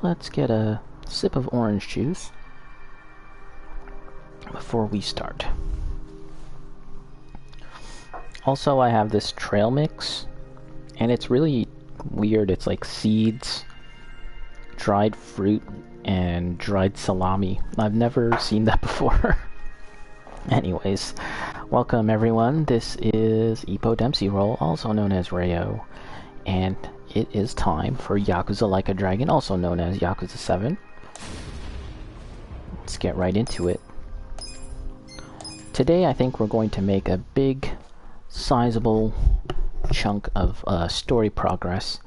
let's get a sip of orange juice before we start. Also, I have this trail mix, and it's really weird. It's like seeds, dried fruit, and dried salami. I've never seen that before. Anyways, welcome everyone. This is Epo Dempsey Roll, also known as Rayo, and it is time for Yakuza Like a Dragon, also known as Yakuza 7. Let's get right into it. Today I think we're going to make a big, sizable chunk of story progress,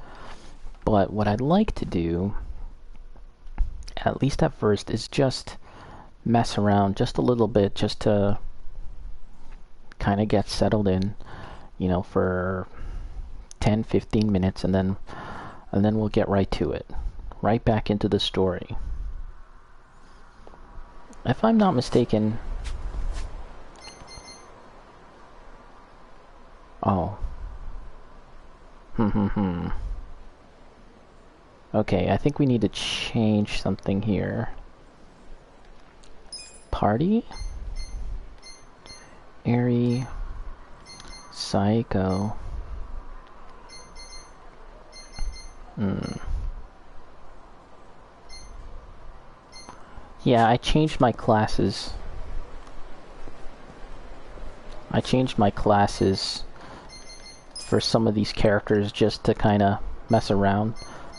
but what I'd like to do, at least at first, is just mess around just a little bit, just to kind of get settled in, you know, for 10-15 minutes, and then we'll get right to it, right back into the story. If I'm not mistaken, okay, I think we need to change something here. Party? Airy. Psycho. Yeah, I changed my classes. For some of these characters just to kind of mess around.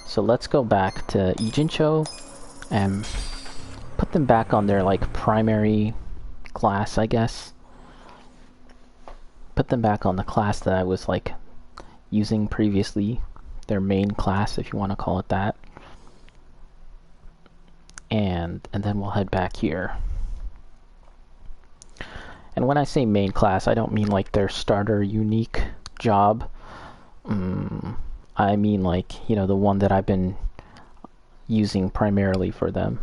So let's go back to Ijincho and put them back on their like primary class, I guess. Put them back on the class that I was like using previously, their main class, if you want to call it that. And then we'll head back here. And when I say main class, I don't mean like their starter unique job. I mean like, you know, the one that I've been using primarily for them.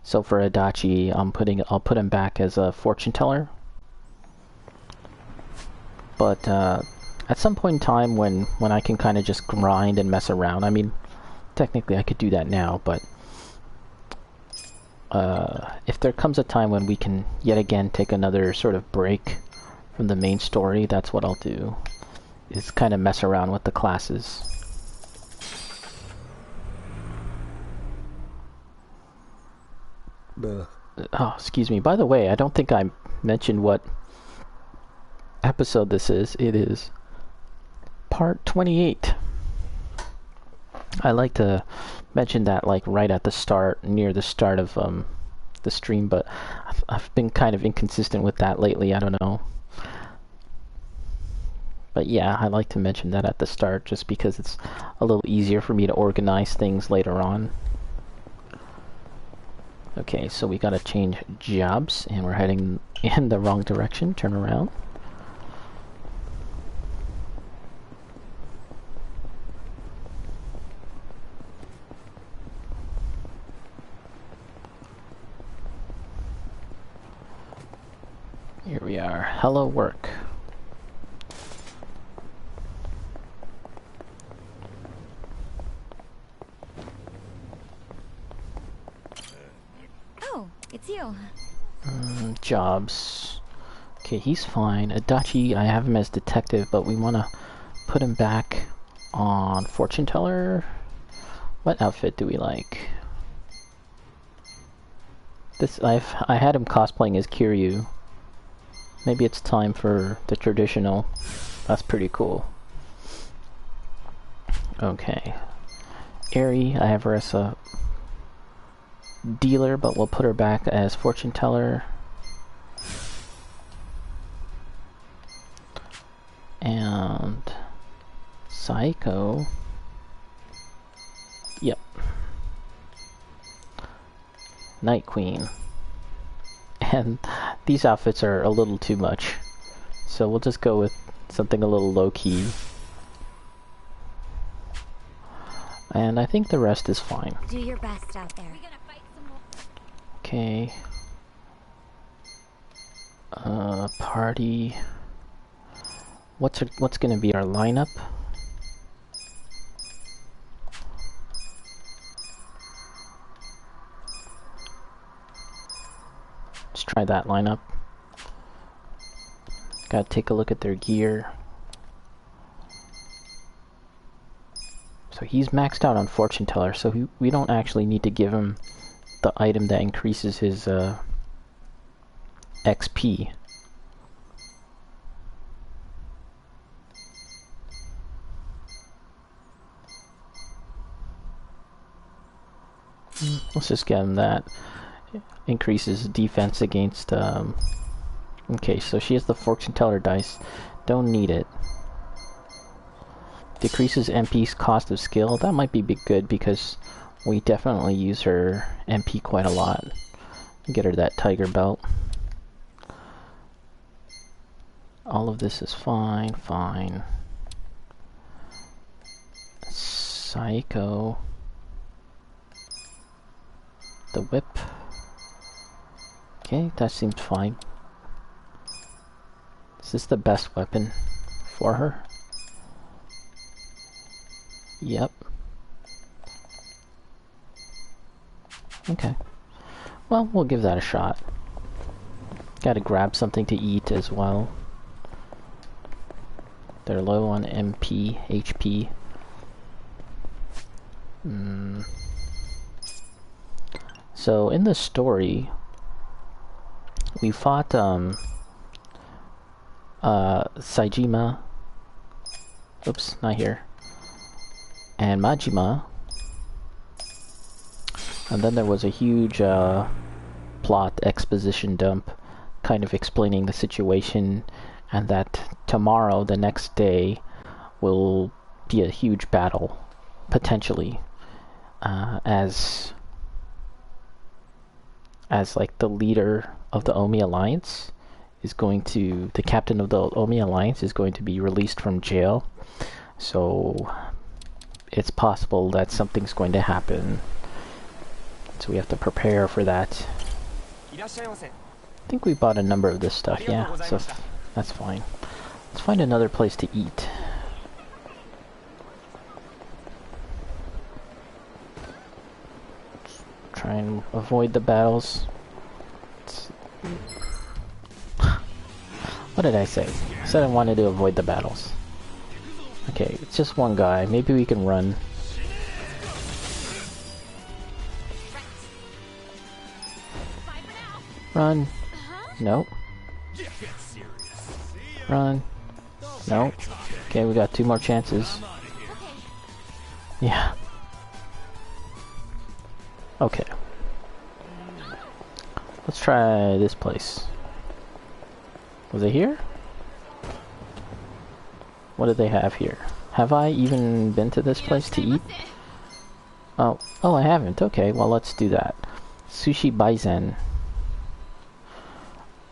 So for Adachi, I'll put him back as a fortune teller. But at some point in time when I can kind of just grind and mess around, I mean, technically I could do that now, but if there comes a time when we can yet again take another sort of break from the main story, that's what I'll do, is kind of mess around with the classes. Oh, excuse me. By the way, I don't think I mentioned what episode this is. It is part 28. I like to mention that like right at the start, near the start of the stream, but I've been kind of inconsistent with that lately. I don't know. But yeah, I like to mention that at the start just because it's a little easier for me to organize things later on. Okay, so we gotta change jobs, and we're heading in the wrong direction. Turn around. Here we are. Hello, work. Oh, it's you. Jobs. Okay, he's fine. Adachi, I have him as detective, but we want to put him back on fortune teller. What outfit do we like? This I had him cosplaying as Kiryu. Maybe it's time for the traditional. That's pretty cool. Okay. Eri, I have her as a dealer, but we'll put her back as fortune teller. And Psycho. Yep. Night Queen. And these outfits are a little too much, so we'll just go with something a little low-key. And I think the rest is fine. Do your best out there. Okay. Party. What's gonna be our lineup? try that lineup. Gotta take a look at their gear. So he's maxed out on Fortune Teller, so we don't actually need to give him the item that increases his XP. Let's just get him that. Increases defense against... Okay, so she has the Fortune Teller dice. Don't need it. Decreases MP's cost of skill. That might be good because we definitely use her MP quite a lot. Get her that tiger belt. All of this is fine, fine. Psycho. The whip. Okay, that seems fine. Is this the best weapon for her? Yep. Okay. Well, we'll give that a shot. Gotta grab something to eat as well. They're low on MP, HP. So in the story, we fought Saejima. Oops, not here. And Majima. And then there was a huge plot exposition dump kind of explaining the situation, and that tomorrow, the next day, will be a huge battle, potentially, as like the leader of the Omi Alliance is going to, the captain of the Omi Alliance is going to be released from jail. So it's possible that something's going to happen. So we have to prepare for that. I think we bought a number of this stuff, yeah, so that's fine. Let's find another place to eat. Try and avoid the battles. What did I say? I said I wanted to avoid the battles. Okay, it's just one guy. Maybe we can run. Run. Nope. Run. Nope. Okay, we got 2 more chances. Yeah. Okay. Let's try this place. Was it here? What do they have here? Have I even been to this place to eat? Oh, I haven't. Okay, well, let's do that. Sushi Baizen.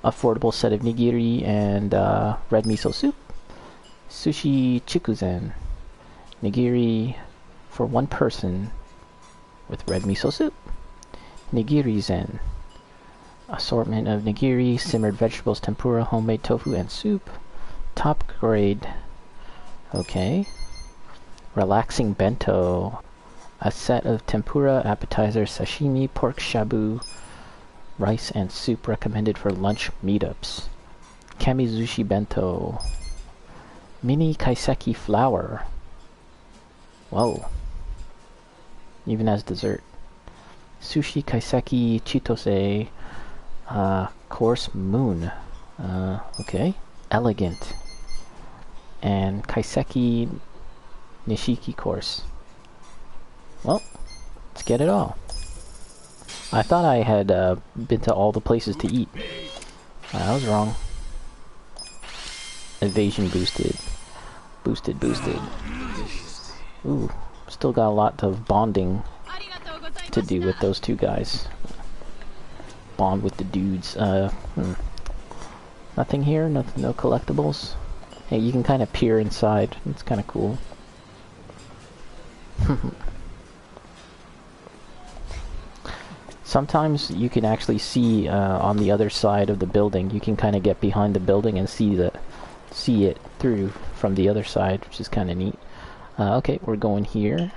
Affordable set of nigiri and red miso soup. Sushi Chikuzen. Nigiri for 1 person with red miso soup. Nigiri Zen. Assortment of nigiri, simmered vegetables, tempura, homemade tofu, and soup. Top grade. Okay. Relaxing bento. A set of tempura, appetizer, sashimi, pork shabu, rice, and soup recommended for lunch meetups. Kamizushi bento. Mini kaiseki flour. Whoa. Even as dessert. Sushi kaiseki chitose. Course moon. Okay. Elegant. And kaiseki nishiki course. Well, let's get it all. I thought I had been to all the places to eat. I was wrong. Evasion boosted. Boosted. Ooh, still got a lot of bonding to do with those 2 guys. Bond with the dudes. Nothing here? Nothing, no collectibles? Hey, you can kind of peer inside. It's kind of cool. Sometimes you can actually see on the other side of the building. You can kind of get behind the building and see it through from the other side, which is kind of neat. Okay, we're going here.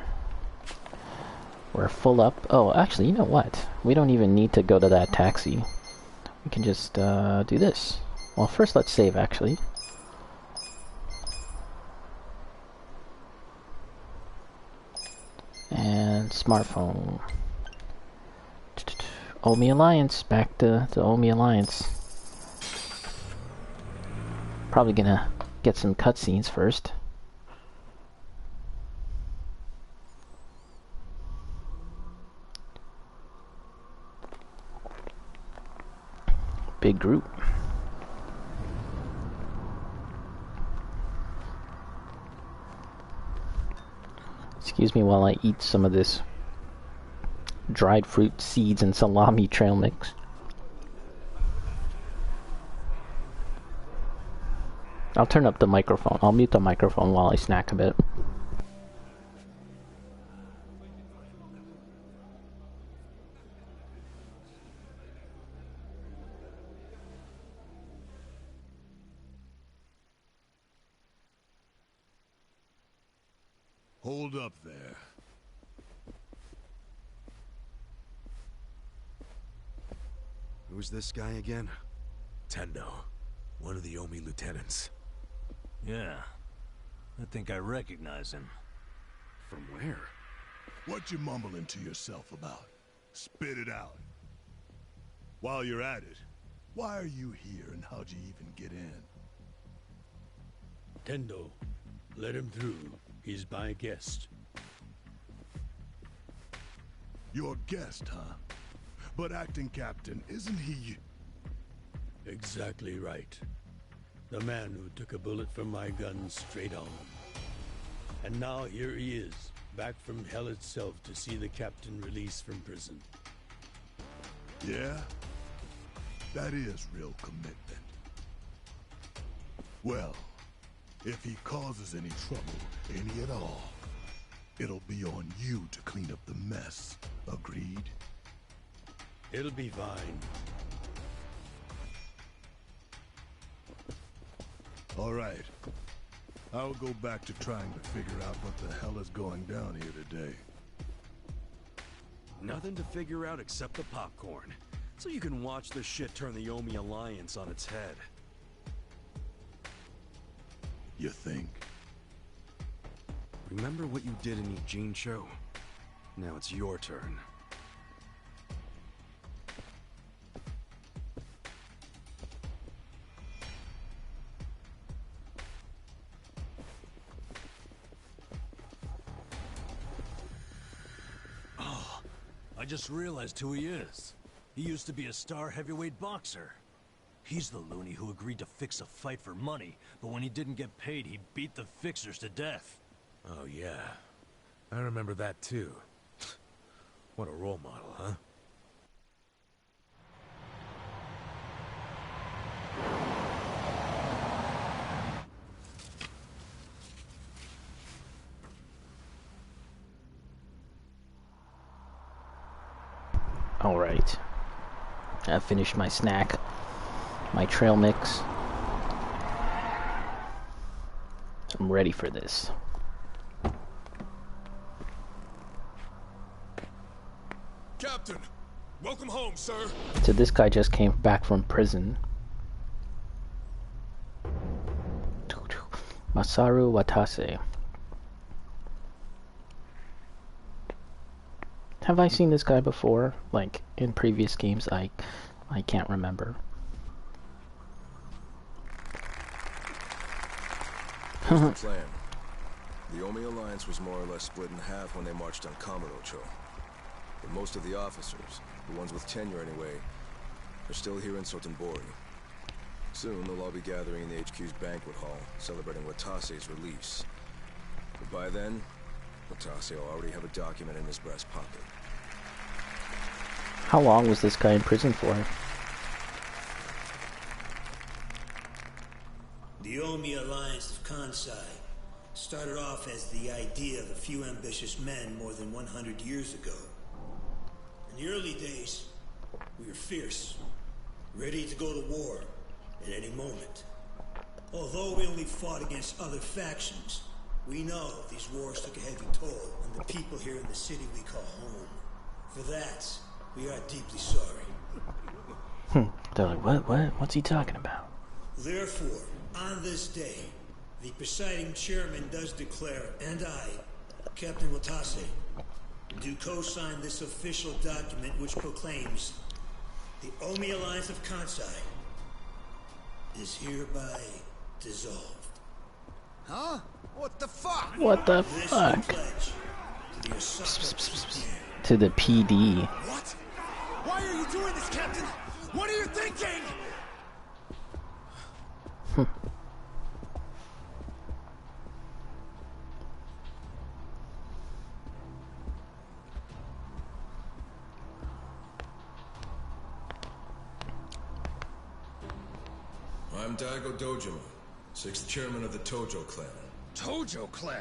We're full up. Oh, actually, you know what? We don't even need to go to that taxi. we can just do this. Well, first let's save, actually. And smartphone. Omi Alliance, back to Omi Alliance. Probably gonna get some cutscenes first. Big group. Excuse me while I eat some of this dried fruit, seeds, and salami trail mix. I'll turn up the microphone. I'll mute the microphone while I snack a bit. Hold up there. Who's this guy again? Tendo, one of the Omi lieutenants. Yeah, I think I recognize him. From where? What you mumbling to yourself about? Spit it out. While you're at it, why are you here and how'd you even get in? Tendo, let him through. He's my guest. Your guest, huh? But acting captain, isn't he... Exactly right. The man who took a bullet from my gun straight on. And now here he is, back from hell itself to see the captain released from prison. Yeah? That is real commitment. Well, if he causes any trouble, any at all, it'll be on you to clean up the mess. Agreed? It'll be fine. All right. I'll go back to trying to figure out what the hell is going down here today. Nothing to figure out except the popcorn. So you can watch this shit turn the Omi Alliance on its head. You think? Remember what you did in Eugene Show? Now it's your turn. I just realized who he is. He used to be a star heavyweight boxer. He's the loony who agreed to fix a fight for money, but when he didn't get paid, he beat the fixers to death. Oh yeah, I remember that too. What a role model, huh? Alright. I finished my snack, my trail mix. I'm ready for this. Captain! Welcome home, sir! So this guy just came back from prison. Masaru Watase. Have I seen this guy before? Like, in previous games? I can't remember. Here's the plan. The Omi Alliance was more or less split in half when they marched on Kamurocho. But most of the officers, the ones with tenure anyway, are still here in Sotenbori. Soon they'll all be gathering in the HQ's banquet hall, celebrating Watase's release. But by then, Watase will already have a document in his breast pocket. How long was this guy in prison for? The Omi Alliance of Kansai started off as the idea of a few ambitious men more than 100 years ago. In the early days, we were fierce, ready to go to war at any moment. Although we only fought against other factions, we know these wars took a heavy toll on the people here in the city we call home. For that, we are deeply sorry. They're like, what? What's he talking about? Therefore, on this day, the presiding chairman does declare, and I, Captain Watase, do co-sign this official document which proclaims the Omi Alliance of Kansai is hereby dissolved. Huh? What the fuck? What the This fuck? we pledge to the Osaka To the PD. What? Why are you doing this, Captain? What are you thinking? I'm Daigo Dojima, 6th chairman of the Tojo clan. Tojo clan?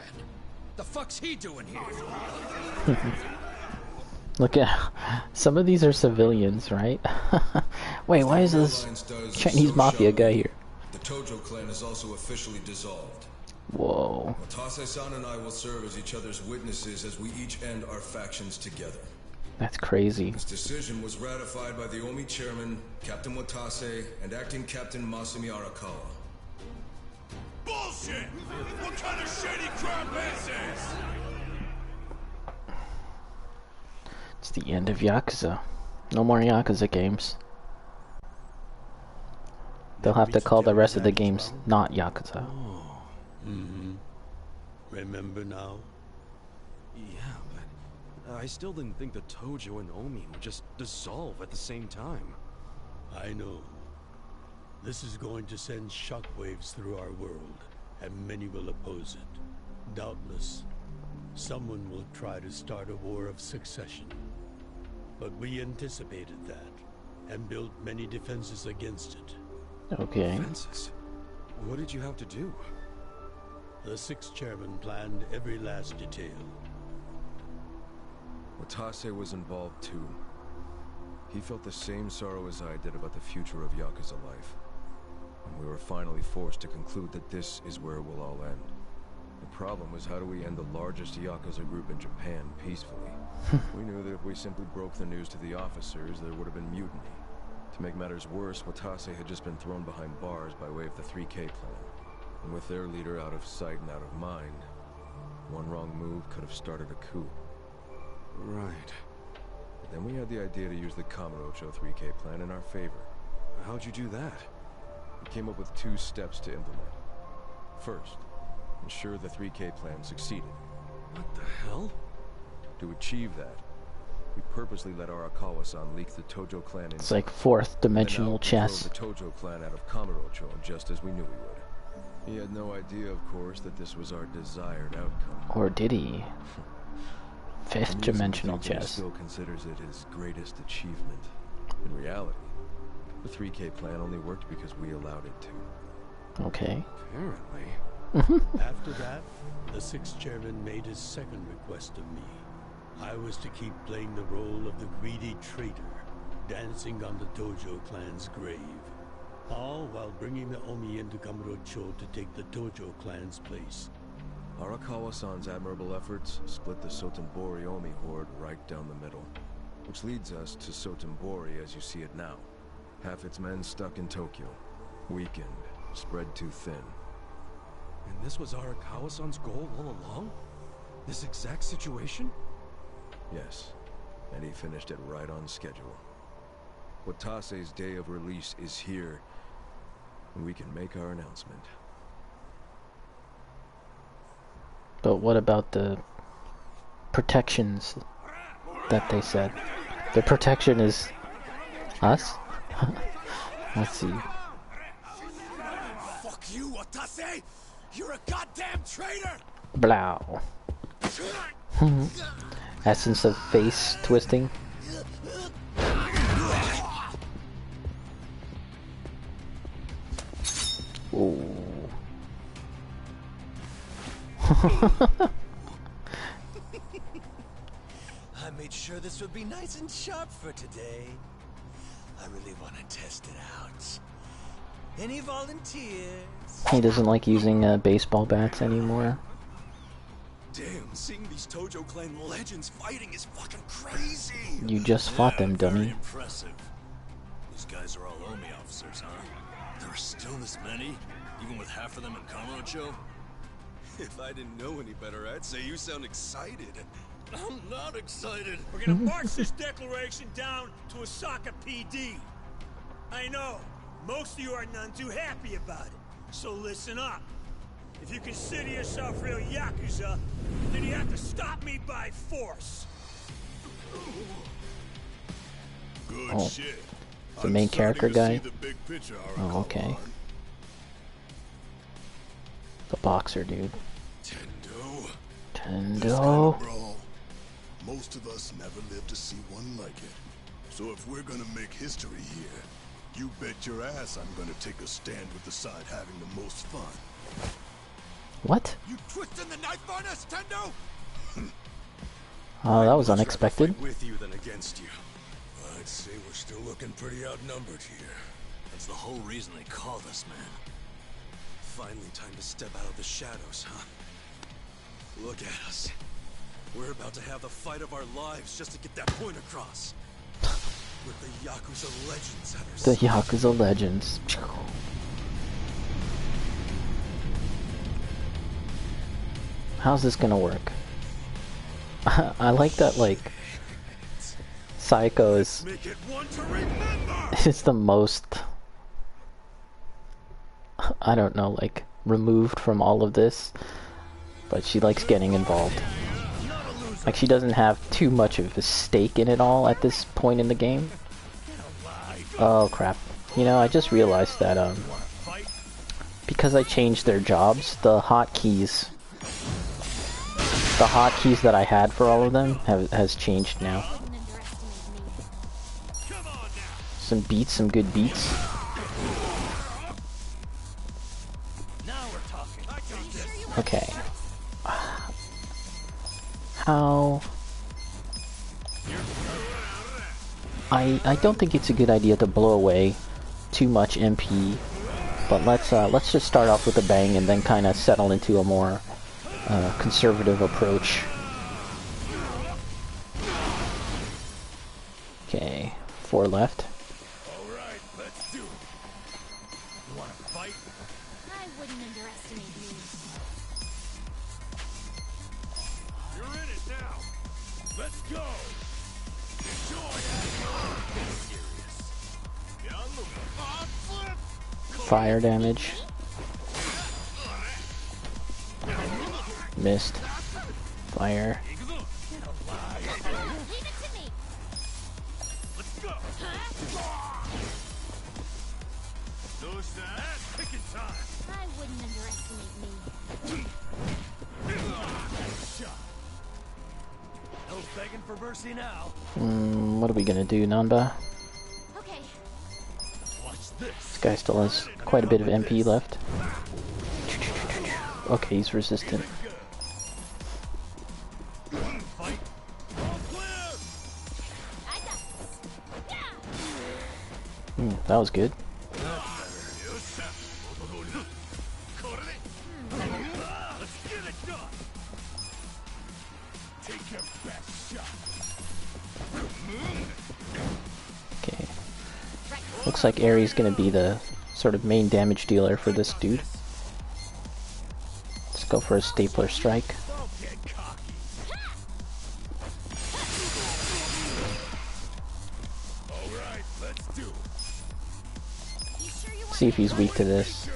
The fuck's he doing here? Look at some of these are civilians, right? Wait, why is this Chinese mafia guy here? The Tojo clan is also officially dissolved. Whoa. Watase-san and I will serve as each other's witnesses as we each end our factions together. That's crazy. This decision was ratified by the Omi chairman, Captain Watase, and acting Captain Masumi Arakawa. Bullshit! What kind of shady crap is this? It's the end of Yakuza. No more Yakuza games. They'll have to call the rest of the games not Yakuza. Remember now? Yeah, but I still didn't think the Tojo and Omi would just dissolve at the same time. I know. This is going to send shockwaves through our world, and many will oppose it. Doubtless, someone will try to start a war of succession. But we anticipated that, and built many defenses against it. Okay. Defenses? What did you have to do? The 6th chairman planned every last detail. Watase was involved too. He felt the same sorrow as I did about the future of Yakuza life. And we were finally forced to conclude that this is where it will all end. The problem was, how do we end the largest Yakuza group in Japan peacefully? We knew that if we simply broke the news to the officers, there would have been mutiny. To make matters worse, Watase had just been thrown behind bars by way of the 3K plan. And with their leader out of sight and out of mind, one wrong move could have started a coup. Right. But then we had the idea to use the Kamurocho 3K plan in our favor. How'd you do that? We came up with 2 steps to implement. First, ensure the 3K plan succeeded. What the hell? To achieve that, we purposely let Arakawa-san leak the Tojo clan in. It's like fourth dimensional chess. The Tojo clan out of Kamurocho, just as we knew he would. He had no idea, of course, that this was our desired outcome. Or did he? Fifth dimensional He chess. still considers it his greatest achievement. In reality, the 3K plan only worked because we allowed it to. Okay. Apparently. After that, the 6th chairman made his second request of me. I was to keep playing the role of the greedy traitor, dancing on the Tojo clan's grave. All while bringing the Omi into Kamurocho to take the Tojo clan's place. Arakawa-san's admirable efforts split the Sotenbori Omi horde right down the middle. Which leads us to Sotenbori as you see it now. Half its men stuck in Tokyo. Weakened, spread too thin. And this was Arakawa-san's goal all along? This exact situation? Yes, and he finished it right on schedule. Watase's day of release is here, and we can make our announcement. But what about the protections that they said? The protection is us? Let's see. Fuck you, Watase! You're a goddamn traitor! Blow. Essence of face twisting. Ooh. I made sure this would be nice and sharp for today. I really want to test it out. Any volunteers? He doesn't like using baseball bats anymore. Damn, seeing these Tojo clan legends fighting is fucking crazy! You just fought them, Very dummy. impressive. These guys are all Omi officers, huh? There are still this many? Even with half of them in Kamurocho? If I didn't know any better, I'd say you sound excited. I'm not excited. We're gonna march this declaration down to Osaka PD. I know, most of you are none too happy about it, so listen up. If you consider yourself real Yakuza, then you have to stop me by force. Good Oh. shit. The main character guy? The big picture, Oh, okay. The boxer dude. Tendo. Tendo. This kind of brawl, most of us never lived to see one like it. So if we're gonna make history here, you bet your ass I'm gonna take a stand with the side having the most fun. What? You twisting the knife on us, Tendo? Oh, that was I'd much rather unexpected. fight with you than against you. I'd say we're still looking pretty outnumbered here. That's the whole reason they called us, man. Finally time to step out of the shadows, huh? Look at us. We're about to have the fight of our lives just to get that point across. With the Yakuza legends at our The side. Yakuza legends. How's this gonna work? I like that, like, Psycho is Make it one to remember! is the most, I don't know, like, removed from all of this, but she likes getting involved. Like, she doesn't have too much of a stake in it all at this point in the game. Oh crap. You know, I just realized that because I changed their jobs, the hotkeys that I had for all of them has changed now. Some beats, some good beats. Okay. How? I don't think it's a good idea to blow away too much MP, but let's just start off with a bang and then kind of settle into a more conservative approach. Okay, 4 left. Alright, let's do it. You wanna fight? I wouldn't underestimate me. You're in it now. Let's go. Enjoy it. Fire damage. Missed. Fire. Leave it to me. Let's go. Picking time. I wouldn't underestimate me. No begging for mercy now. What are we gonna do, Nanba? Okay. Watch this. This guy still has quite a bit of MP left. Okay, he's resistant. Fight. All clear. I got this. Yeah. That was good. Let's get it done. Take your best shot. Okay. Looks like Ares gonna be the sort of main damage dealer for this dude. Let's go for a stapler strike. Don't get cocky. All right, let's do it. You sure you want See if he's weak to this.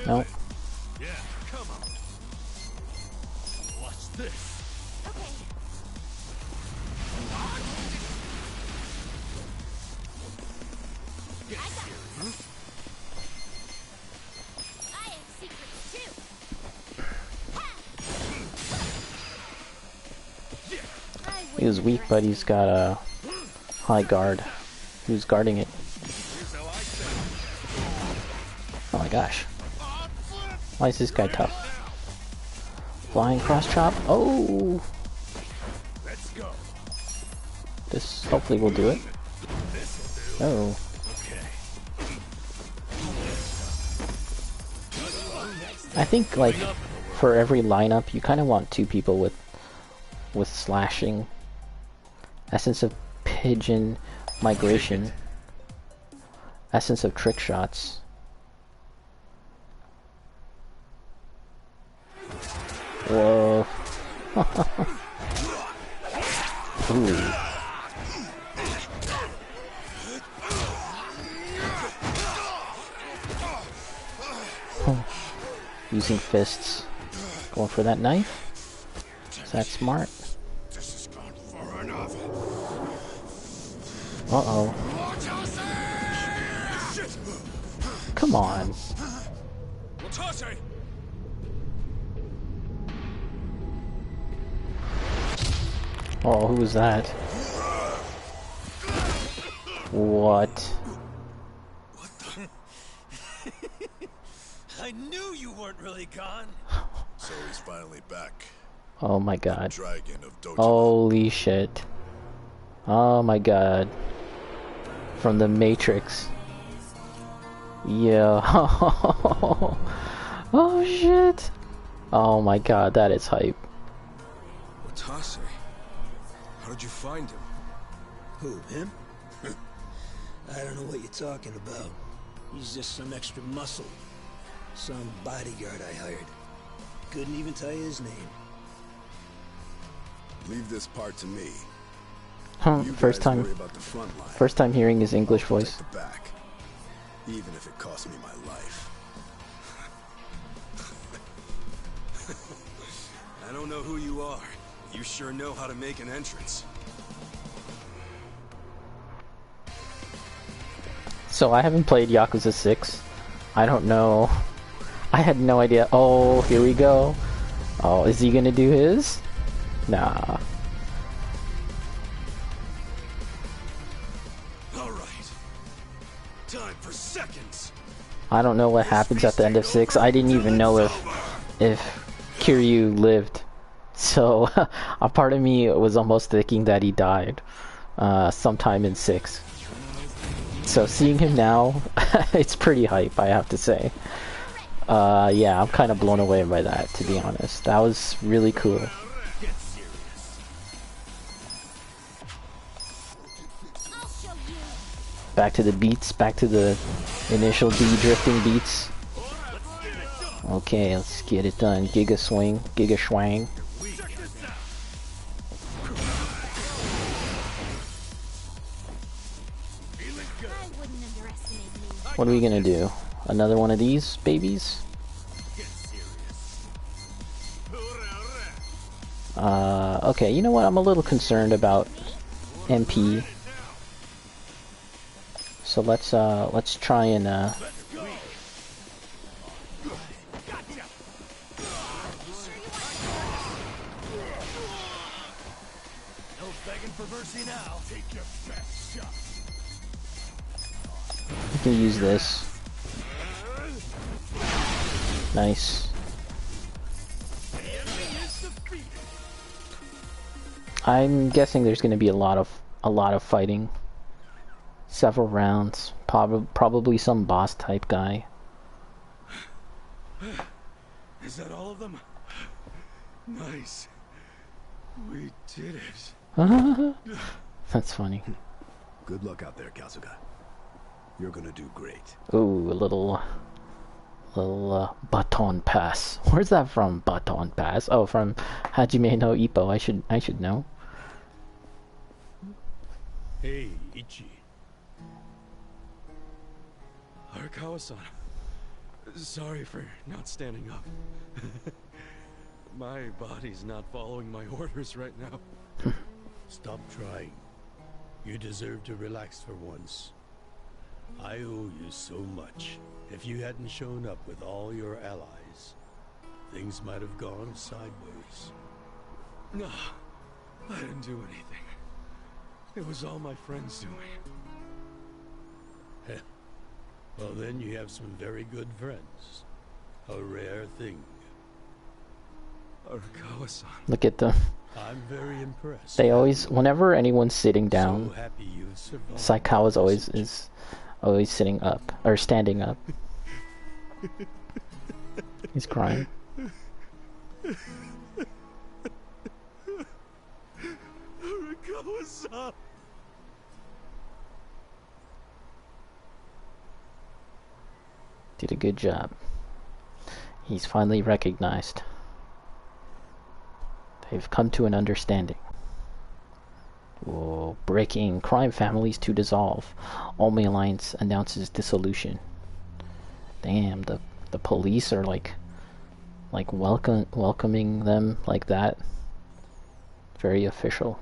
Nope. Yeah, come on. Watch this. Okay. Get I got serious. I have secrets too. I He was weak, but he's got a high guard. Who's guarding it? Oh my gosh. Why is this guy tough? Flying cross chop? Oh! Let's go. This hopefully will do it. Oh. Okay. I think, like, for every lineup, you kind of want 2 people with slashing. Essence of Pigeon, migration. Essence of trick shots. Whoa. Ooh. Using fists. Going for that knife? Is that smart? This has gone far enough. Uh-oh. Come on. Oh, who was that? What? I knew you weren't really gone. So he's finally back. Oh my god. Dragon of Dojima. Holy shit. Oh my god. From the Matrix. Yeah. Oh shit. Oh my god, that is hype. Watase? How did you find him? Who, him? I don't know what you're talking about. He's just some extra muscle. Some bodyguard I hired. Couldn't even tell you his name. Leave this part to me. You First guys time. worry about the front line. First time hearing his English I'll voice. take the back, even if it costs me my life. I don't know who you are. You sure know how to make an entrance. So I haven't played Yakuza 6. I don't know. I had no idea. Oh, here we go. Oh, is he gonna do his? Nah. Alright. Time for seconds. I don't know what happens at the end of 6. I didn't even know if Kiryu lived. So a part of me was almost thinking that he died sometime in 6. So seeing him now, it's pretty hype, I have to say. Yeah, I'm kind of blown away by that, to be honest. That was really cool. Back to the beats, back to the initial D-drifting beats. Okay, let's get it done. Giga swing, Giga schwang. What are we gonna do? Another one of these babies? Okay, you know what? I'm a little concerned about MP. So let's try and we can use this. Nice. I'm guessing there's going to be a lot of fighting. Several rounds. Probably some boss type guy. Is that all of them? Nice. We did it. That's funny. Good luck out there, Kasuga. You're gonna do great. Ooh, a little baton pass. Where's that from? Baton pass. Oh, from Hajime no Ippo. I should know. Hey, Ichi. Arakawa-san. Sorry for not standing up. My body's not following my orders right now. Stop trying. You deserve to relax for once. I owe you so much. If you hadn't shown up with all your allies, things might have gone sideways. No, I didn't do anything. It was all my friends doing. Well, then you have some very good friends. A rare thing. Arakawa-san. Look at them. I'm very impressed. They always, whenever anyone's sitting down, So happy you've survived. Saikawa's always sitting up or standing up. He's crying. Arakawa-san. Did a good job. He's finally recognized. They've come to an understanding. Whoa, breaking. Crime families to dissolve. Omi Alliance announces dissolution. Damn, the police are like welcoming them like that. Very official.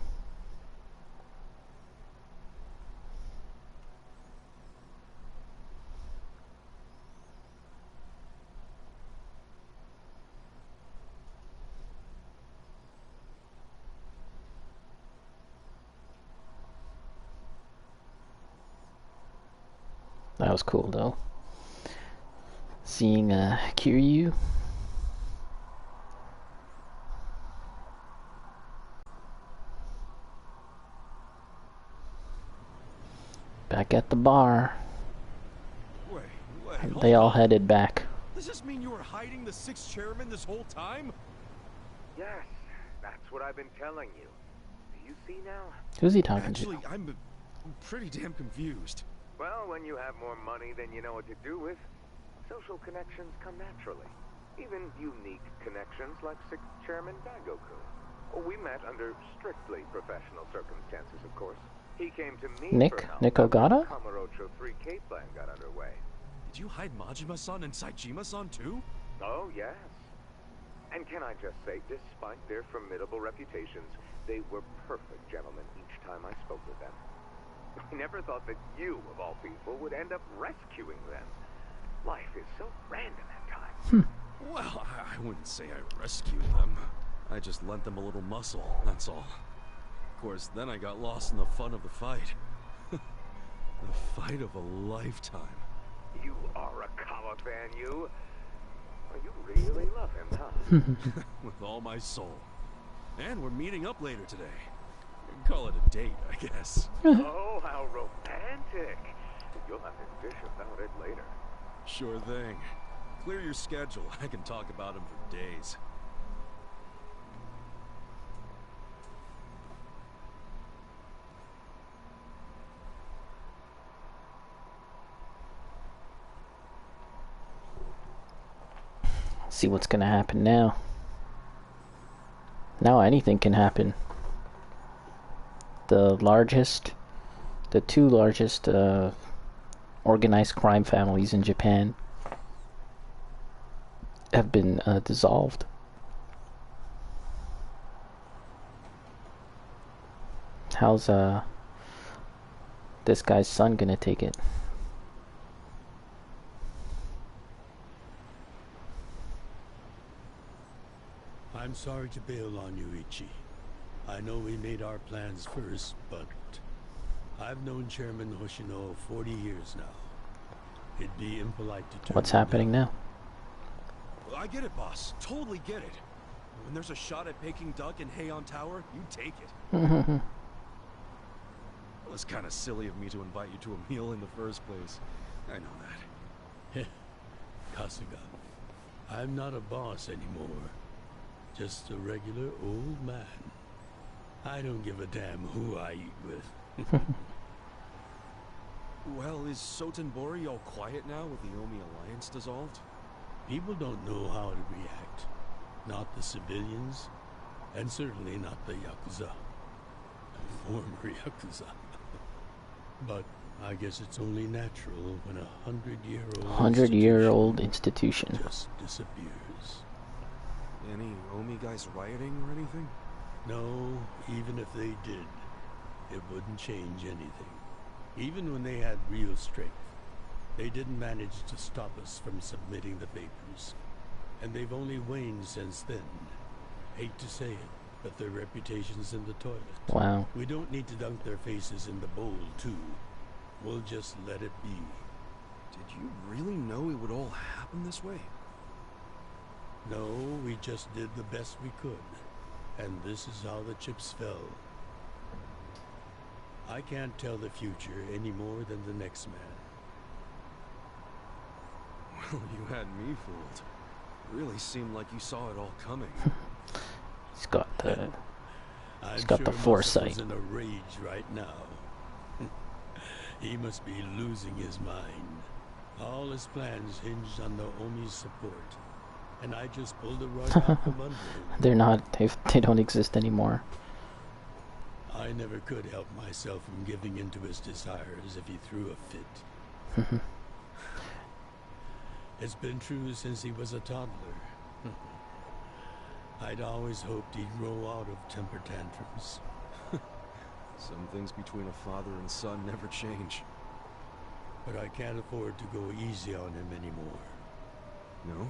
That was cool though. Seeing Kiryu. Back at the bar. Wait, They all headed back. Does this mean you were hiding the sixth chairman this whole time? Yes, that's what I've been telling you. Do you see now? Who's he talking Actually, to? I'm pretty damn confused. Well, when you have more money than you know what to do with, social connections come naturally. Even unique connections like Sixth Chairman Daigoku. We met under strictly professional circumstances, of course. He came to me Nick? for help Nick when Ogata? the Kamurocho 3K plan got underway. Did you hide Majima-san and Saejima-san too? Oh, yes. And can I just say, despite their formidable reputations, they were perfect gentlemen each time I spoke with them. I never thought that you, of all people, would end up rescuing them. Life is so random at times. Well, I wouldn't say I rescued them. I just lent them a little muscle, that's all. Of course, then I got lost in the fun of the fight. The fight of a lifetime. You are a Kawa fan, you. Well, you really love him, huh? With all my soul. And we're meeting up later today. Call it a date, I guess. Oh, how romantic. You'll have to dish about it later. Sure thing. Clear your schedule. I can talk about him for days. See what's gonna happen now. Now anything can happen. The two largest organized crime families in Japan have been dissolved. How's this guy's son gonna take it? I'm sorry to bail on you, Ichi. I know we made our plans first, but I've known Chairman Hoshino 40 years now. It'd be impolite to turn What's him happening down. now? I get it, boss. Totally get it. When there's a shot at Peking Duck and Heian Tower, you take it. It was kind of silly of me to invite you to a meal in the first place. I know that. Kasuga, I'm not a boss anymore. Just a regular old man. I don't give a damn who I eat with. Well, is Sotenbori all quiet now with the Omi Alliance dissolved? People don't know how to react. Not the civilians, and certainly not the Yakuza. Former Yakuza. But I guess it's only natural when a 100-year-old institution just disappears. Any Omi guys rioting or anything? No, even if they did, it wouldn't change anything. Even when they had real strength, they didn't manage to stop us from submitting the papers. And they've only waned since then. Hate to say it, but their reputation's in the toilet. Wow. We don't need to dunk their faces in the bowl, too. We'll just let it be. Did you really know it would all happen this way? No, we just did the best we could. And this is how the chips fell. I can't tell the future any more than the next man. Well, you had me fooled. Really seemed like you saw it all coming. He's got the I'm got sure the foresight. Masako's in a rage right now. He must be losing his mind. All his plans hinged on the Omi's support, and I just pulled the rug out from under him. They're not. They don't exist anymore. I never could help myself from giving in to his desires if he threw a fit. It's been true since he was a toddler. I'd always hoped he'd grow out of temper tantrums. Some things between a father and son never change. But I can't afford to go easy on him anymore. No?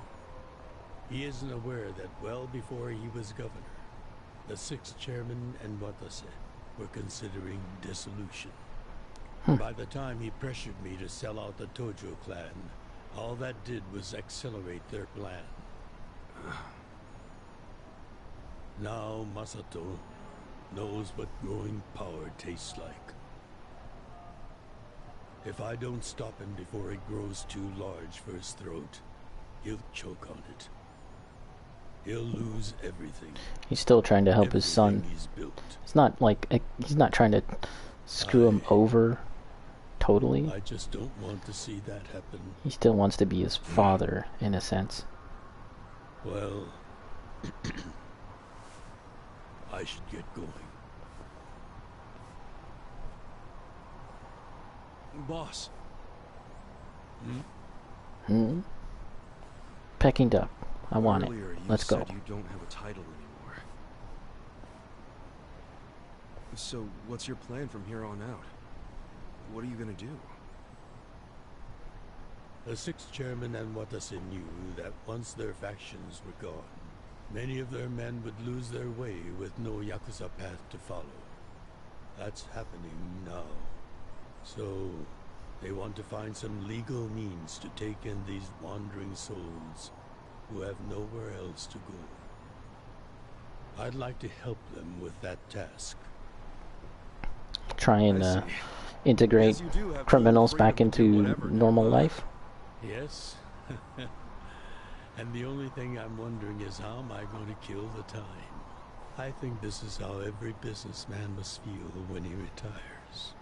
He isn't aware that well before he was governor, the 6th chairman and Watase were considering dissolution. By the time he pressured me to sell out the Tojo clan, all that did was accelerate their plan. Now Masato knows what growing power tastes like. If I don't stop him before it grows too large for his throat, he'll choke on it. He'll lose everything. He's still trying to help his son. He's built. It's not like he's not trying to screw him over totally. I just don't want to see that happen. He still wants to be his father, in a sense. Well, I should get going. Boss. Peking duck. I want it. Earlier, Let's you go. said you don't have a title anymore. So, what's your plan from here on out? What are you gonna do? The 6th chairman and Watase knew that once their factions were gone, many of their men would lose their way with no Yakuza path to follow. That's happening now. So, they want to find some legal means to take in these wandering souls who have nowhere else to go. I'd like to help them with that task. Try and integrate criminals back into normal life. Yes. And the only thing I'm wondering is how am I going to kill the time? I think this is how every businessman must feel when he retires.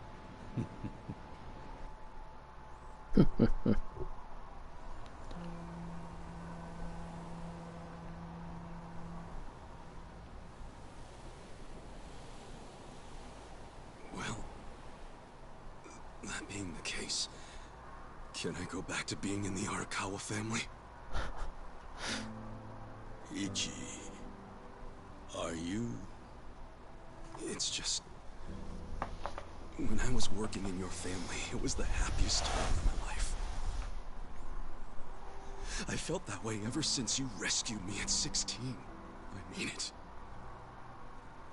Well, that being the case, can I go back to being in the Arakawa family? Ichi, are you? It's just... when I was working in your family, it was the happiest time of my life. I felt that way ever since you rescued me at 16. I mean it.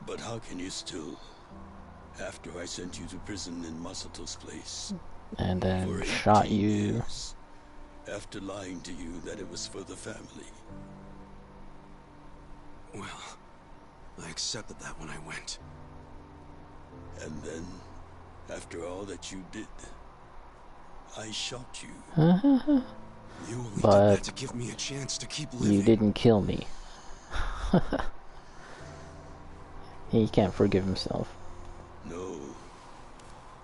But how can you still? After I sent you to prison in Masato's place. And then for shot 18 you. years, after lying to you that it was for the family. Well, I accepted that when I went. And then, after all that you did, I shot you. You only But did that to give me a chance to keep living. you didn't kill me. He can't forgive himself. No.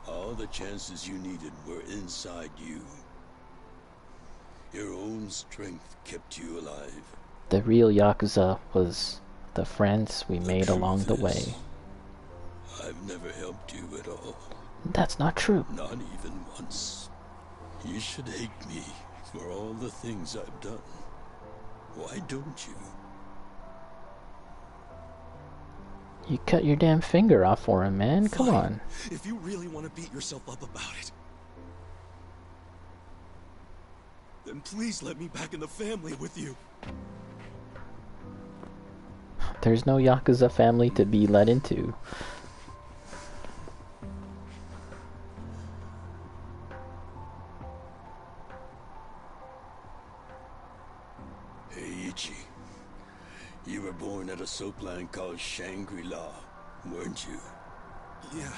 All the chances you needed were inside you. Your own strength kept you alive. The real Yakuza was the friends we made along the way. I've never helped you at all. That's not true. Not even once. You should hate me for all the things I've done. Why don't you? You cut your damn finger off for him, man. Come Fine. on. If you really want to beat yourself up about it, then please let me back in the family with you. There's no Yakuza family to be let into. Hey, Ichi. You were born at a soapland called Shangri-La, weren't you? Yeah.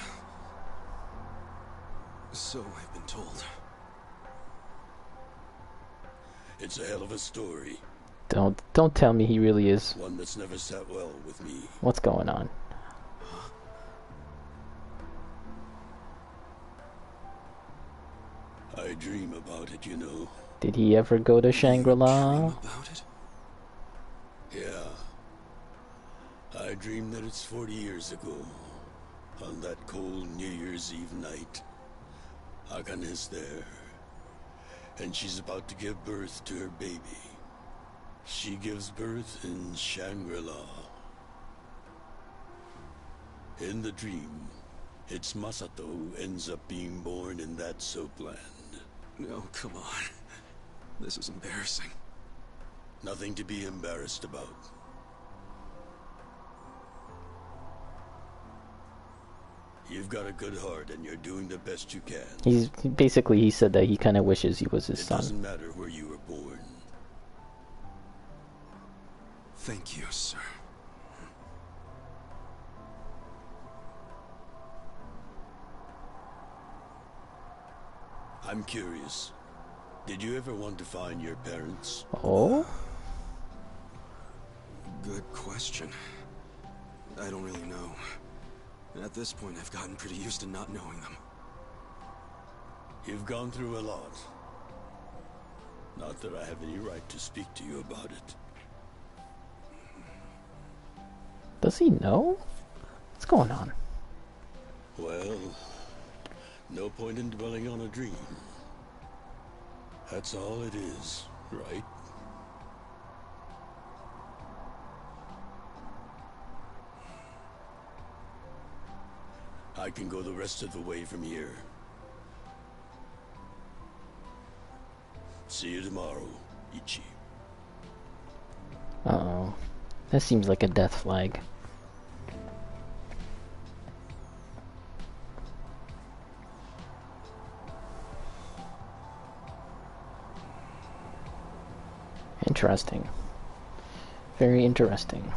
So I've been told. It's a hell of a story. Don't tell me he really is. One that's never sat well with me. What's going on? I dream about it, you know. Did he ever go to Shangri-La? Dream about it? Yeah. I dreamed that it's 40 years ago. On that cold New Year's Eve night. Akane is there. And she's about to give birth to her baby. She gives birth in Shangri-La. In the dream, it's Masato ends up being born in that soapland. No, come on. This is embarrassing. Nothing to be embarrassed about. You've got a good heart and you're doing the best you can. He said that he kind of wishes he was his son. It doesn't matter where you were born. Thank you, sir. I'm curious. Did you ever want to find your parents? Oh? Good question. I don't really know. At this point, I've gotten pretty used to not knowing them. You've gone through a lot. Not that I have any right to speak to you about it. Does he know? What's going on? Well, no point in dwelling on a dream. That's all it is, right? I can go the rest of the way from here. See you tomorrow, Ichi. Uh-oh. That seems like a death flag. Interesting. Very interesting.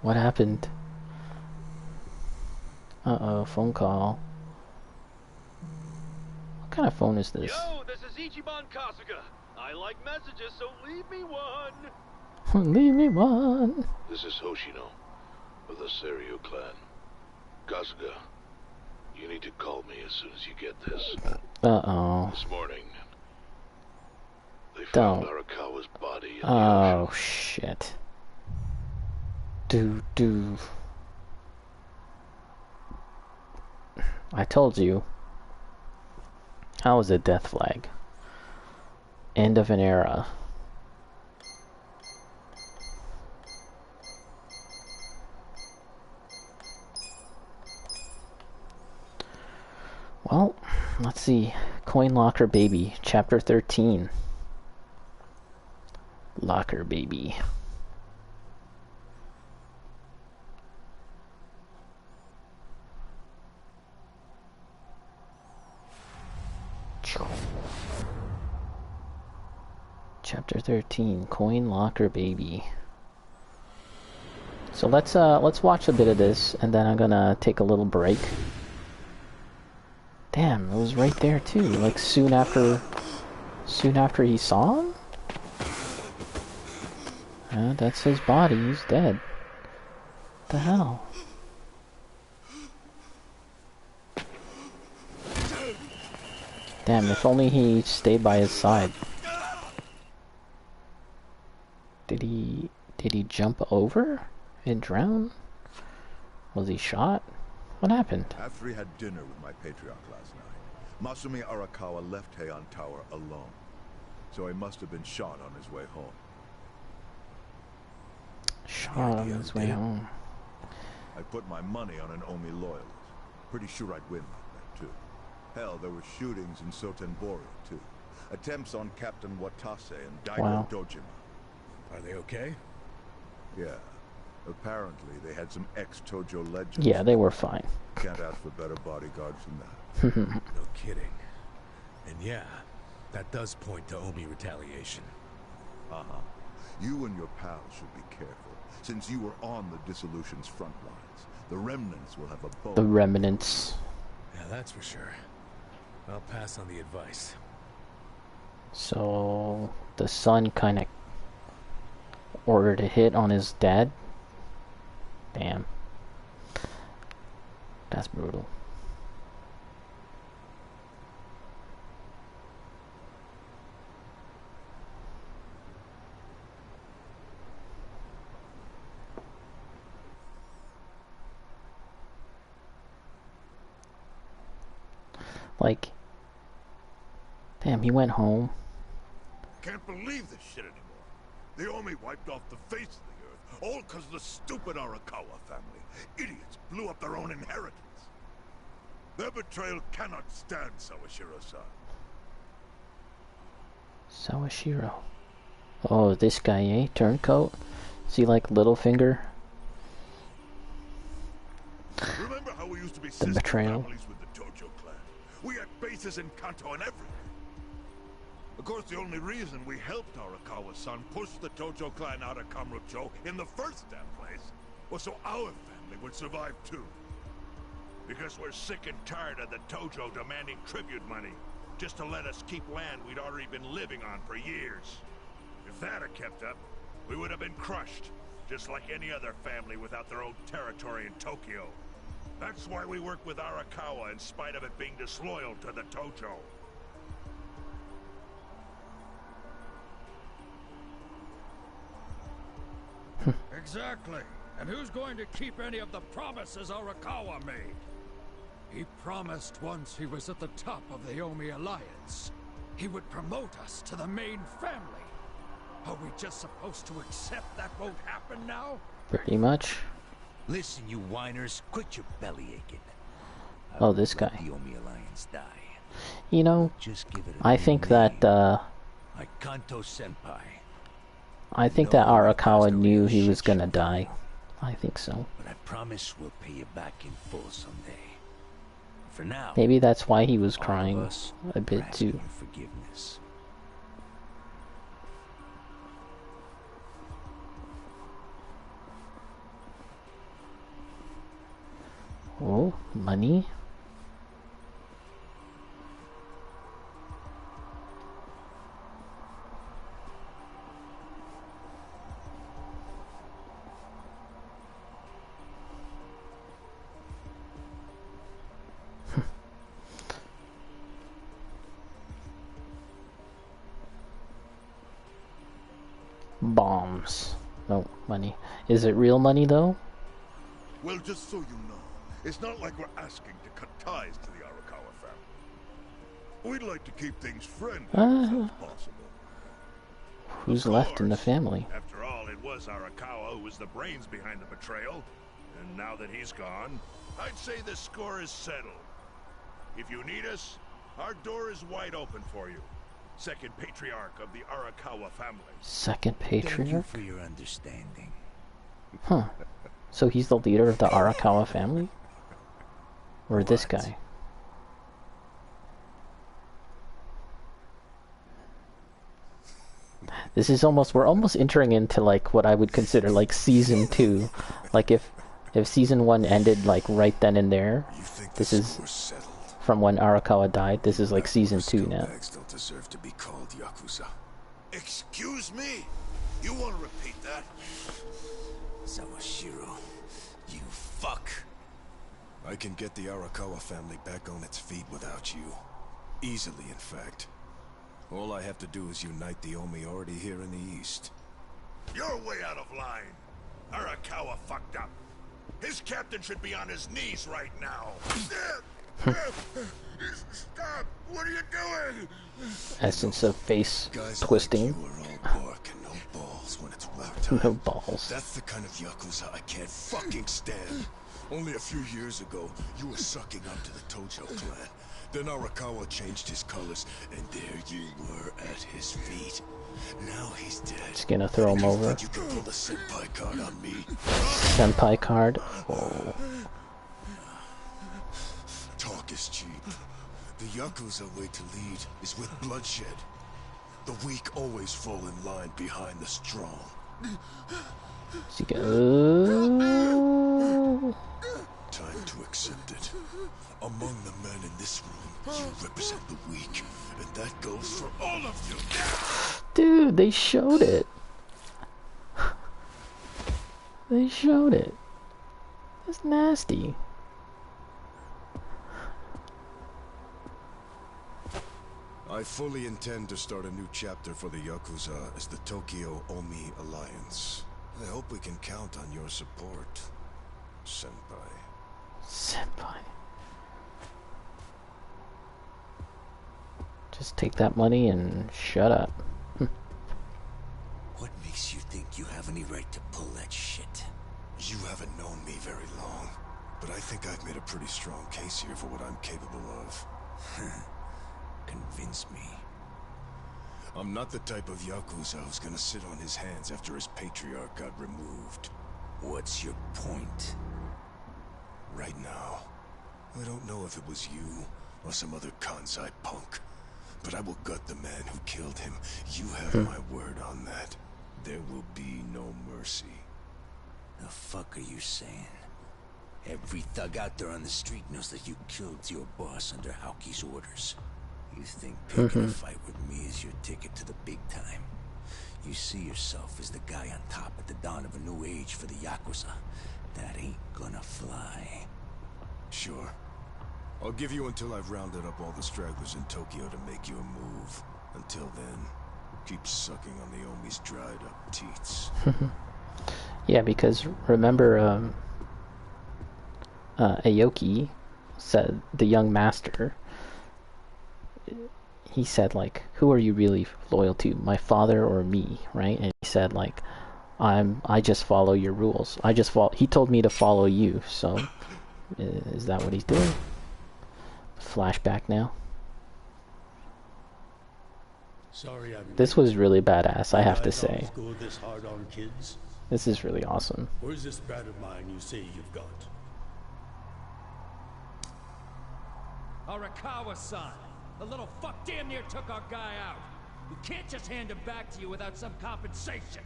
What happened? Uh-oh, phone call. What kind of phone is this? Yo, this is Ichiban Kasuga. I like messages, so leave me one. Leave me one. This is Hoshino of the Seiryu clan. Kasuga, you need to call me as soon as you get this. Uh-oh. This morning, they Don't. found Arakawa's body in the Oh, ocean. shit. Do. I told you. How was a death flag? End of an era. Well, let's see. Coin Locker Baby, Chapter 13. Locker Baby. Chapter 13, Coin Locker Baby. So let's watch a bit of this, and then I'm gonna take a little break. Damn, it was right there too. Like soon after he saw him. That's his body. He's dead. What the hell? Damn, if only he stayed by his side. Did he jump over and drown? Was he shot? What happened? After he had dinner with my patriarch last night, Masumi Arakawa left Heian Tower alone. So he must have been shot on his way home. Shot on his way home. I put my money on an Omi loyalist. Pretty sure I'd win that bet, too. Hell, there were shootings in Sotenbori, too. Attempts on Captain Watase and Daigo Dojima. Are they okay? Yeah. Apparently, they had some ex-Tojo legends. Yeah, they were fine. Can't ask for better bodyguards than that. No kidding. And yeah, that does point to Omi retaliation. Uh-huh. You and your pals should be careful, since you were on the dissolution's front lines. The remnants will have a bow. The remnants. Yeah, that's for sure. I'll pass on the advice. So the son kind of ordered a hit on his dad. Damn. That's brutal. Like, damn, he went home. Can't believe this shit anymore. The Omi wiped off the face of the earth, all because of the stupid Arakawa family. Idiots blew up their own inheritance. Their betrayal cannot stand, Sawashiro-san. Sawashiro. Oh, this guy, eh? Turncoat? See, like Littlefinger? Remember how we used to be The sister betrayal. families with the Tojo clan? We had bases in Kanto and everything. Of course, the only reason we helped Arakawa-san push the Tojo clan out of Kamurocho in the first damn place was so our family would survive too. Because we're sick and tired of the Tojo demanding tribute money just to let us keep land we'd already been living on for years. If that had kept up, we would have been crushed, just like any other family without their own territory in Tokyo. That's why we work with Arakawa in spite of it being disloyal to the Tojo. Exactly. And who's going to keep any of the promises Arakawa made? He promised once he was at the top of the Omi Alliance, he would promote us to the main family. Are we just supposed to accept that won't happen now? Pretty much. Listen, you whiners, quit your belly aching. Oh, this guy. The Omi Alliance die. You know, Just give it a I new think name. that, Like Kanto Senpai. I think that Arakawa knew he was gonna die. I think so. But I promise we'll pay you back in full someday. For now, Maybe that's why he was all of crying us a bit are asking too. your forgiveness. Oh, money? Bombs. No, money. Is it real money though? Well, just so you know, it's not like we're asking to cut ties to the Arakawa family. We'd like to keep things friendly if possible. Who's left in the family? After all, it was Arakawa who was the brains behind the betrayal. And now that he's gone, I'd say the score is settled. If you need us, our door is wide open for you. Second patriarch of the Arakawa family. Second Thank you patriarch? for your understanding. Huh. So he's the leader of the Arakawa family? Or this guy? This is almost, we're almost entering into like what I would consider like season 2. Like if season 1 ended like right then and there, this is from when Arakawa died, this is like season 2 now. Don't deserve to be called Yakuza. Excuse me? You want to repeat that? Sawashiro, you fuck. I can get the Arakawa family back on its feet without you. Easily, in fact. All I have to do is unite the Omi already here in the East. You're way out of line. Arakawa fucked up. His captain should be on his knees right now. Stop! What are you doing? Essence of face Guys twisting. like you are all bark and no balls when it's war time. No balls. That's the kind of Yakuza I can't fucking stand. Only a few years ago, you were sucking up to the Tojo clan. Then Arakawa changed his colors, and there you were at his feet. Now he's dead. Just gonna throw him over. You can pull the senpai card on me. Senpai card. Whoa. Talk is cheap. The Yakuza way to lead is with bloodshed. The weak always fall in line behind the strong. So you go. Time to accept it. Among the men in this room, you represent the weak, and that goes for all of you. Dude, they showed it. They showed it. That's nasty. I fully intend to start a new chapter for the Yakuza as the Tokyo Omi Alliance. I hope we can count on your support, Senpai. Senpai. Just take that money and shut up. What makes you think you have any right to pull that shit? You haven't known me very long, but I think I've made a pretty strong case here for what I'm capable of. Convince me. I'm not the type of Yakuza who's gonna sit on his hands after his patriarch got removed. What's your point? Right now, I don't know if it was you or some other Kansai punk, but I will gut the man who killed him. You have my word on that. There will be no mercy. The fuck are you saying? Every thug out there on the street knows that you killed your boss under Haoki's orders. You think picking a fight with me is your ticket to the big time. You see yourself as the guy on top at the dawn of a new age for the Yakuza. That ain't gonna fly. Sure. I'll give you until I've rounded up all the stragglers in Tokyo to make you a move. Until then, keep sucking on the Omi's dried up teats. Yeah, because remember, Aoki said, the young master, he said, like, who are you really loyal to, my father or me, right? And he said, like, I just follow your rules. He told me to follow you, so is that what he's doing? Flashback now. Sorry, this was really badass, I have to say. Go this hard on kids? This is really awesome. Where's this brat of mine you say you've got? Arakawa-san! The little fuck damn near took our guy out. We can't just hand him back to you without some compensation.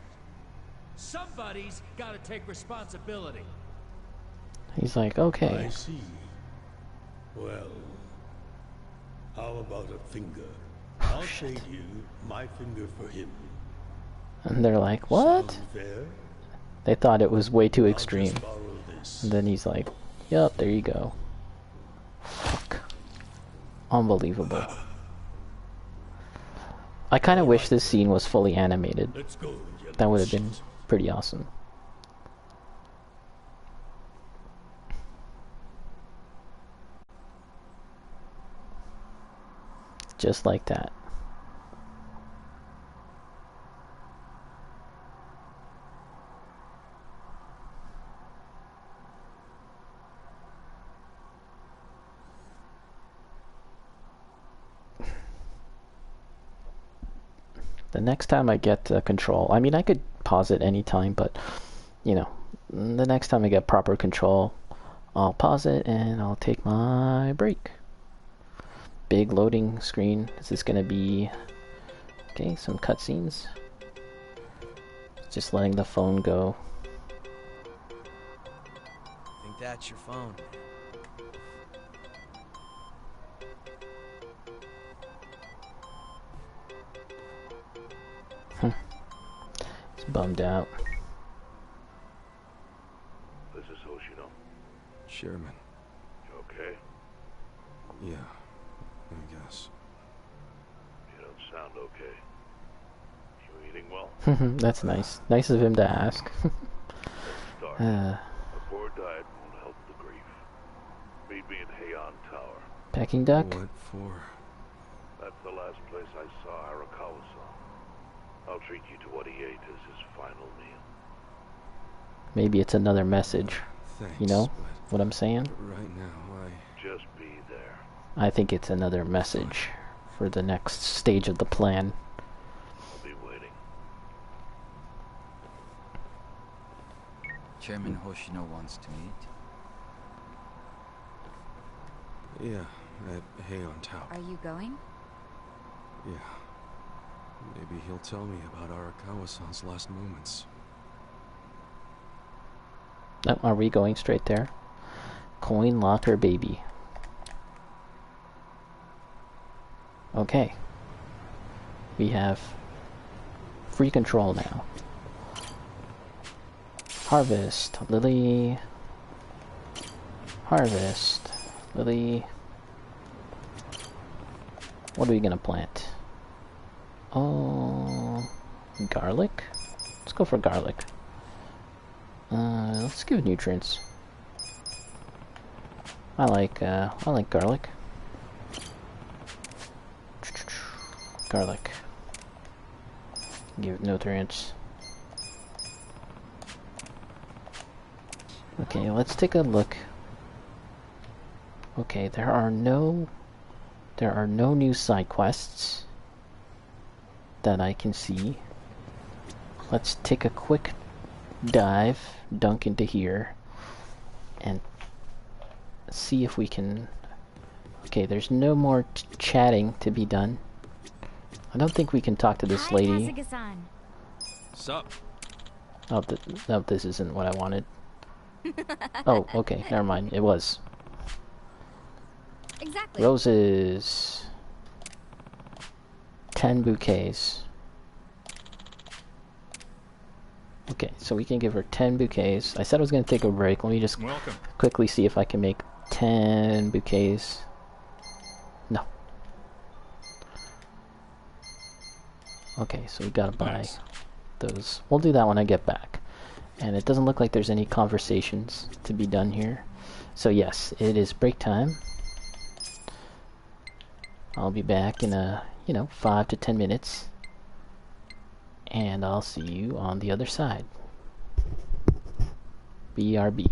Somebody's gotta take responsibility. He's like, okay. I see. Well, how about a finger? I'll trade you my finger for him. And they're like, what? Sound fair? They thought it was way too extreme. And then he's like, yup, there you go. Fuck. Unbelievable. I kind of wish this scene was fully animated. That would have been pretty awesome. Just like that. The next time I get control, I mean, I could pause it anytime, but, you know, the next time I get proper control, I'll pause it and I'll take my break. Big loading screen. Is this gonna be... Okay, some cutscenes. Just letting the phone go. I think that's your phone. He's bummed out. This is Hoshino. Chairman. You okay? Yeah, I guess. You don't sound okay. You eating well? That's nice. Nice of him to ask. A poor diet won't help the grief. Meet me in Heian Tower. Peking duck? What for? That's the last place I saw Arakawa-san. I'll treat you to what he ate as his final meal. Maybe it's another message. Thanks, you know what I'm saying? Right now, Just be there. I think it's another message for the next stage of the plan. I'll be waiting. Chairman Hoshino wants to meet. Yeah, at Heian Tower. Are you going? Yeah. Maybe he'll tell me about Arakawa-san's last moments. Oh, are we going straight there? Coin locker baby. Okay. We have free control now. Harvest. Lily. Harvest. Really? What are we gonna plant? Oh, garlic? Let's go for garlic. Let's give nutrients. I like garlic. Garlic. Give it nutrients. Okay, let's take a look. Okay, there are no new side quests that I can see. Let's take a quick dunk into here and see if we can. Okay, there's no more chatting to be done. I don't think we can talk to this lady. Sup? Oh, no, this isn't what I wanted. Oh, okay, never mind. It was. Exactly. Roses. 10 bouquets. Okay, so we can give her 10 bouquets. I said I was going to take a break. Let me just quickly see if I can make 10 bouquets. No. Okay, so we gotta buy those. We'll do that when I get back. And it doesn't look like there's any conversations to be done here. So yes, it is break time. I'll be back in 5 to 10 minutes. And I'll see you on the other side. BRB.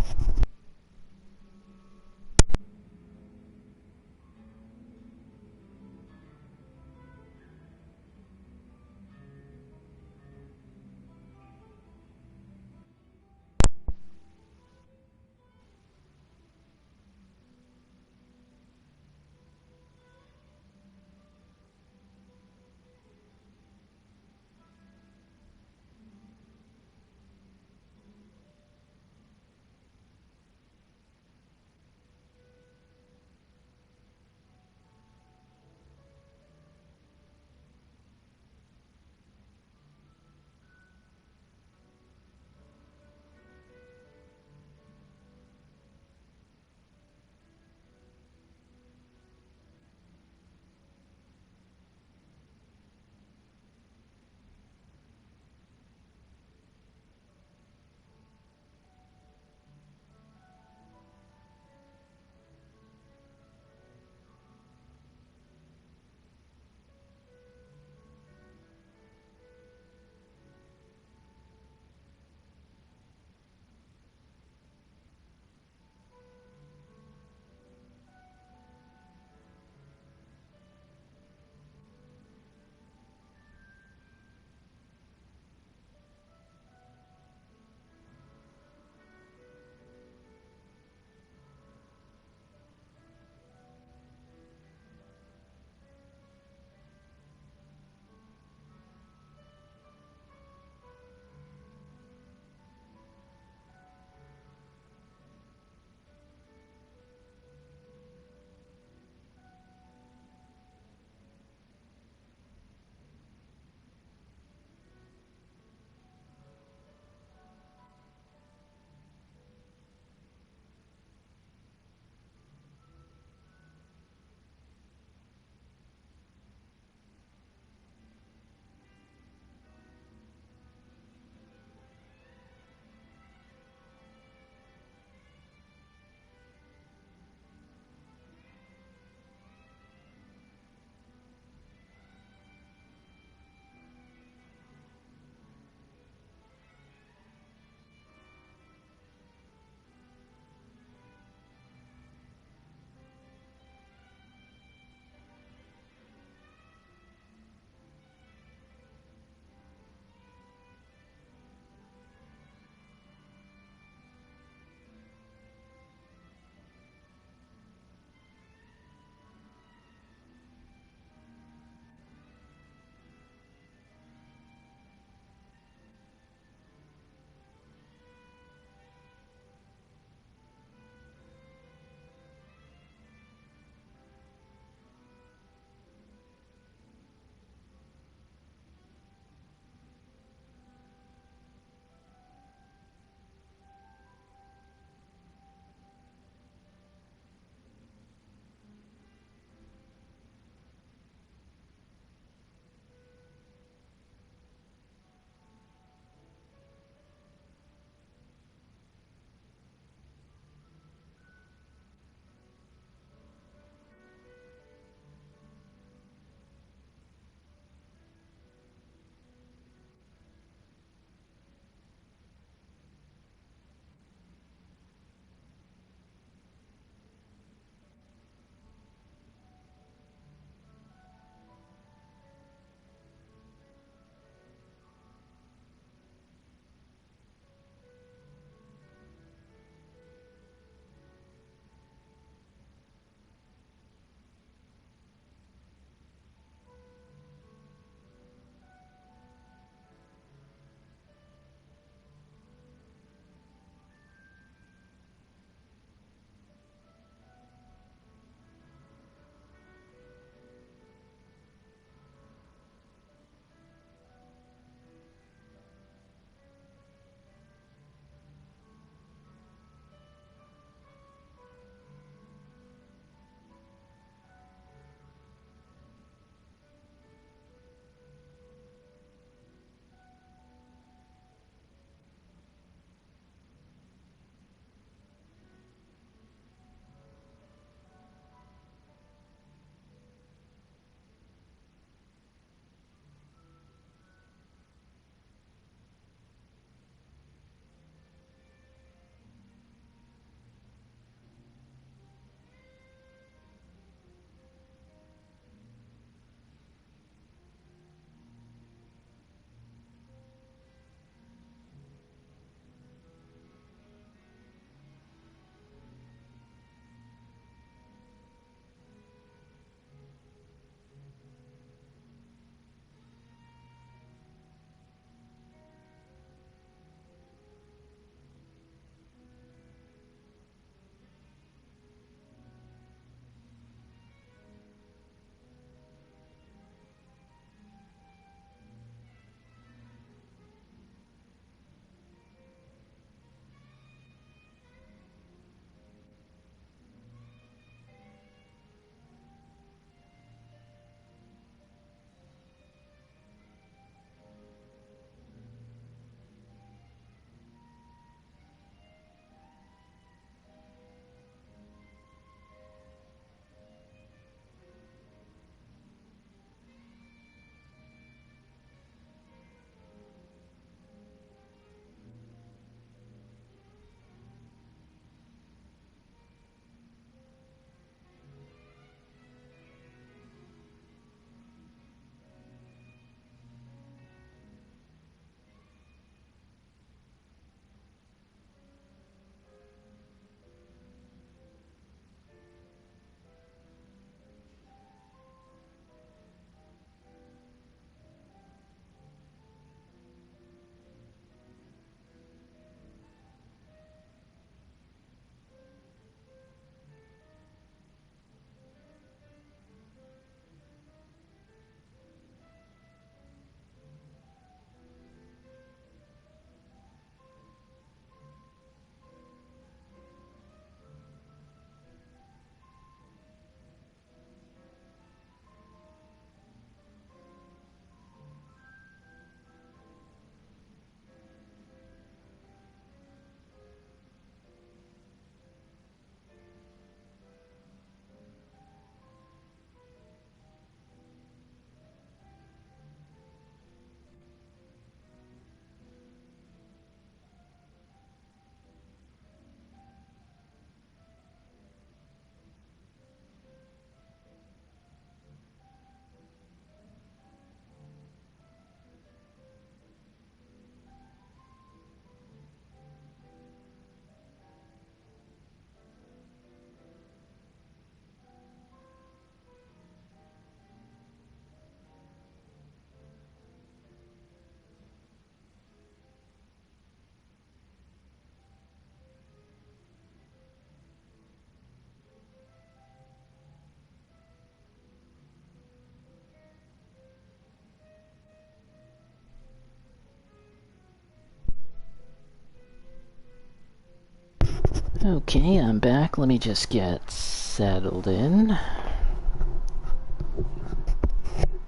Okay, I'm back. Let me just get settled in.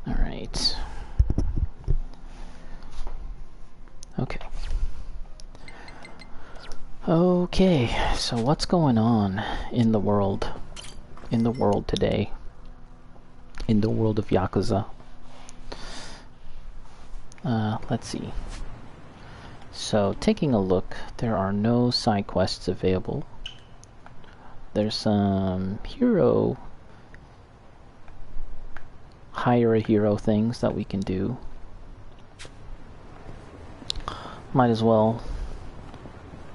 Alright. Okay. Okay, so what's going on in the world? In the world today? In the world of Yakuza? Let's see. So, taking a look, there are no side quests available. There's some hire a hero things that we can do. Might as well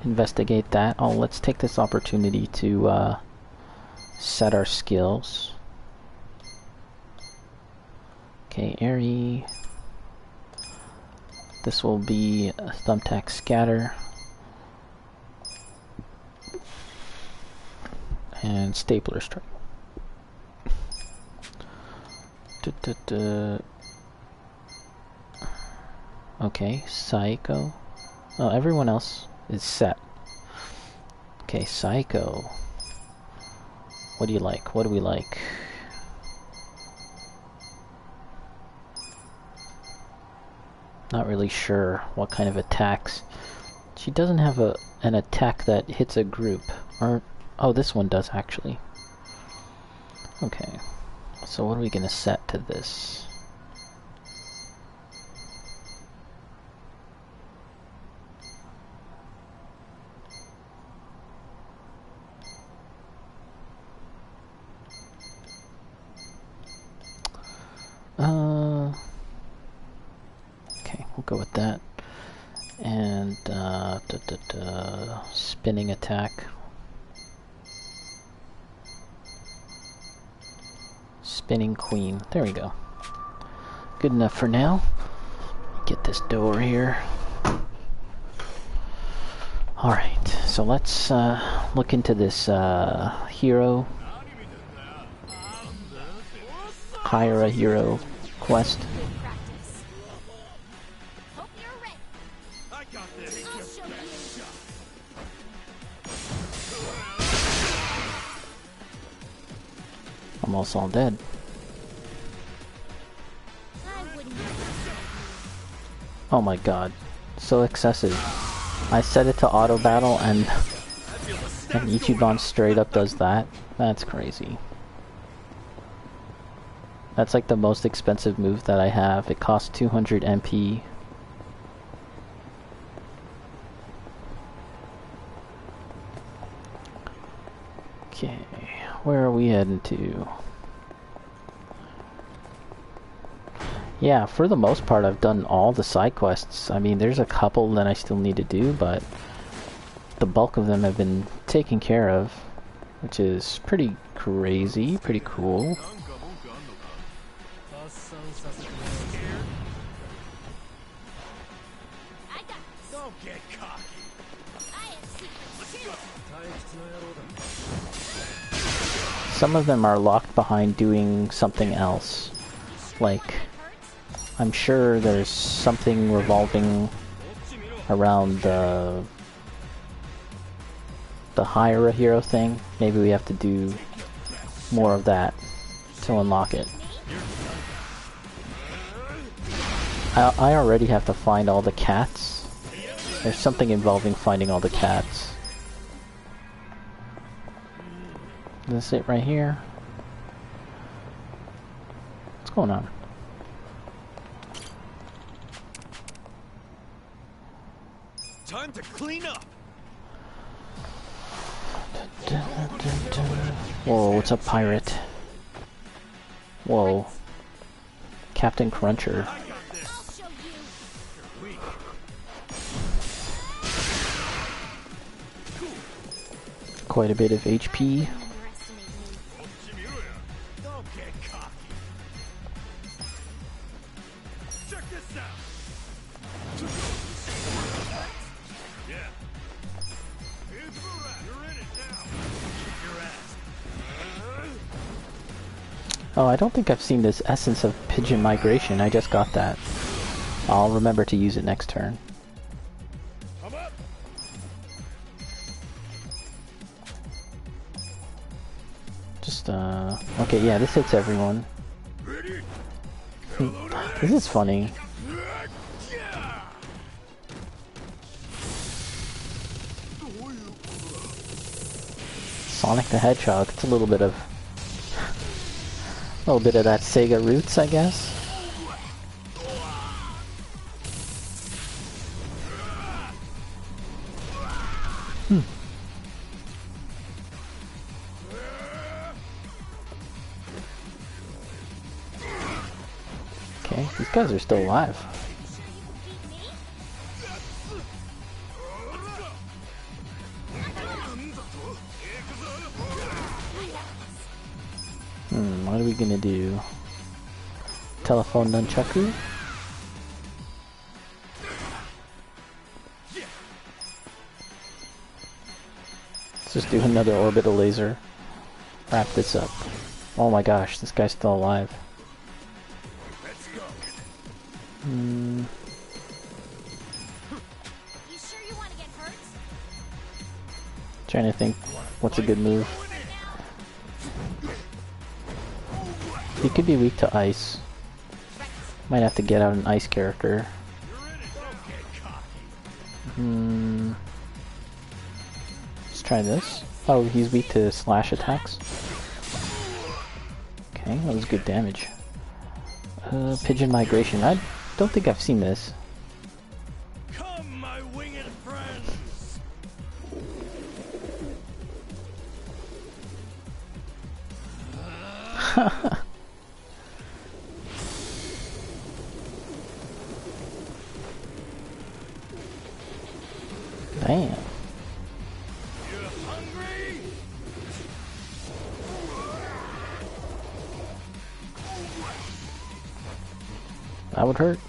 investigate that. Oh, let's take this opportunity to set our skills. Okay, airy. This will be a thumbtack scatter. And stapler strike. Okay, Psycho. Oh, everyone else is set. Okay, Psycho. What do you like? What do we like? Not really sure what kind of attacks. She doesn't have an attack that hits a group. Or oh, this one does actually. Okay. So what are we gonna set to this? Okay, we'll go with that. And spinning attack. Spinning queen. There we go. Good enough for now. Get this door here. Alright, so let's look into this hero. Hire a hero quest. Almost all dead. Oh my god. So excessive. I set it to auto battle and Ichiban straight up does that. That's crazy. That's like the most expensive move that I have. It costs 200 MP. Okay, where are we heading to? Yeah, for the most part I've done all the side quests. I mean, there's a couple that I still need to do, but the bulk of them have been taken care of, which is pretty crazy, pretty cool. Don't get cocky. Some of them are locked behind doing something else. Like, I'm sure there's something revolving around the hire a hero thing. Maybe we have to do more of that to unlock it. I already have to find all the cats. There's something involving finding all the cats. Is this it right here? What's going on? Time to clean up. Whoa, what's up, pirate? Whoa. Captain Cruncher. Quite a bit of HP. Oh, I don't think I've seen this essence of pigeon migration. I just got that. I'll remember to use it next turn. just, okay, yeah, this hits everyone. This is funny. Sonic the Hedgehog, it's a little bit of that Sega roots, I guess. Okay, these guys are still alive. What are we gonna do? Telephone nunchaku? Let's just do another orbital laser. Wrap this up. Oh my gosh, this guy's still alive. You sure you want to get hurt? Trying to think what's a good move. He could be weak to ice. Might have to get out an ice character. Let's try this. Oh, he's weak to slash attacks. Okay, that was good damage. Pigeon migration. I don't think I've seen this. Come, my winged friends. Damn. You hungry? That would hurt.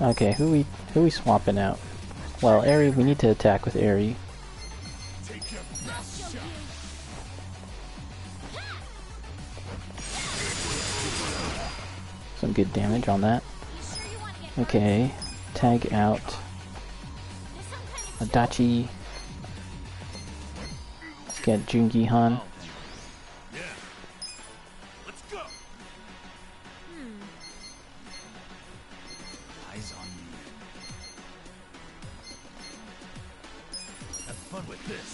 Okay, who we swapping out? Well, Aerie, we need to attack with Aerie. Some good damage on that. Okay, tag out Adachi. Let's get Jungi-han. Eyes on me. Have fun with this.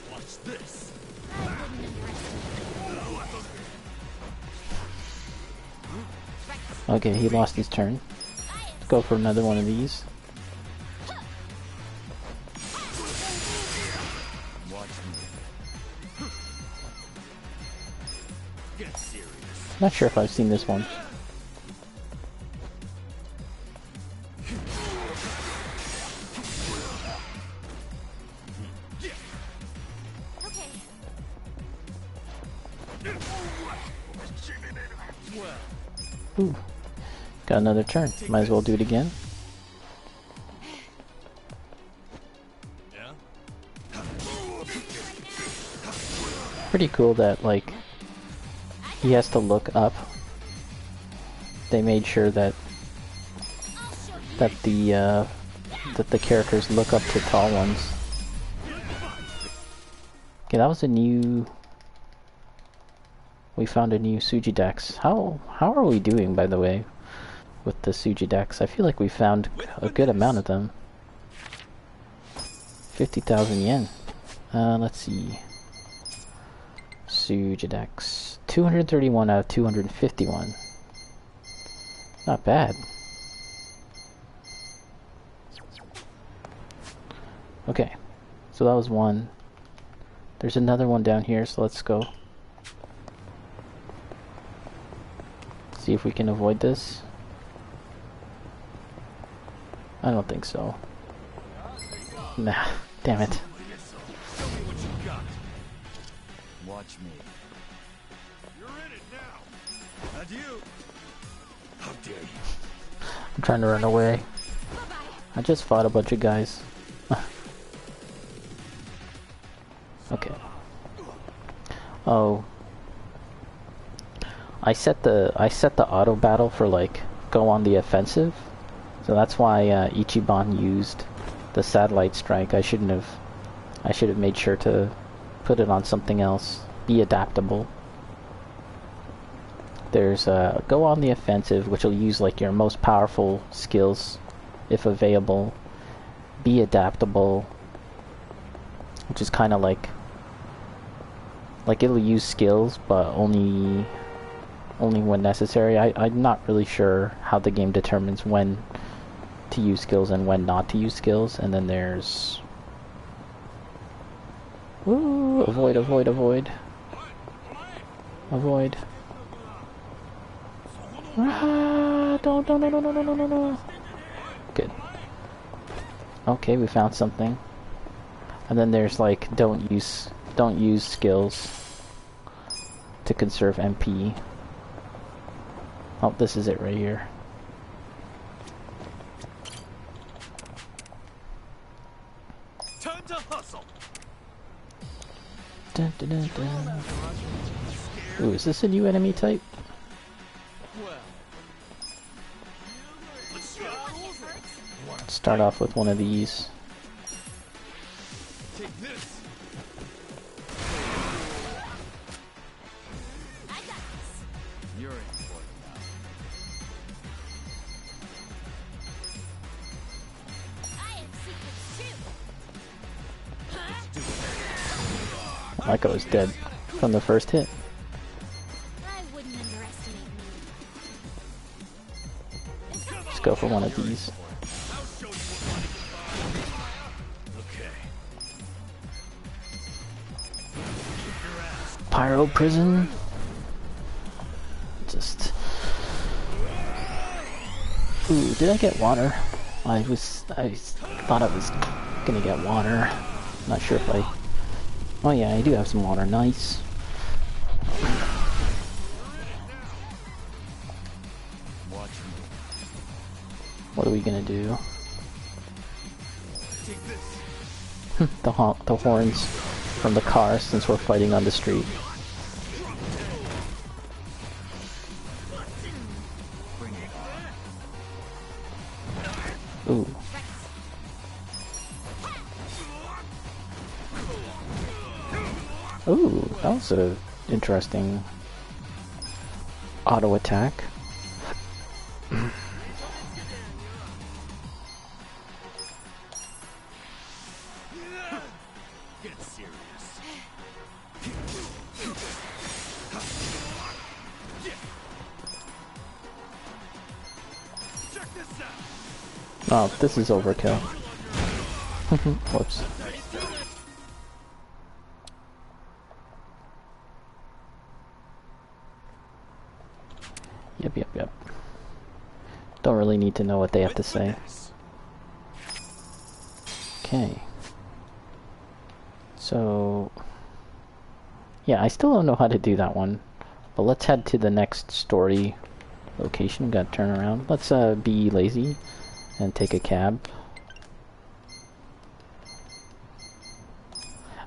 Watch this. Okay, he lost his turn. Let's go for another one of these. Not sure if I've seen this one. Ooh. Got another turn. Might as well do it again. Pretty cool that, like, he has to look up. They made sure that the characters look up to tall ones. Okay, that was a new. We found a new Suji Dex. How are we doing, by the way, with the Suji Dex? I feel like we found a good amount of them. 50,000 yen. Let's see. Suji Dex. 231 out of 251. Not bad. Okay, so that was one. There's another one down here, so let's go. See if we can avoid this. I don't think so. Nah, damn it. Watch me. You're in it now. Adieu. How dare you? I'm trying to run away. I just fought a bunch of guys. Okay. Oh. I set the auto battle for, like, go on the offensive. So that's why Ichiban used the satellite strike. I shouldn't have I should have made sure to put it on something else. Be adaptable. There's go on the offensive, which will use like your most powerful skills if available. Be adaptable, which is kind of like it'll use skills, but only when necessary. I'm not really sure how the game determines when to use skills and when not to use skills. And then there's avoid. No. Good. Okay, we found something. And then there's like don't use skills to conserve MP. Oh, this is it right here. Time to hustle. Dun. Ooh, is this a new enemy type? Let's start off with one of these. Take this. You're in for it now. Like I was dead from the first hit. I wouldn't underestimate me. Let's go for one of these. Pyro prison. Just. Ooh, did I get water? I thought I was gonna get water. Not sure if I. Oh yeah, I do have some water. Nice. What are we gonna do? the horns from the car, since we're fighting on the street. Ooh. Ooh, that was an interesting auto attack. Oh, this is overkill. Whoops. Yep. Don't really need to know what they have to say. Okay. So... yeah, I still don't know how to do that one. But let's head to the next story location. We gotta turn around. Let's be lazy and take a cab.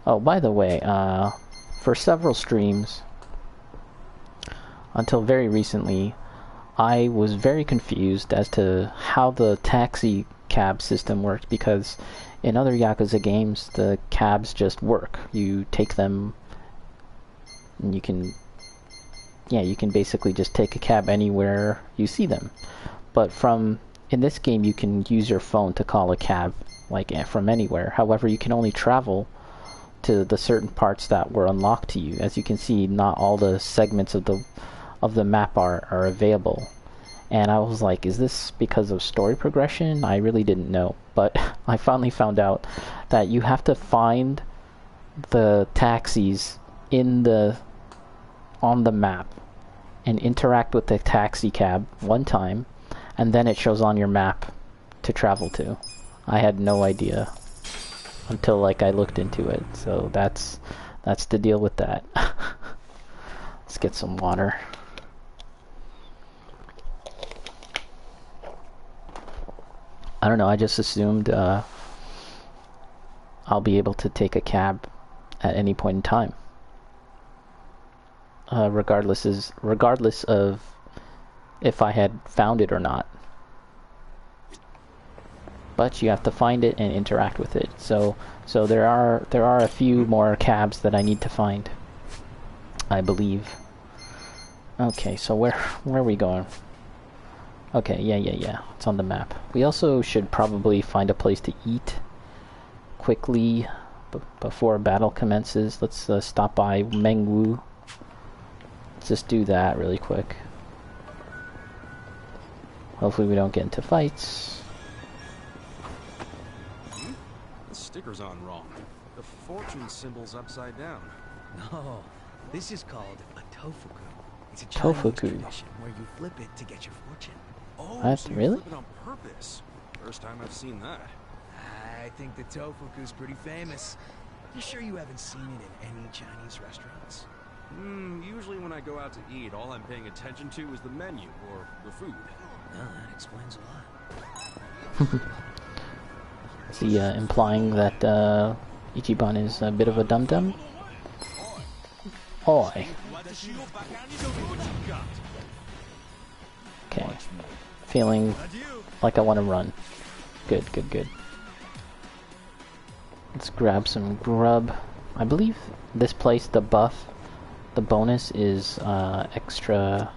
Oh, by the way, for several streams, until very recently, I was very confused as to how the taxi cab system worked, because in other Yakuza games, the cabs just work. You take them, and you can basically just take a cab anywhere you see them. But in this game, you can use your phone to call a cab, like from anywhere. However, you can only travel to the certain parts that were unlocked to you. As you can see, not all the segments of the map are available. And I was like, is this because of story progression? I really didn't know. But I finally found out that you have to find the taxis on the map and interact with the taxi cab one time, and then it shows on your map to travel to. I had no idea until like I looked into it. So that's the deal with that. Let's get some water. I don't know, I just assumed I'll be able to take a cab at any point in time. Regardless of if I had found it or not. but you have to find it and interact with it. So there are a few more cabs that I need to find, I believe. Okay, so where are we going? Okay, yeah. It's on the map. We also should probably find a place to eat quickly before battle commences. Let's stop by Mengwu. Let's just do that really quick. Hopefully we don't get into fights. The sticker's on wrong. The fortune symbol's upside down. No, this is called a tofuku. It's a Chinese tradition where you flip it to get your fortune. Oh, What? so you Really? flip it on purpose. First time I've seen that. I think the tofuku's pretty famous. You sure you haven't seen it in any Chinese restaurants? Usually when I go out to eat, all I'm paying attention to is the menu or the food. Well, that explains a lot. Is he implying that Ichiban is a bit of a dum-dum? Oi. Okay. Feeling like I want to run. Good. Let's grab some grub. I believe this place, the buff, the bonus is extra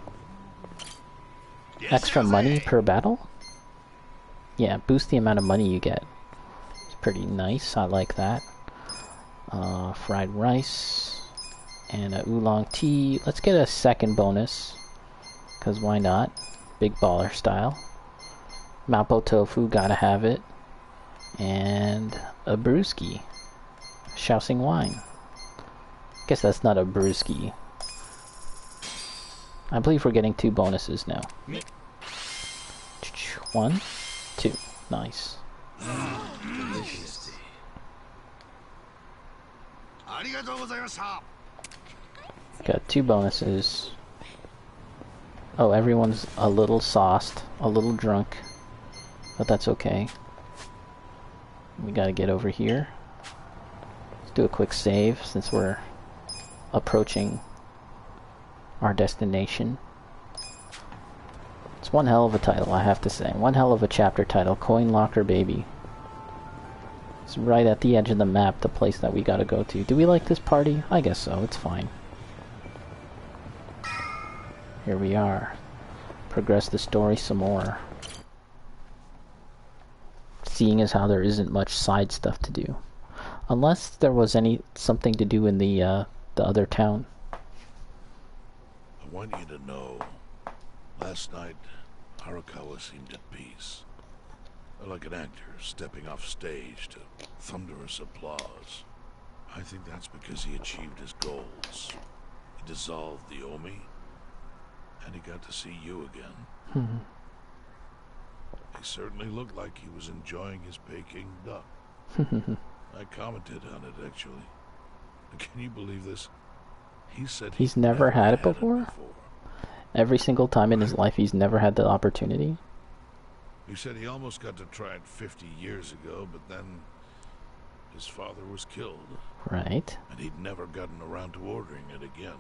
money per battle. Yeah, boost the amount of money you get. It's pretty nice. I like that. Fried rice and a oolong tea. Let's get a second bonus, because why not? Big baller style. Mapo tofu, gotta have it. And a brewski. Shousing wine. Guess that's not a brewski. I believe we're getting 2 bonuses now. 1, 2. Nice. Got 2 bonuses. Oh, everyone's a little sauced, a little drunk, but that's okay. We gotta get over here. Let's do a quick save since we're approaching our destination. It's one hell of a title, I have to say. One hell of a chapter title, Coin Locker Baby. It's right at the edge of the map, the place that we gotta go to. Do we like this party? I guess so, it's fine. Here we are. Progress the story some more. Seeing as how there isn't much side stuff to do. Unless there was something to do in the other town. I want you to know, last night, Arakawa seemed at peace. Like an actor stepping off stage to thunderous applause. I think that's because he achieved his goals. He dissolved the Omi, and he got to see you again. He certainly looked like he was enjoying his Peking duck. I commented on it, actually. Can you believe this? He said he's never had it before? Every single time in his life he's never had the opportunity? He said he almost got to try it 50 years ago, but then his father was killed. Right. And he'd never gotten around to ordering it again.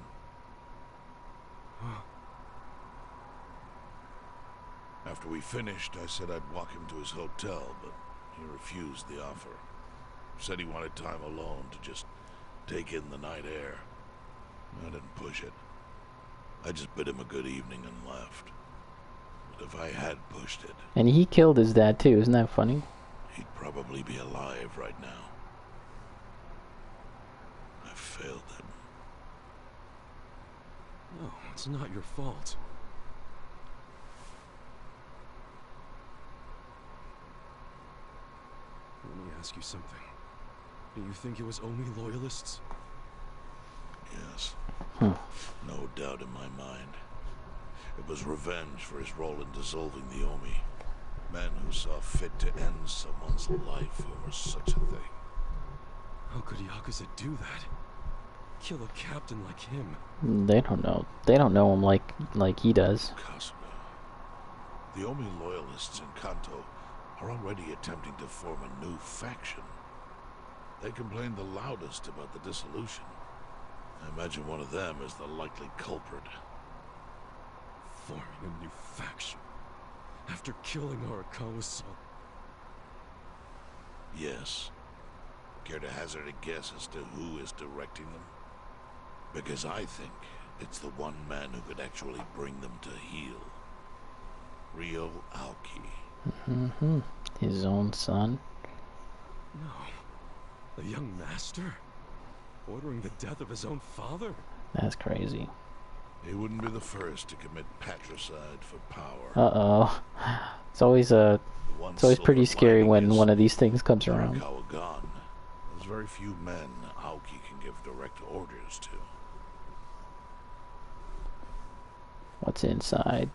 After we finished, I said I'd walk him to his hotel, but he refused the offer. Said he wanted time alone to just take in the night air. I didn't push it. I just bid him a good evening and left. But if I had pushed it... And he killed his dad too, isn't that funny? He'd probably be alive right now. I failed him. No, it's not your fault. Let me ask you something. Do you think it was Omi loyalists? Yes. No doubt in my mind. It was revenge for his role in dissolving the Omi. Men who saw fit to end someone's life over such a thing. How could Yakuza do that? Kill a captain like him? They don't know. They don't know him like he does. Kasuga. The Omi loyalists in Kanto are already attempting to form a new faction. They complain the loudest about the dissolution. I imagine one of them is the likely culprit. Forming a new faction? After killing Arakawa-san? Yes. Care to hazard a guess as to who is directing them? Because I think it's the one man who could actually bring them to heel. Ryo Aoki. His own son. No. The young master? Ordering the death of his own father? That's crazy. He wouldn't be the first to commit patricide for power. Uh-oh. It's always pretty scary when one of these things comes around. Arakawa gone. There's very few men Aoki can give direct orders to. What's inside?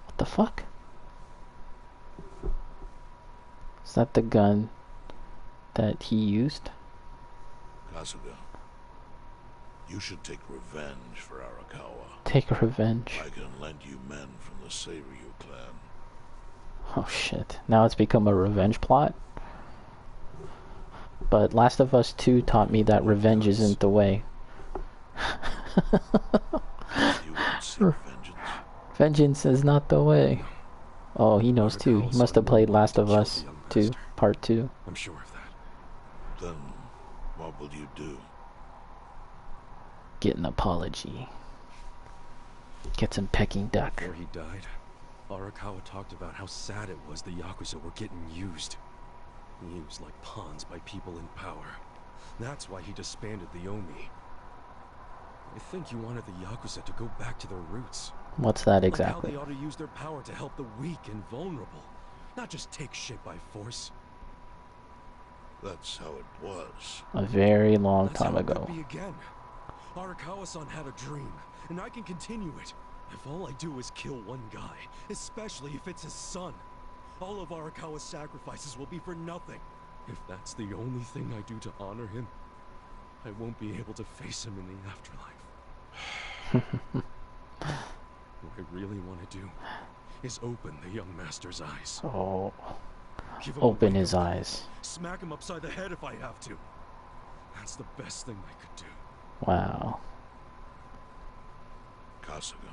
What the fuck? Is that the gun that he used? Kasuga, you should take revenge for Arakawa. Take revenge. I can lend you men from the Seiryu clan. Oh shit. Now it's become a revenge plot? But Last of Us 2 taught me that revenge isn't the way. Vengeance is not the way. Oh, he knows too. He must have played Last of Us 2, Part 2. I'm sure of that. Then, what will you do? Get an apology. Get some Peking duck. Before he died, Arakawa talked about how sad it was the Yakuza were getting used. Used like pawns by people in power. That's why he disbanded the Omi. I think he wanted the Yakuza to go back to their roots. What's that exactly? Like how they ought to use their power to help the weak and vulnerable, not just take shit by force. That's how it was. A very long time That's how ago. it could be again. Arakawa-san had a dream, and I can continue it. If all I do is kill one guy, especially if it's his son, all of Arakawa's sacrifices will be for nothing. If that's the only thing I do to honor him, I won't be able to face him in the afterlife. What I really want to do is open the young master's eyes. Oh. Give him Open a his wake-up. eyes. Smack him upside the head if I have to. That's the best thing I could do. Wow. Kasuga,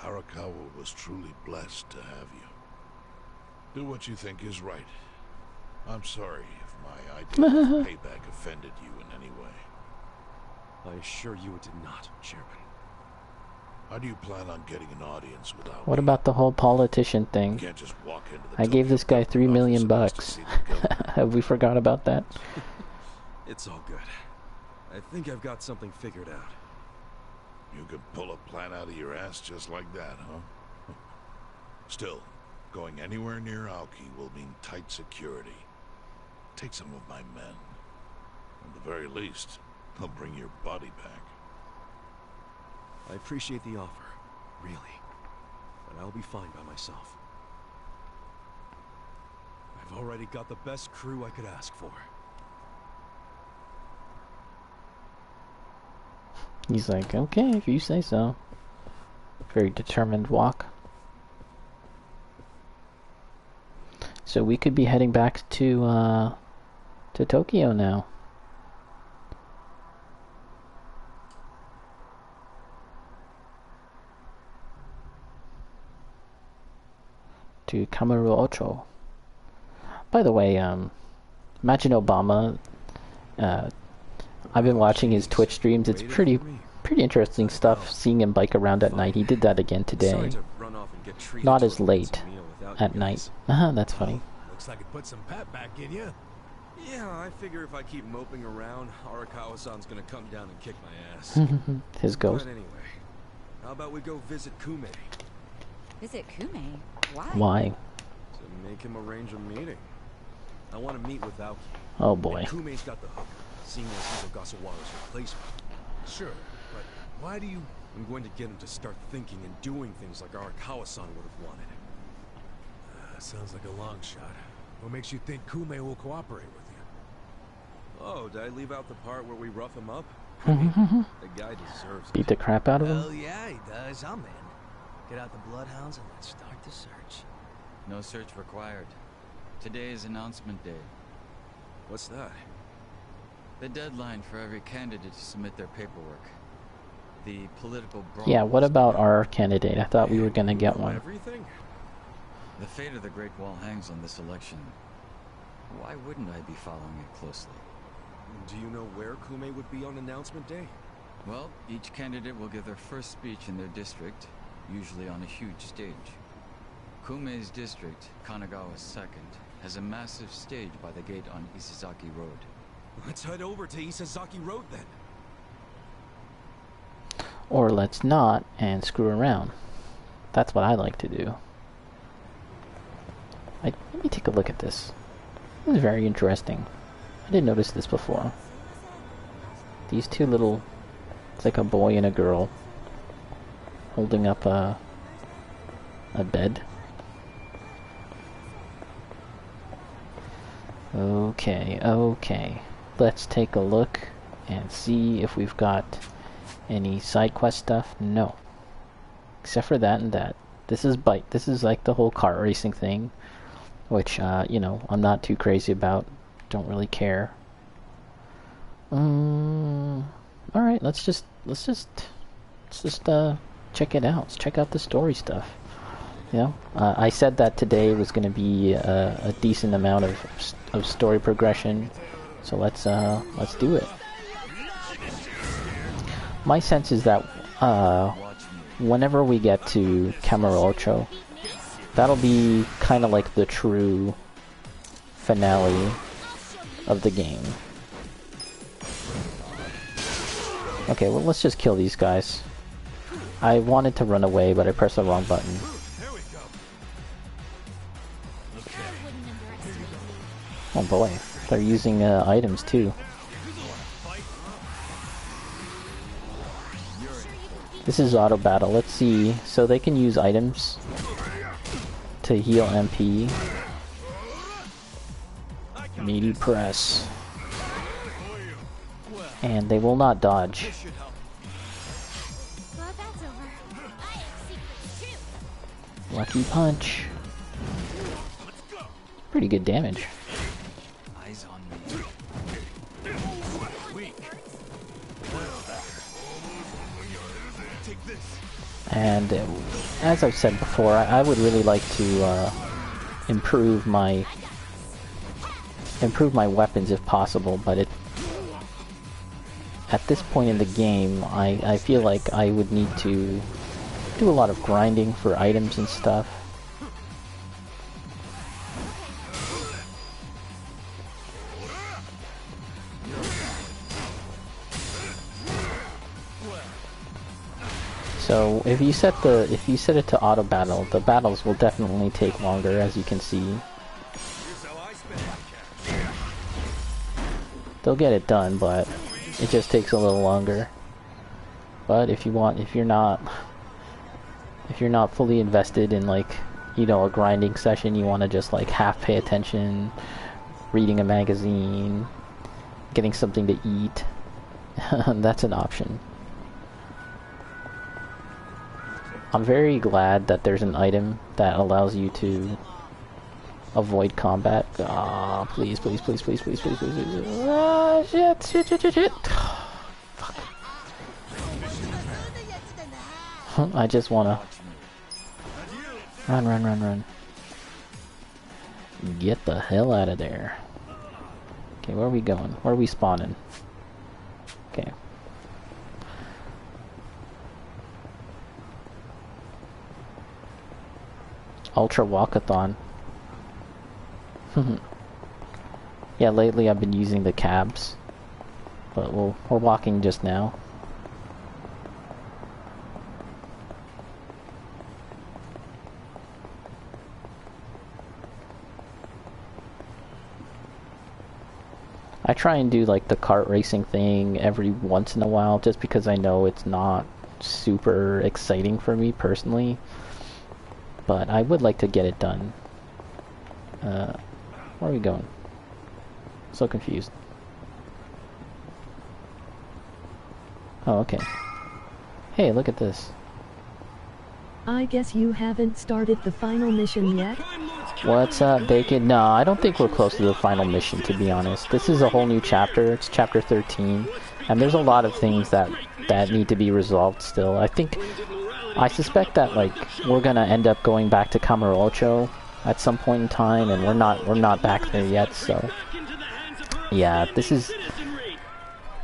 Arakawa was truly blessed to have you. Do what you think is right. I'm sorry if my idea of payback offended you in any way. I assure you it did not, Chairman. How do you plan on getting an audience without What about the whole politician thing? You can't just walk into the I gave this guy $3 million bucks. Have we forgot about that? It's all good. I think I've got something figured out. You could pull a plan out of your ass just like that, huh? Still, going anywhere near Aoki will mean tight security. Take some of my men. At the very least, they'll bring your body back. I appreciate the offer, really. But I'll be fine by myself. I've already got the best crew I could ask for. He's like, okay, if you say so. Very determined walk. So we could be heading back to Tokyo now. To Kamurocho. Ocho. By the way, imagine Obama. I've been watching his Twitch streams. It's pretty interesting stuff. Seeing him bike around at night. He did that again today. Not as late at night. That's funny. Looks like it put some pep back in you. Yeah, I figure if I keep moping around, Arakawa-san's gonna come down and kick my ass. His ghost. But anyway, how about we go visit Kume? Visit Kume? Why? Why? To make him arrange a meeting. I want to meet with Aoki. Oh boy. And Kume's got the hook, seeing as he's Ogasawara's replacement. Sure, but why do you... I'm going to get him to start thinking and doing things like Arakawa-san would have wanted. Sounds like a long shot. What makes you think Kume will cooperate with you? Oh, did I leave out the part where we rough him up? The guy deserves it. Beat the crap out of him? Hell yeah, he does. I'm in. Get out the bloodhounds and let's start the search. No search required. Today is announcement day. What's that? The deadline for every candidate to submit their paperwork. The political Yeah, what about our candidate? I thought we were gonna get one. Everything? The fate of the Great Wall hangs on this election. Why wouldn't I be following it closely? Do you know where Kume would be on announcement day? Well, each candidate will give their first speech in their district, usually on a huge stage. Kume's district, Kanagawa's second, has a massive stage by the gate on Isazaki Road. Let's head over to Isazaki Road then. Or let's not and screw around. That's what I like to do. Let me take a look at this. This is very interesting. I didn't notice this before. These two little... It's like a boy and a girl holding up a bed. Okay. Let's take a look and see if we've got any side quest stuff. No. Except for that and that. This is Bite. This is like the whole kart racing thing, which, you know, I'm not too crazy about. Don't really care. Alright, let's just check it out. Let's check out the story stuff. You know, I said that today was going to be a decent amount of story progression, so let's do it. My sense is that whenever we get to Kamurocho, that'll be kind of like the true finale of the game. Okay, well, let's just kill these guys. I wanted to run away, but I pressed the wrong button. Oh boy, they're using items too. This is auto battle. Let's see. So they can use items to heal MP. Meaty press. And they will not dodge. Lucky punch. Pretty good damage. Eyes on me. And as I've said before, I would really like to improve my weapons if possible, but at this point in the game, I feel like I would need to do a lot of grinding for items and stuff. So if you set it to auto battle, the battles will definitely take longer, as you can see. They'll get it done, but it just takes a little longer. But if you're not fully invested in, like, you know, a grinding session, you want to just like half pay attention, reading a magazine, getting something to eat, that's an option. I'm very glad that there's an item that allows you to avoid combat. Ah, please, please, please, please, please, please, please, please. Ah, shit. Fuck. I just wanna run. Get the hell out of there. Okay, where are we going? Where are we spawning? Okay. Ultra Walkathon. Yeah, lately I've been using the cabs, but we're walking just now. I try and do like the kart racing thing every once in a while, just because I know it's not super exciting for me personally. But I would like to get it done. Where are we going? So confused. Oh, okay. Hey, look at this. I guess you haven't started the final mission yet? What's up, Bacon? No, I don't think we're close to the final mission, to be honest. This is a whole new chapter. It's chapter 13. And there's a lot of things that need to be resolved still. I suspect that, like, we're gonna end up going back to Kamurocho at some point in time, and we're not back there yet. So yeah, this is.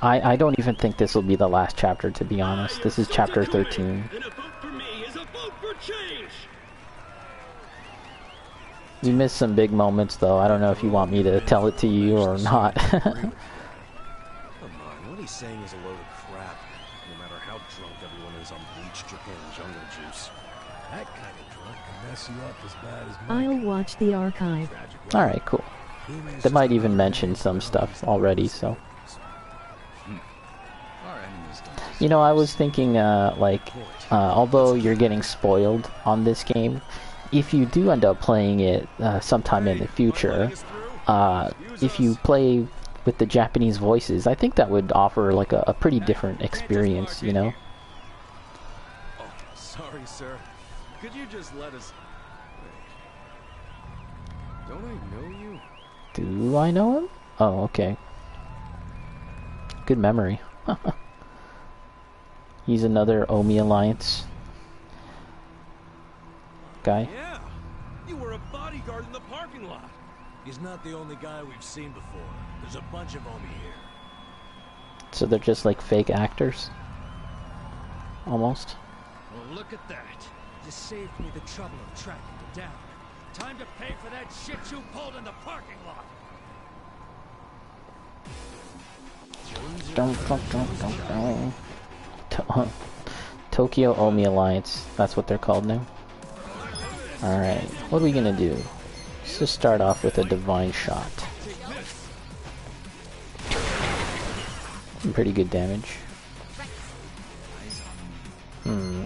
I don't even think this will be the last chapter, to be honest. This is chapter 13. We missed some big moments, though. I don't know if you want me to tell it to you or not. Come on, what he's saying is a load of crap. No matter how drunk everyone is on bleach chicken and jungle juice. That kind of drunk can mess you up as bad as I'll watch the archive. Alright, cool. They might even mention some stuff already, so. You know, I was thinking, although you're getting spoiled on this game, if you do end up playing it sometime in the future, if you play with the Japanese voices, I think that would offer like a pretty different experience, you know? Oh, sorry, sir. Could you just let us... Wait. Don't I know you? Do I know him? Oh, okay. Good memory. He's another Omi Alliance guy. Yeah, you were a bodyguard in the parking lot. He's not the only guy we've seen before. There's a bunch of Omi here. So they're just like fake actors? Almost. Well, look at that. You saved me the trouble of tracking you down. Time to pay for that shit you pulled in the parking lot. Tokyo Omi Alliance. That's what they're called now. Alright, what are we gonna do? Let's just start off with a divine shot. Some pretty good damage.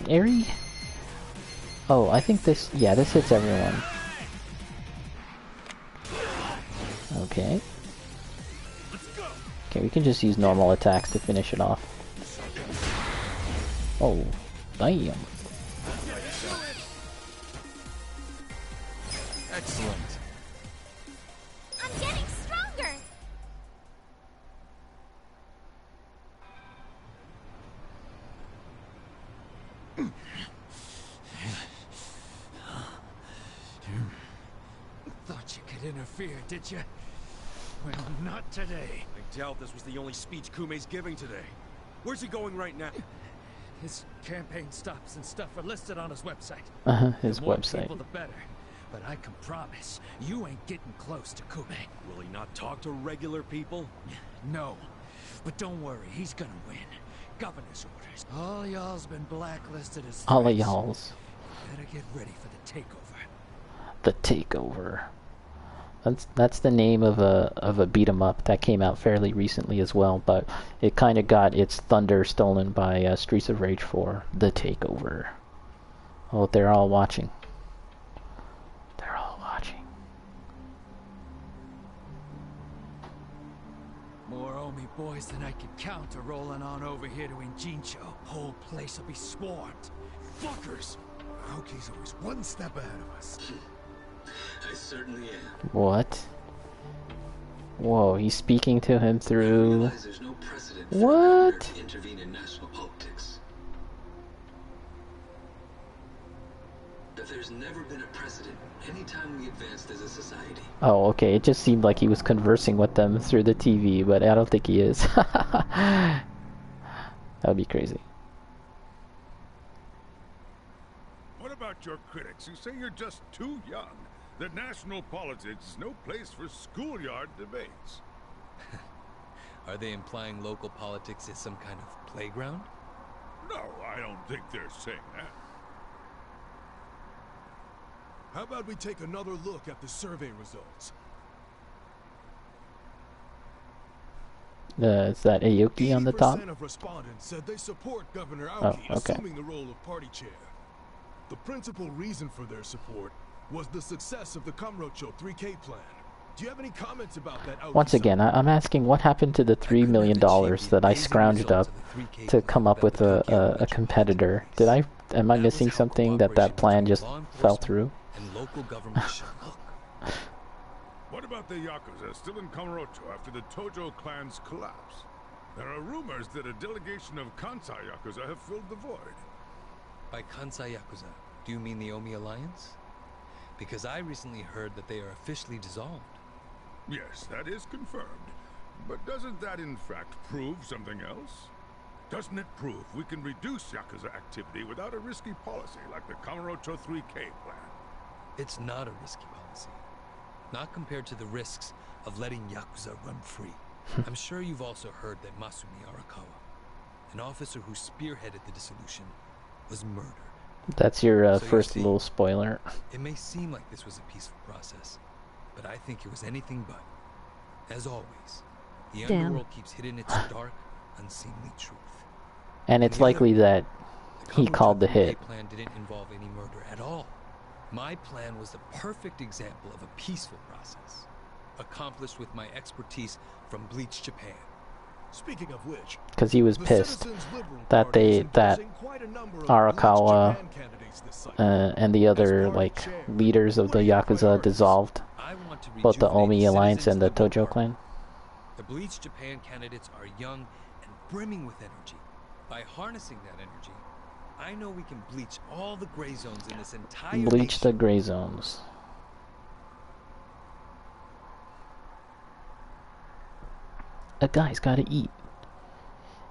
Airy? Oh, I think this... Yeah, this hits everyone. Okay. Okay, we can just use normal attacks to finish it off. Oh, damn. Excellent. I'm getting stronger. Thought you could interfere, did you? Well, not today. I doubt this was the only speech Kume's giving today. Where's he going right now? His campaign stops and stuff are listed on his website. His the more website. People, the better. But I can promise, you ain't getting close to Kume. Will he not talk to regular people? No. But don't worry, he's gonna win. Governor's orders. All y'all's been blacklisted as All of threats. y'all's. Better get ready for the takeover. The Takeover. That's the name of a beat 'em up that came out fairly recently as well, but it kind of got its thunder stolen by Streets of Rage 4, The Takeover. Oh, they're all watching. They're all watching. More Omi boys than I can count are rolling on over here to Injincho. Whole place will be swarmed. Fuckers! Aoki's always one step ahead of us. I certainly am. What? Whoa, he's speaking to him through... There's no precedent for what? To intervene in national politics. But there's never been a precedent anytime we advanced as a society. Oh, okay, it just seemed like he was conversing with them through the TV, but I don't think he is. That would be crazy. What about your critics who say you're just too young? That national politics is no place for schoolyard debates. Are they implying local politics is some kind of playground? No, I don't think they're saying that. How about we take another look at the survey results? Is that Aoki on the top? 80% of respondents said they support Governor Aoki assuming the role of party chair. The principal reason for their support was the success of the Kamurocho 3K plan. Do you have any comments about that? Once again, I'm asking what happened to the $3 million that I scrounged up to come up with a competitor? Am I missing something that plan just fell through? And local government should look. What about the Yakuza still in Kamurocho after the Tojo clan's collapse? There are rumors that a delegation of Kansai Yakuza have filled the void. By Kansai Yakuza, do you mean the Omi Alliance? Because I recently heard that they are officially dissolved. Yes, that is confirmed. But doesn't that in fact prove something else? Doesn't it prove we can reduce Yakuza activity without a risky policy like the Kamurocho 3K plan? It's not a risky policy. Not compared to the risks of letting Yakuza run free. I'm sure you've also heard that Masumi Arakawa, an officer who spearheaded the dissolution, was murdered. That's your So first you see, little spoiler. It may seem like this was a peaceful process, but I think it was anything but. As always, the Damn. underworld keeps hidden its dark, unseemly truth. And it's likely that he called the hit. My plan didn't involve any murder at all. My plan was the perfect example of a peaceful process, accomplished with my expertise from Bleach Japan. Speaking of which, Because he was pissed that Arakawa and the other leaders of the Yakuza dissolved, both the Omi Alliance and the Tojo clan. The Bleach Japan candidates are young and brimming with energy. By harnessing that energy, I know we can bleach all the gray zones in this entire Bleach the nation. gray zones. A guy's gotta eat.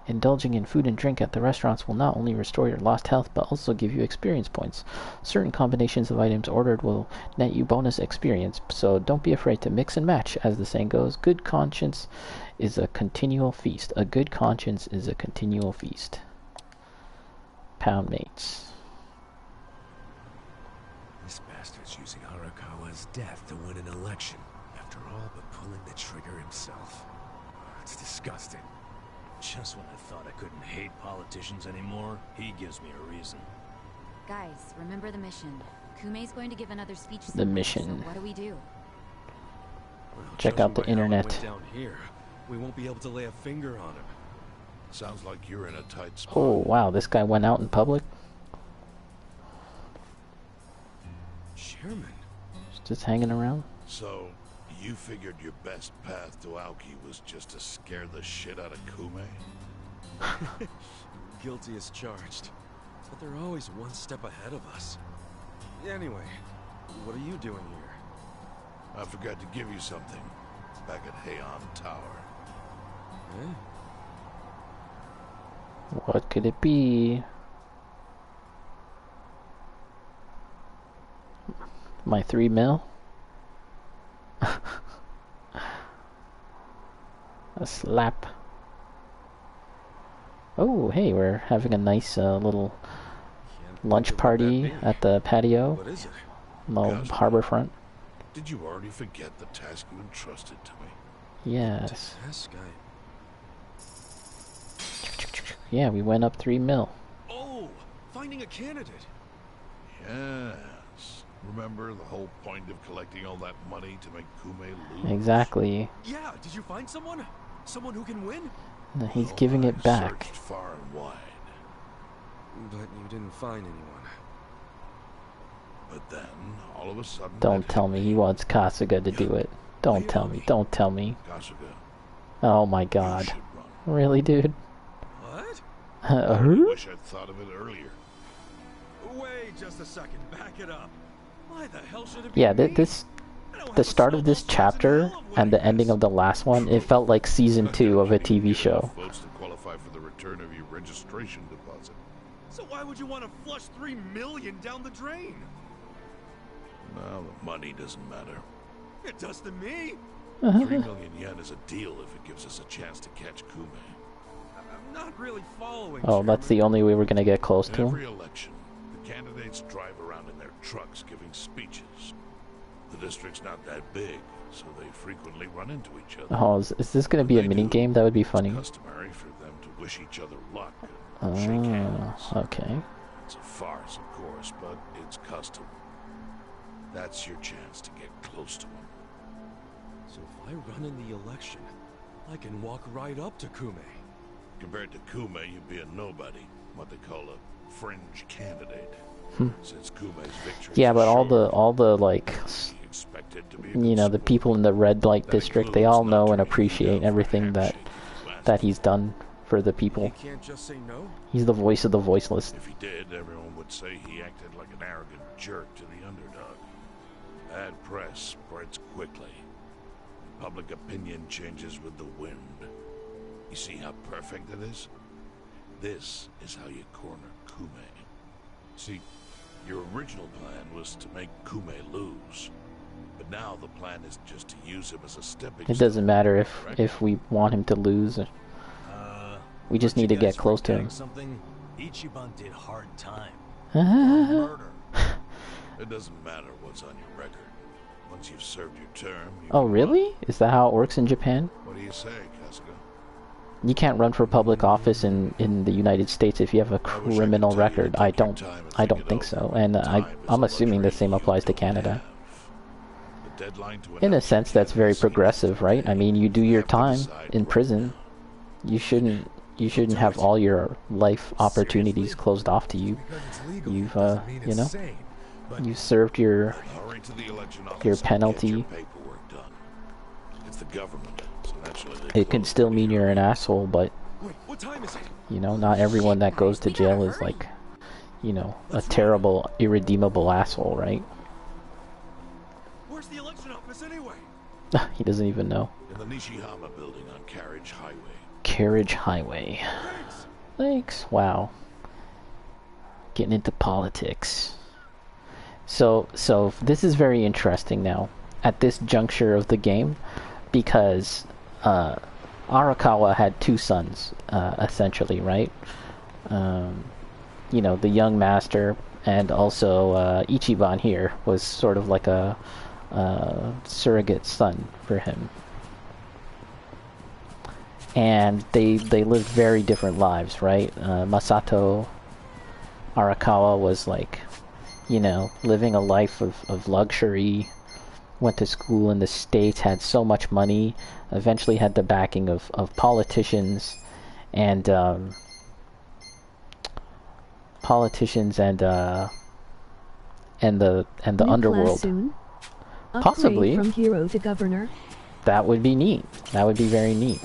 Indulging in food and drink at the restaurants will not only restore your lost health, but also give you experience points. Certain combinations of items ordered will net you bonus experience, so don't be afraid to mix and match. As the saying goes, good conscience is a continual feast. A good conscience is a continual feast. Pound mates. This bastard's using Arakawa's death to win an election, after all but pulling the trigger himself. It's disgusting. Just when I thought I couldn't hate politicians anymore, he gives me a reason. Guys, remember the mission. Kume's going to give another speech The somewhere, mission. So what do we do? Well, Check judging out the by how it internet. went down here, we won't be able to lay a finger on him. Sounds like you're in a tight spot. Oh wow, this guy went out in public. Chairman. Just hanging around. So, you figured your best path to Aoki was just to scare the shit out of Kume? Guilty as charged. But they're always one step ahead of us. Anyway, what are you doing here? I forgot to give you something back at Heian Tower. Eh? What could it be? My 3 mil? A slap. Oh, hey, we're having a nice little lunch party at the patio. What is it? No harbor front. Did you already forget the task you entrusted to me? Yes. This guy. Yeah, we went up 3 mil. Oh, finding a candidate. Yes. Remember the whole point of collecting all that money to make Kume lose? Exactly. Yeah, did you find someone? Someone who can win? No, he's giving it back. Searched far and wide. But you didn't find anyone. But then, all of a sudden... Don't tell me he wants Kasuga to do it. Don't tell me. Don't tell me. Kasuga. Oh my god. Really, dude? What? I really wish I'd thought of it earlier. Wait just a second. Back it up. Why the hell should it be Yeah, me? the start of this chapter and the ending of the last one, it felt like season 2 of a TV show. Votes to qualify for the return of your registration deposit. So why would you want to flush $3 million down the drain? Well, the money doesn't matter. It does to me. 3 million yen is a deal if it gives us a chance to catch Kume. I'm not really following. Oh, that's the only way we're gonna get close to Every him? election, the candidates drive around in their trucks giving speeches. The district's not that big, so they frequently run into each other. Oh, is this gonna be a mini game? That would be funny. It's customary for them to wish each other luck and shake hands. Okay. It's a farce, of course, but it's custom. That's your chance to get close to him. So if I run in the election, I can walk right up to Kume. Compared to Kume, you'd be a nobody, what they call a fringe candidate. Since Kume's victory, Yeah, but all the the people in the red light district, they all know and appreciate everything that he's done for the people. He can't just say no? He's the voice of the voiceless. If he did, everyone would say he acted like an arrogant jerk to the underdog. Bad press spreads quickly. Public opinion changes with the wind. You see how perfect it is? This is how you corner Kume. See, your original plan was to make Kume lose. But now the plan is just to use him as a stepping stone. It doesn't matter if we want him to lose. We just need to get close to him. Something Ichiban did hard time. Murder. It doesn't matter what's on your record. Once you've served your term. Oh, really? Is that how it works in Japan? What do you say, Kasuga? You can't run for public office in the United States if you have a criminal record. I don't think so, and I'm assuming the same applies to Canada. In a sense, that's very progressive, right? I mean, you do your time in prison. You shouldn't have all your life opportunities closed off to you. You've you know, you served your penalty. It can still mean you're an asshole, but you know, not everyone that goes to jail is like, you know, a terrible, irredeemable asshole, right? Where's the election office anyway? He doesn't even know. In the Nishihama building on Carriage Highway. Carriage Highway. Thanks. Wow. Getting into politics. So this is very interesting now at this juncture of the game, because Arakawa had two sons, essentially, right? You know, the young master, and also Ichiban here was sort of like a surrogate son for him. And they lived very different lives, right? Masato Arakawa was like, you know, living a life of luxury, went to school in the States, had so much money, eventually had the backing of politicians and the underworld. Soon? Possibly. From hero to governor. That would be neat. That would be very neat.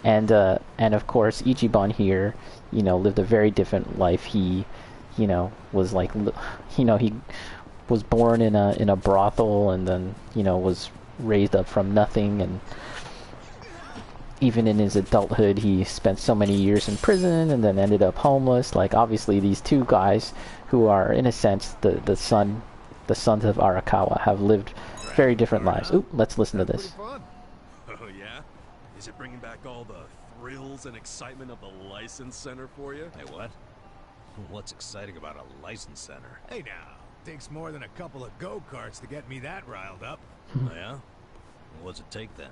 And of course Ichiban here, you know, lived a very different life. He, you know, was like, you know, he was born in a brothel, and then, you know, was raised up from nothing, and even in his adulthood he spent so many years in prison and then ended up homeless. Like, obviously these two guys, who are in a sense the sons of Arakawa, have lived very different lives. Ooh, let's listen to this. Oh yeah? Is it bringing back all the thrills and excitement of the license center for you? Hey, what? What's exciting about a license center? Hey now, takes more than a couple of go-karts to get me that riled up. Oh, yeah? What's it take then?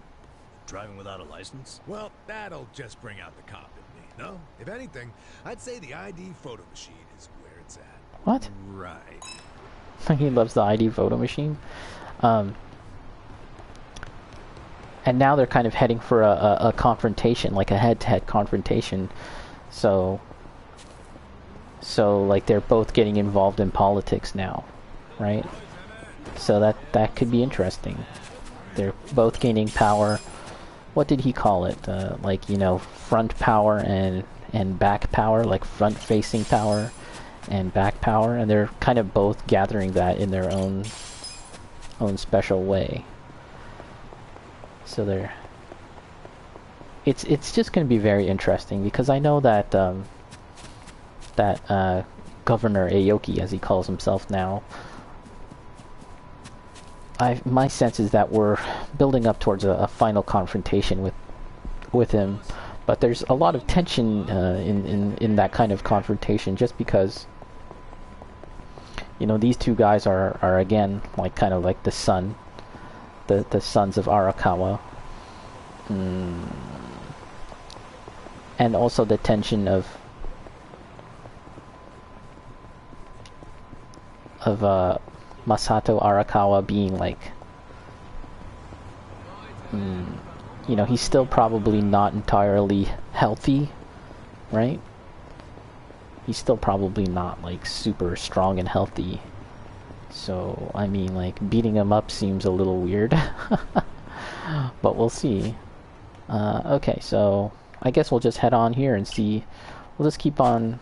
Driving without a license? Well, that'll just bring out the cop in me, no? If anything, I'd say the ID photo machine is where it's at. What? Right. He loves the ID photo machine. And now they're kind of heading for a confrontation, like a head-to-head confrontation. So like they're both getting involved in politics now, right? So that could be interesting. They're both gaining power. What did he call it? Like, you know, front power and back power, like front-facing power and back power, and they're kind of both gathering that in their own special way. So it's just going to be very interesting, because I know that Governor Aoki, as he calls himself now, my sense is that we're building up towards a final confrontation with him, but there's a lot of tension in that kind of confrontation, just because, you know, these two guys are again like kind of like the sons of Arakawa, and also the tension of Masato Arakawa being like, you know, he's still probably not entirely healthy, right? He's still probably not like super strong and healthy. So, I mean, like, beating him up seems a little weird. But we'll see. Okay, so I guess we'll just head on here and see. We'll just keep on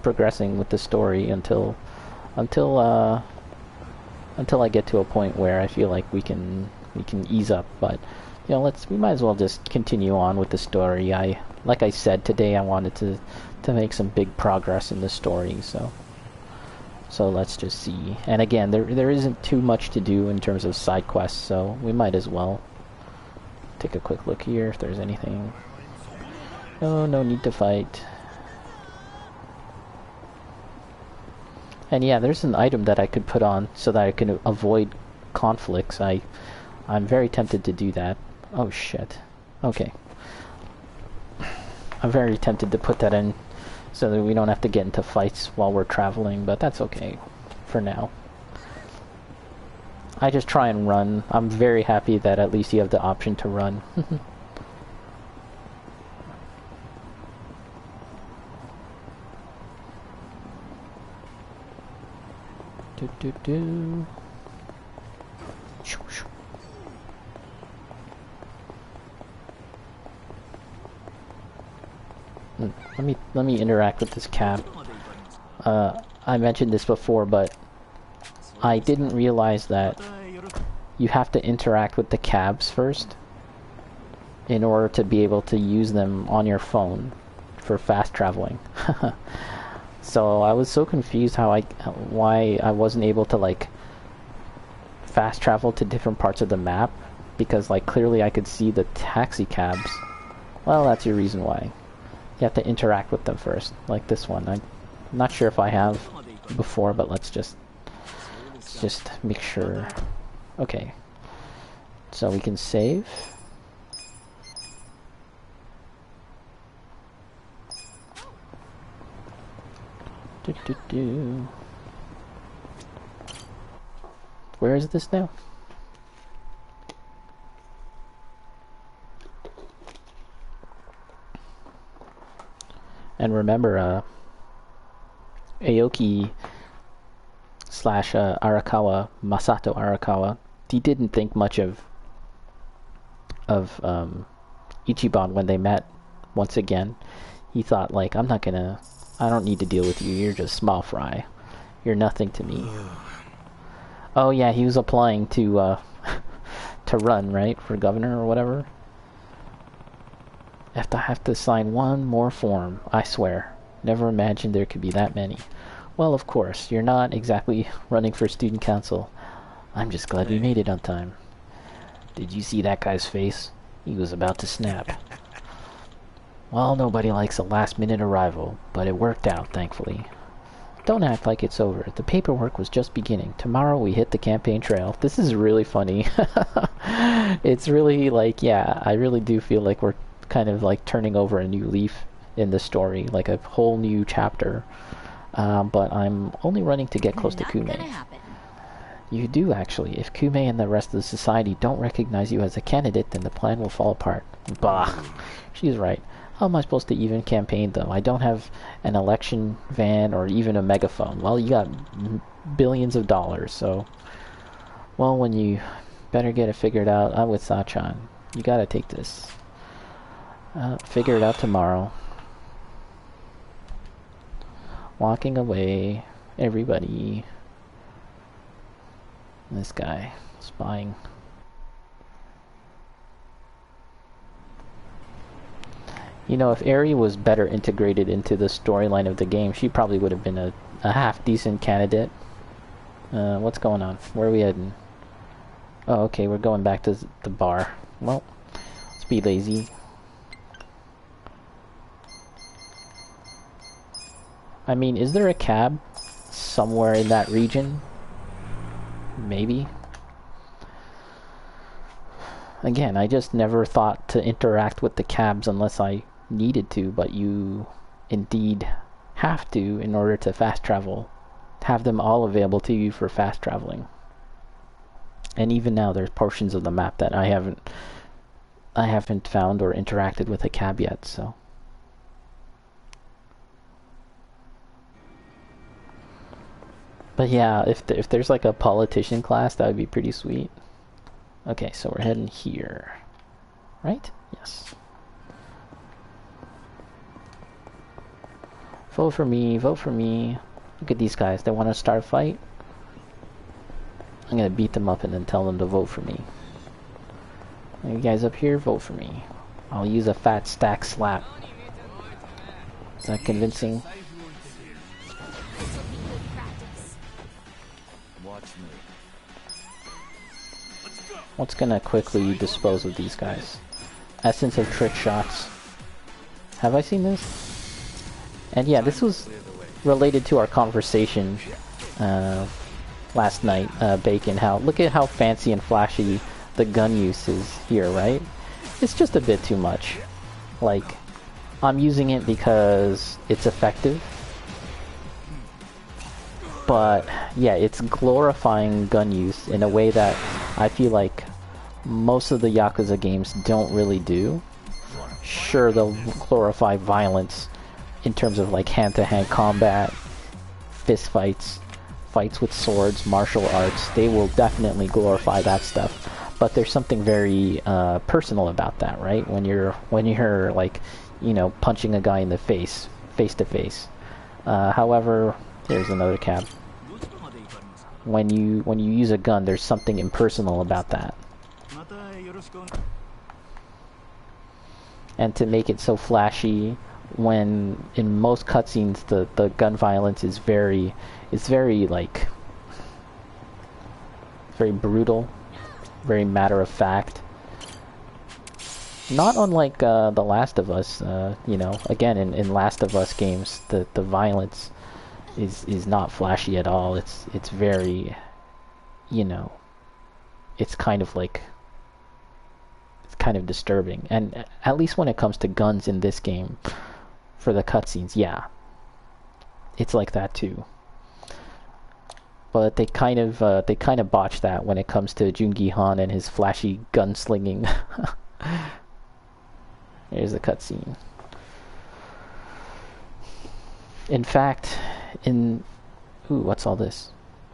progressing with the story until until I get to a point where I feel like we can ease up. But you know, we might as well just continue on with the story. Like I said today, I wanted to make some big progress in the story, so let's just see. And again, there isn't too much to do in terms of side quests, so we might as well take a quick look here if there's anything. Oh, no need to fight. And yeah, there's an item that I could put on so that I can avoid conflicts. I'm very tempted to do that. Oh shit. Okay. I'm very tempted to put that in so that we don't have to get into fights while we're traveling, but that's okay for now. I just try and run. I'm very happy that at least you have the option to run. Let me interact with this cab. I mentioned this before, but I didn't realize that you have to interact with the cabs first in order to be able to use them on your phone for fast traveling. So I was so confused why I wasn't able to like fast travel to different parts of the map, because like clearly I could see the taxi cabs. Well, that's your reason why. You have to interact with them first, like this one. I'm not sure if I have before, but let's just make sure. Okay. So we can save. Where is this now? And remember, Aoki / Arakawa, Masato Arakawa, he didn't think much of Ichiban when they met once again. He thought, like, I don't need to deal with you, you're just small fry. You're nothing to me. Oh yeah, he was applying to run, right? For governor or whatever. I have to sign one more form, I swear. Never imagined there could be that many. Well, of course, you're not exactly running for student council. I'm just glad we made it on time. Did you see that guy's face? He was about to snap. Well, nobody likes a last-minute arrival, but it worked out, thankfully. Don't act like it's over. The paperwork was just beginning. Tomorrow we hit the campaign trail. This is really funny. It's really like, yeah, I really do feel like we're kind of like turning over a new leaf in the story, like a whole new chapter. But I'm only running to get close to Kume. You do, actually. If Kume and the rest of the society don't recognize you as a candidate, then the plan will fall apart. Bah! She's right. How am I supposed to even campaign, though? I don't have an election van or even a megaphone. Well, you got billions of dollars, so... Well, when you better get it figured out, I'm with Sachan. You gotta take this. Figure it out tomorrow. Walking away. Everybody. This guy. Spying. You know, if Eri was better integrated into the storyline of the game, she probably would have been a half-decent candidate. What's going on? Where are we heading? Oh, okay, we're going back to the bar. Well, let's be lazy. I mean, is there a cab somewhere in that region? Maybe. Again, I just never thought to interact with the cabs unless I needed to, but you indeed have to in order to fast travel. Have them all available to you for fast traveling. And even now there's portions of the map that I haven't found or interacted with a cab yet, so. But yeah, if there's like a politician class, that would be pretty sweet. Okay, so we're heading here. Right? Yes. Vote for me, vote for me. Look at these guys. They want to start a fight. I'm gonna beat them up and then tell them to vote for me. You guys up here, vote for me. I'll use a fat stack slap. Is that convincing? Watch me. What's gonna quickly dispose of these guys? Essence of trick shots. Have I seen this? And yeah, this was related to our conversation last night, Bacon. Look at how fancy and flashy the gun use is here, right? It's just a bit too much. Like, I'm using it because it's effective. But yeah, it's glorifying gun use in a way that I feel like most of the Yakuza games don't really do. Sure, they'll glorify violence in terms of like hand-to-hand combat, fist fights, fights with swords, martial arts. They will definitely glorify that stuff. But there's something very personal about that, right? When you're like, you know, punching a guy in the face to face. However, there's another cab. When you use a gun, there's something impersonal about that. And to make it so flashy, when in most cutscenes the gun violence is very like very brutal, very matter of fact. Not unlike The Last of Us, you know, again in Last of Us games, the violence is not flashy at all. It's very, you know, it's kind of like, it's kind of disturbing. And at least when it comes to guns in this game, for the cutscenes, yeah, it's like that too. But they kind of botch that when it comes to Jungi Han and his flashy gunslinging. Here's the cutscene. In fact, what's all this?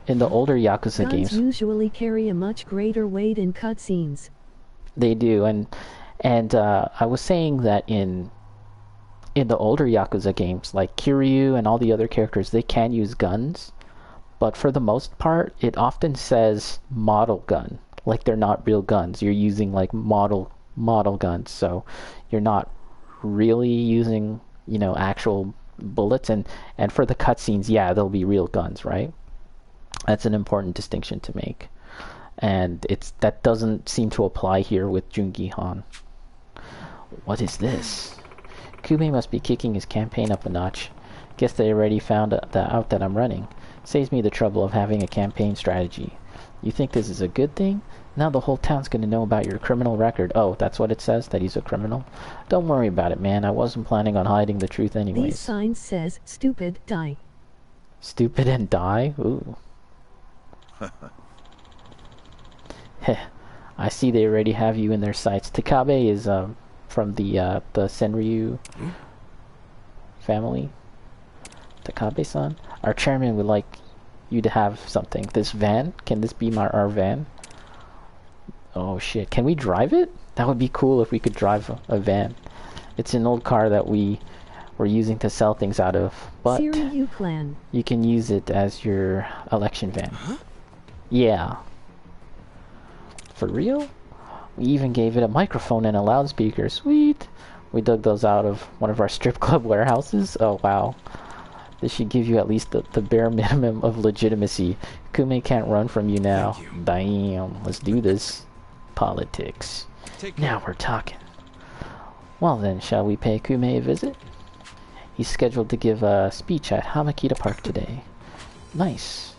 In the older Yakuza Guns games, usually carry a much greater weight in cutscenes. They do, and I was saying that in the older Yakuza games, like Kiryu and all the other characters, they can use guns, but for the most part, it often says model gun, like they're not real guns. You're using like model guns, so you're not really using, you know, actual bullets. And for the cutscenes, yeah, they'll be real guns, right? That's an important distinction to make, and that doesn't seem to apply here with Jungi Han. What is this? Kume must be kicking his campaign up a notch. Guess they already found out that I'm running. Saves me the trouble of having a campaign strategy. You think this is a good thing? Now the whole town's gonna know about your criminal record. Oh, that's what it says? That he's a criminal? Don't worry about it, man. I wasn't planning on hiding the truth anyways. These signs says, stupid, die. Stupid and die? Ooh. Heh. I see they already have you in their sights. Takabe is from the Senryu family. Takabe-san? Our chairman would like you to have something. This van? Can this be our van? Oh shit. Can we drive it? That would be cool if we could drive a van. It's an old car that we're using to sell things out of, but you can use it as your election van. Huh? Yeah. For real? We even gave it a microphone and a loudspeaker. Sweet! We dug those out of one of our strip club warehouses. Oh wow. This should give you at least the bare minimum of legitimacy. Kume can't run from you now. Damn, let's do this. Politics. Now we're talking. Well then, shall we pay Kume a visit? He's scheduled to give a speech at Hamakita Park today. Nice.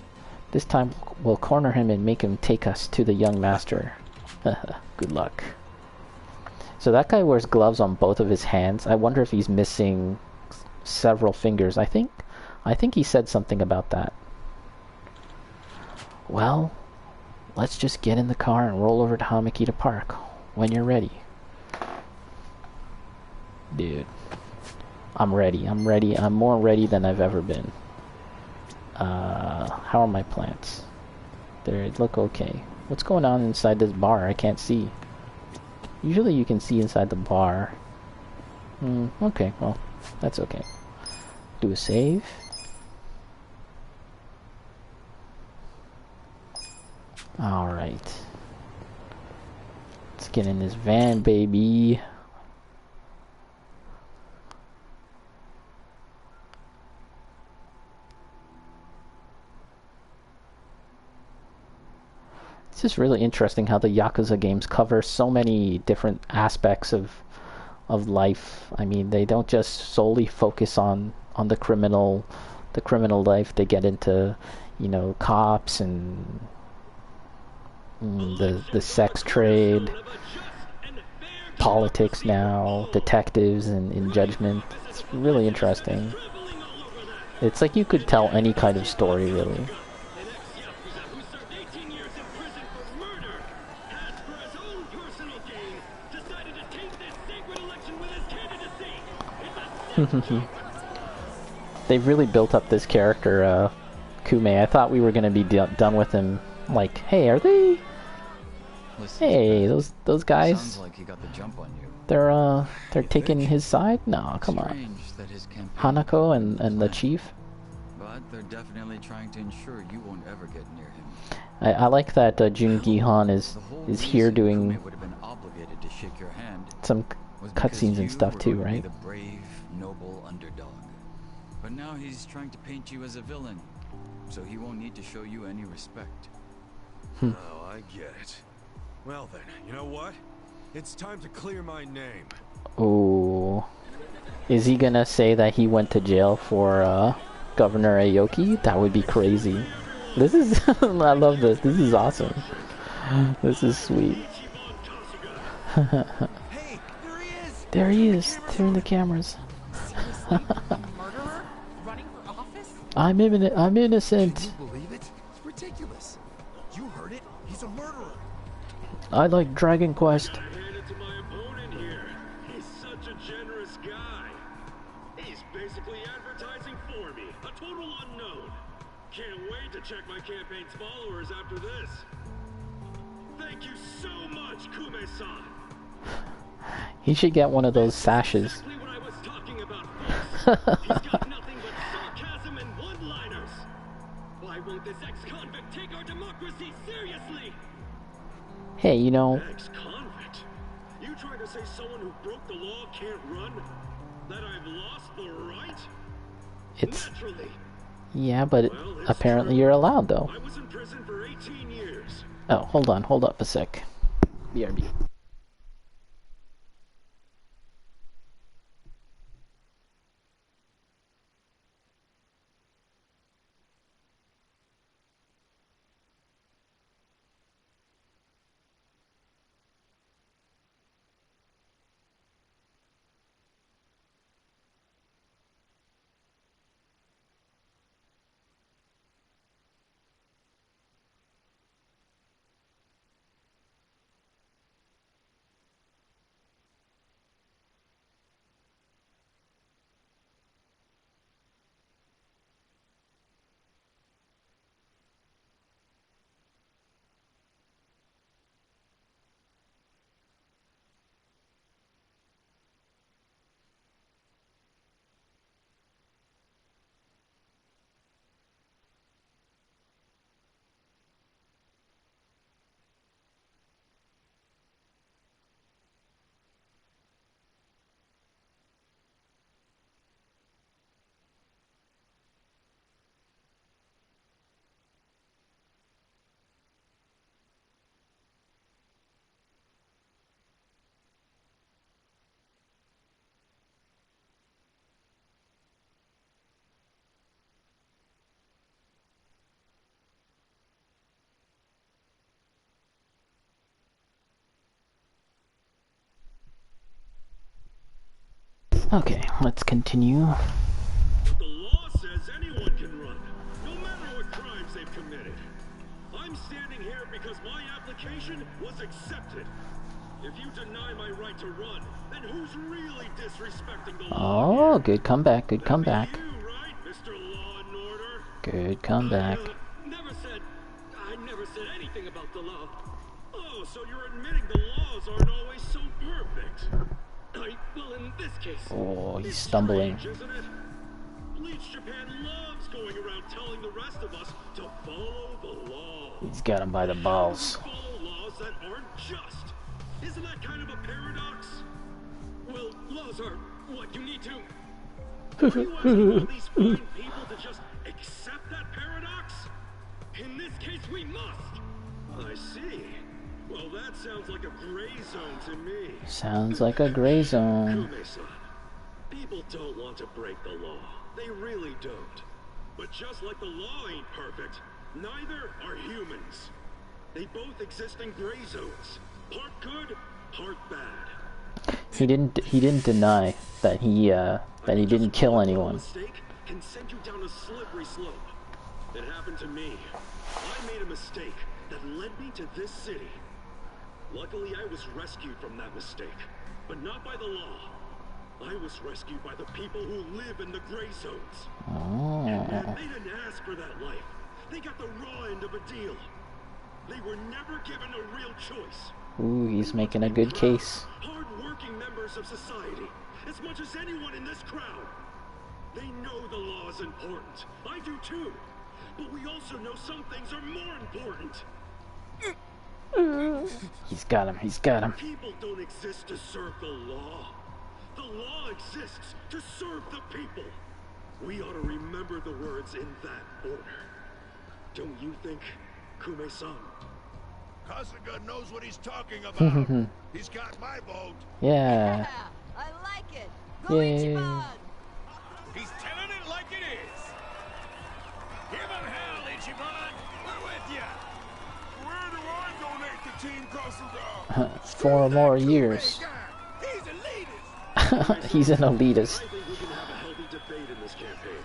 This time we'll corner him and make him take us to the young master. Good luck. So that guy wears gloves on both of his hands. I wonder if he's missing several fingers. I think he said something about that. Well, let's just get in the car and roll over to Hamakita Park when you're ready. Dude, I'm ready. I'm more ready than I've ever been. How are my plants? They look okay. What's going on inside this bar? I can't see. Usually you can see inside the bar. Okay, well, that's okay. Do a save. Alright. Let's get in this van, baby. It's just really interesting how the Yakuza games cover so many different aspects of life. I mean, they don't just solely focus on the criminal life. They get into, you know, cops and the sex trade, politics now, detectives and judgment. It's really interesting. It's like you could tell any kind of story, really. They've really built up this character, Kume. I thought we were gonna be done with him. Like, hey, are they? Listen, Hey, those guys. sounds like he got the jump on you. They're taking his side? No, come on. Strange that his campaign Hanako and the chief. But they're definitely trying to ensure you won't ever get near him. I like that Jun Gi-han is here doing Kume would have been obligated to shake your hand some was because cutscenes and you stuff were too, going to be right? the brave, noble underdog. But now he's trying to paint you as a villain, so he won't need to show you any respect. Oh, I get it. Well then, you know what? It's time to clear my name. Ooh. Is he gonna say that he went to jail for Governor Aoki? That would be crazy. This is I love this. This is awesome. This is sweet. There he is. Turn the cameras. I'm innocent. Can you believe it? It's ridiculous. You heard it. He's a murderer. I like Dragon Quest. He's such a generous guy. He's basically advertising for me, a total unknown. Can't wait to check my campaign's followers after this. Thank you so much, Kume-san. He should get one of those sashes. Exactly what I was talking about, folks. He's got nothing but sarcasm and one-liners. Why won't this ex-convict take our democracy seriously? Hey, you know, Ex-convict? You trying to say someone who broke the law can't run? That I've lost the right? it's Naturally. yeah, but apparently you're allowed though. I was in prison for 18 years. Oh, hold up a sec. BRB. Okay, let's continue. But the law says anyone can run, no matter what crimes they've committed. I'm standing here because my application was accepted. If you deny my right to run, then who's really disrespecting the law? Oh, good comeback, good comeback. You, right, Mr. Law and Order? Good comeback. I never said anything about the law. Oh, so you're admitting the laws aren't always so perfect. Well, in this case, Oh, he's stumbling. strange, isn't it? Bleach Japan loves going around telling the rest of us to follow the law. He's got him by the balls. Follow laws that aren't just. Isn't that kind of a paradox? Well, laws are what you need to. Are you asking all these fine people to just accept that paradox? In this case, we must. I see. Well, that sounds like a gray zone to me. Sounds like a gray zone. Kume-san, people don't want to break the law. They really don't. But just like the law ain't perfect, neither are humans. They both exist in gray zones. Part good, part bad. He didn't deny that he didn't kill anyone. Mistake can send you down a slippery slope. It happened to me. I made a mistake that led me to this city. Luckily, I was rescued from that mistake, but not by the law. I was rescued by the people who live in the gray zones. Oh. And they didn't ask for that life. They got the raw end of a deal. They were never given a real choice. Ooh, he's making a good case. Hard-working members of society, as much as anyone in this crowd. They know the law is important. I do too. But we also know some things are more important. He's got him. He's got him. People don't exist to serve the law. The law exists to serve the people. We ought to remember the words in that order. Don't you think, Kume-san? Kasuga knows what he's talking about. He's got my vote. Yeah. I like it. Yay. He's telling it like it is. Give him hell, Ichiban. We're with ya. Where do I donate to Team Kasuga? 4 more years. He's elitist. He's an elitist. I think we can have a healthy debate in this campaign.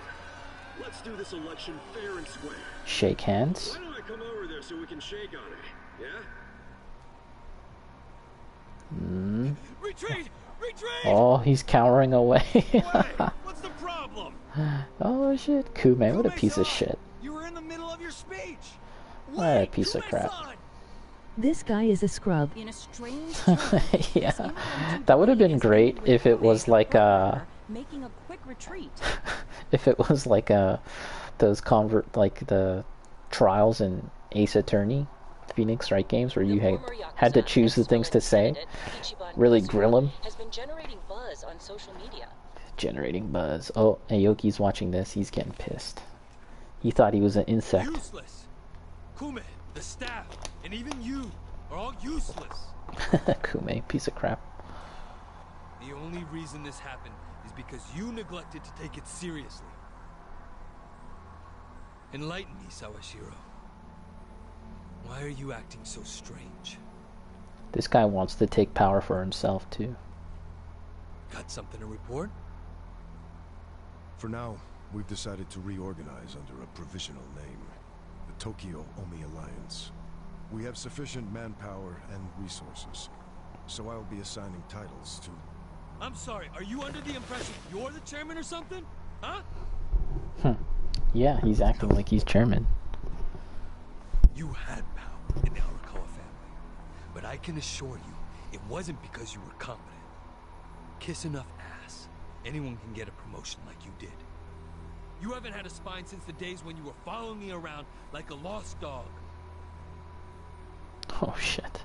Let's do this election fair and square. Shake hands. Why don't I come over there so we can shake on it? Yeah? Retreat! Retreat! Oh, he's cowering away. What's the problem? Oh shit, Kume, what a piece of shit. You were in the middle of your speech. What a piece of crap. This guy is a scrub. In a strange Yeah, that would have been great if it was like making a quick retreat. if it was like those like the trials in Ace Attorney, Phoenix Wright games, where you had to choose the things to say, really grill him. Has been generating buzz on social media. Generating buzz. Oh, Aoki's watching this. He's getting pissed. He thought he was an insect. Useless. Kume, the staff, and even you are all useless. Kume, piece of crap. The only reason this happened is because you neglected to take it seriously. Enlighten me, Sawashiro. Why are you acting so strange? This guy wants to take power for himself, too. Got something to report? For now, we've decided to reorganize under a provisional name, the Tokyo Omi Alliance. We have sufficient manpower and resources, so I'll be assigning titles to... I'm sorry, are you under the impression you're the chairman or something? Huh? Yeah, he's acting like he's chairman. You had power in the Arakawa family, but I can assure you, it wasn't because you were competent. Kiss enough ass, anyone can get a promotion like you did. You haven't had a spine since the days when you were following me around like a lost dog. Oh shit.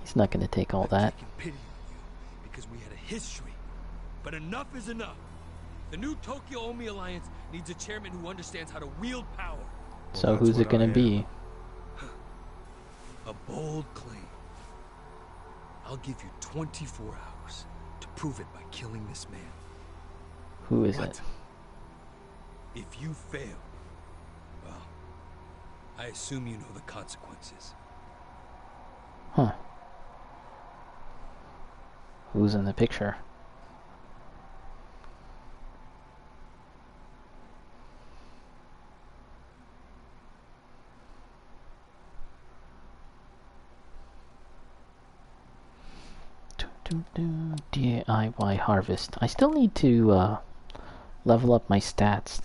He's not gonna take all that. Taking pity on you because we had a history. But enough is enough. The new Tokyo Omi Alliance needs a chairman who understands how to wield power. So who's it gonna be? A bold claim. I'll give you 24 hours to prove it by killing this man. Who is it? If you fail, well, I assume you know the consequences. Huh. Who's in the picture? DIY harvest. I still need to level up my stats.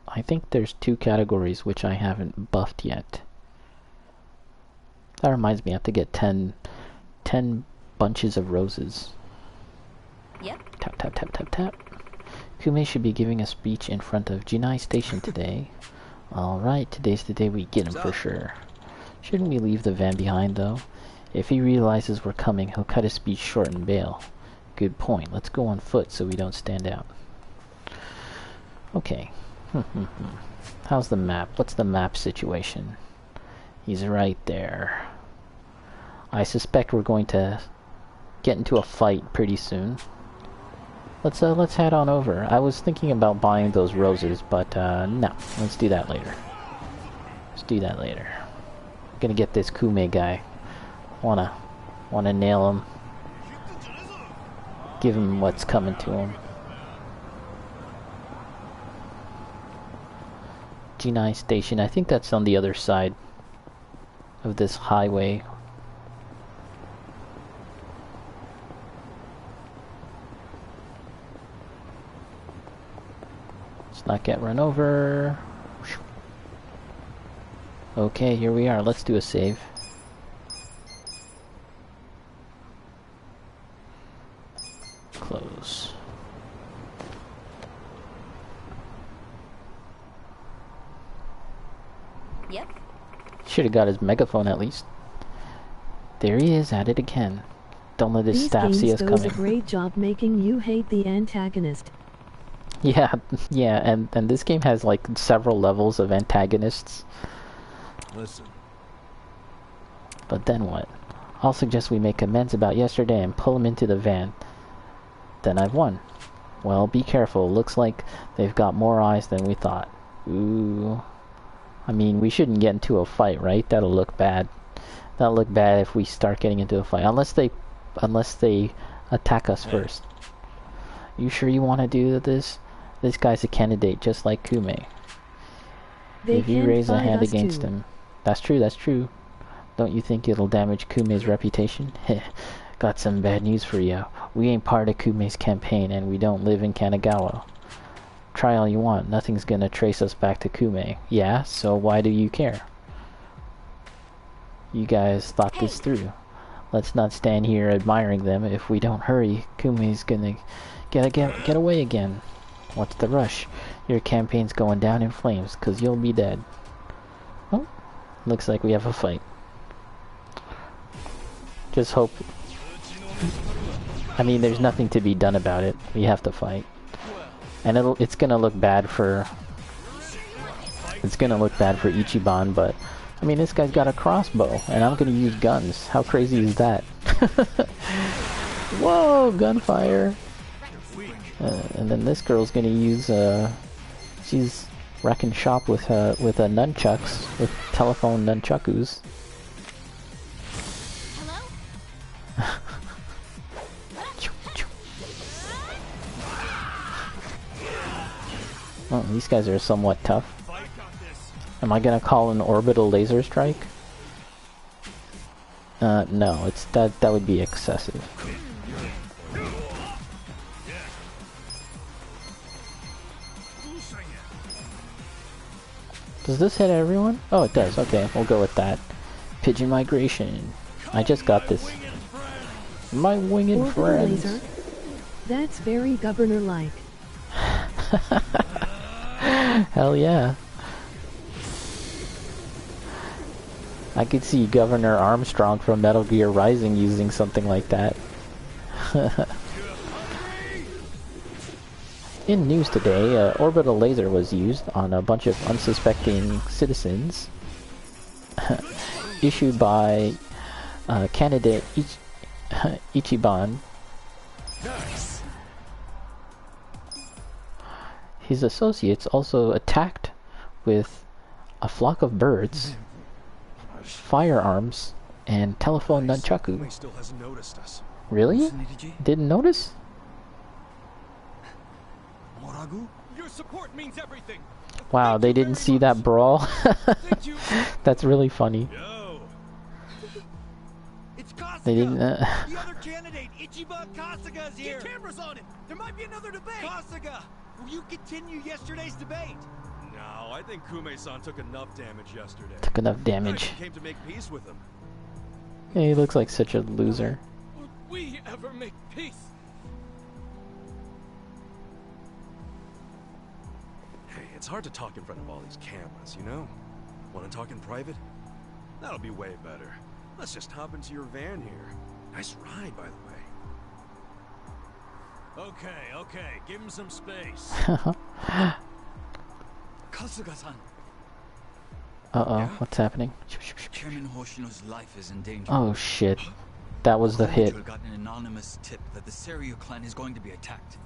I think there's 2 categories which I haven't buffed yet. That reminds me, I have to get 10 bunches of roses. Yep. Tap, tap, tap, tap, tap. Kume should be giving a speech in front of Jinai Station today. Alright, today's the day we get him for sure. Shouldn't we leave the van behind though? If he realizes we're coming, he'll cut his speech short and bail. Good point. Let's go on foot so we don't stand out. Okay. How's the map? What's the map situation? He's right there. I suspect we're going to get into a fight pretty soon. Let's head on over. I was thinking about buying those roses, but no. Let's do that later. Let's do that later. I'm gonna get this Kume guy. Wanna nail him. Give him what's coming to him. G9 station. I think that's on the other side of this highway. Let's not get run over. Okay, here we are. Let's do a save. Close. Yep. Should have got his megaphone at least. There he is at it again. Don't let his staff see us coming. These games does a great job making you hate the antagonist. Yeah, and this game has like several levels of antagonists. Listen. But then what? I'll suggest we make amends about yesterday and pull him into the van. Then I've won. Well, be careful. Looks like they've got more eyes than we thought. Ooh. I mean, we shouldn't get into a fight, right? That'll look bad. That'll look bad if we start getting into a fight. Unless they attack us first. You sure you want to do this? This guy's a candidate just like Kume. If you raise a hand against him. That's true, that's true. Don't you think it'll damage Kume's reputation? Got some bad news for you. We ain't part of Kume's campaign and we don't live in Kanagawa. Try all you want, nothing's gonna trace us back to Kume. Yeah, so why do you care? You guys thought this through. Let's not stand here admiring them. If we don't hurry, Kume's gonna get away again. What's the rush? Your campaign's going down in flames, 'cause you'll be dead. Oh, looks like we have a fight. Just hope... I mean, there's nothing to be done about it. We have to fight. And it's gonna look bad for... It's gonna look bad for Ichiban, but... I mean, this guy's got a crossbow, and I'm gonna use guns. How crazy is that? Whoa, gunfire! And then this girl's gonna use, she's wrecking shop with nunchucks, with telephone nunchakus. Oh, these guys are somewhat tough. Am I gonna call an orbital laser strike? No, that would be excessive. Does this hit everyone? Oh, it does. Okay, we'll go with that. Pigeon migration. I just got this. My winged friends. Laser? That's very governor-like. Hell yeah. I could see Governor Armstrong from Metal Gear Rising using something like that. In news today, orbital laser was used on a bunch of unsuspecting citizens. Issued by candidate Ichiban. Nice. His associates also attacked with a flock of birds, firearms, and telephone nunchaku. Still hasn't noticed us. Really? Didn't notice? Your support means everything. Wow, they didn't see that brawl. That's really funny. It's Kasuga. They didn't. The other candidate, Ichiban Kasuga's here. Get cameras on him. There might be another debate. Kasuga, will you continue yesterday's debate? No, I think Kume-san took enough damage yesterday. Took enough damage. I came to make peace with him. Yeah, he looks like such a loser. Would we ever make peace? It's hard to talk in front of all these cameras, you know? Want to talk in private? That'll be way better. Let's just hop into your van here. Nice ride, by the way. Okay, give him some space. Kasuga-san. Uh-oh, yeah? What's happening? Chairman Hoshino's life is in danger. Oh shit. That was the hit. Got an anonymous tip that the Seiryu clan is going to be attacked.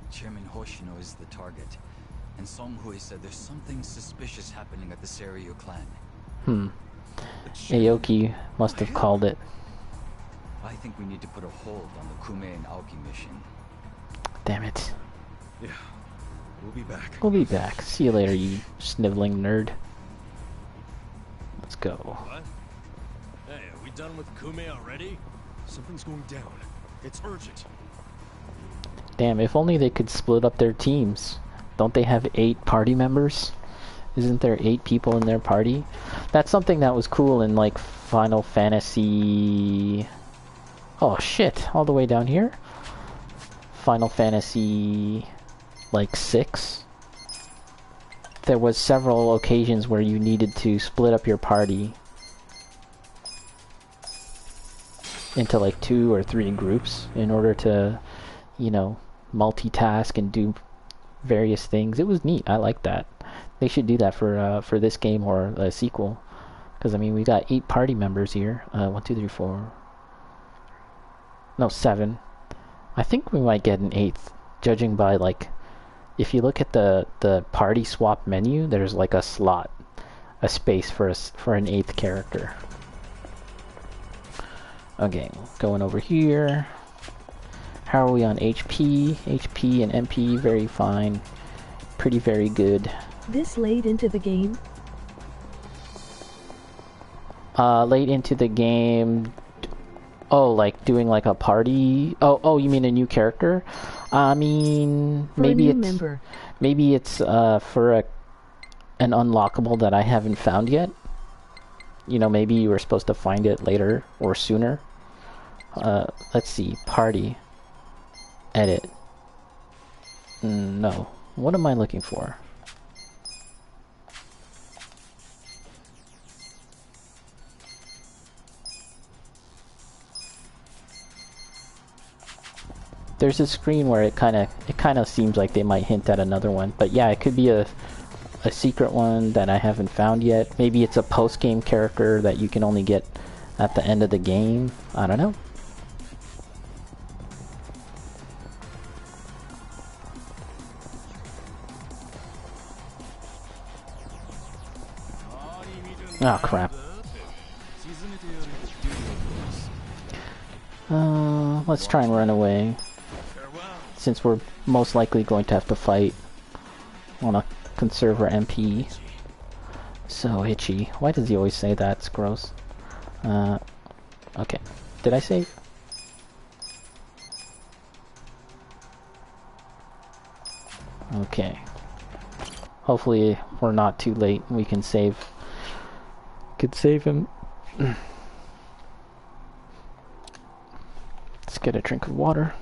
Chairman Hoshino is the target. And Songhui said there's something suspicious happening at the Seiryu clan. Aoki must have called it. I think we need to put a hold on the Kume and Aoki mission. Damn it. Yeah, we'll be back. We'll be back. See you later, you sniveling nerd. Let's go. What? Hey, are we done with Kume already? Something's going down. It's urgent. Damn, if only they could split up their teams. Don't they have 8 party members? Isn't there 8 people in their party? That's something that was cool in like Final Fantasy... Oh shit, all the way down here? Final Fantasy... like 6? There was several occasions where you needed to split up your party into like 2 or 3 groups in order to, you know, multitask and do various things. It was neat. I like that. They should do that for this game or a sequel. Because I mean, we got 8 party members here. 1, 2, 3, 4. No, 7. I think we might get an 8th, judging by like, if you look at the party swap menu, there's like a slot, a space for an 8th character. Okay, going over here. How are we on HP? HP and MP, very fine. Pretty very good. This late into the game? Late into the game... Oh, like doing like a party? Oh, you mean a new character? I mean, maybe it's for an unlockable that I haven't found yet. You know, maybe you were supposed to find it later or sooner. Let's see, party. Edit. No. What am I looking for? There's a screen where it kind of seems like they might hint at another one, but yeah, it could be a secret one that I haven't found yet. Maybe it's a post-game character that you can only get at the end of the game. I don't know. Oh crap. Let's try and run away. Since we're most likely going to have to fight. I want to conserve our MP. So itchy. Why does he always say that? It's gross. Okay. Did I save? Okay. Hopefully we're not too late. We can save. Could save him. Let's get a drink of water.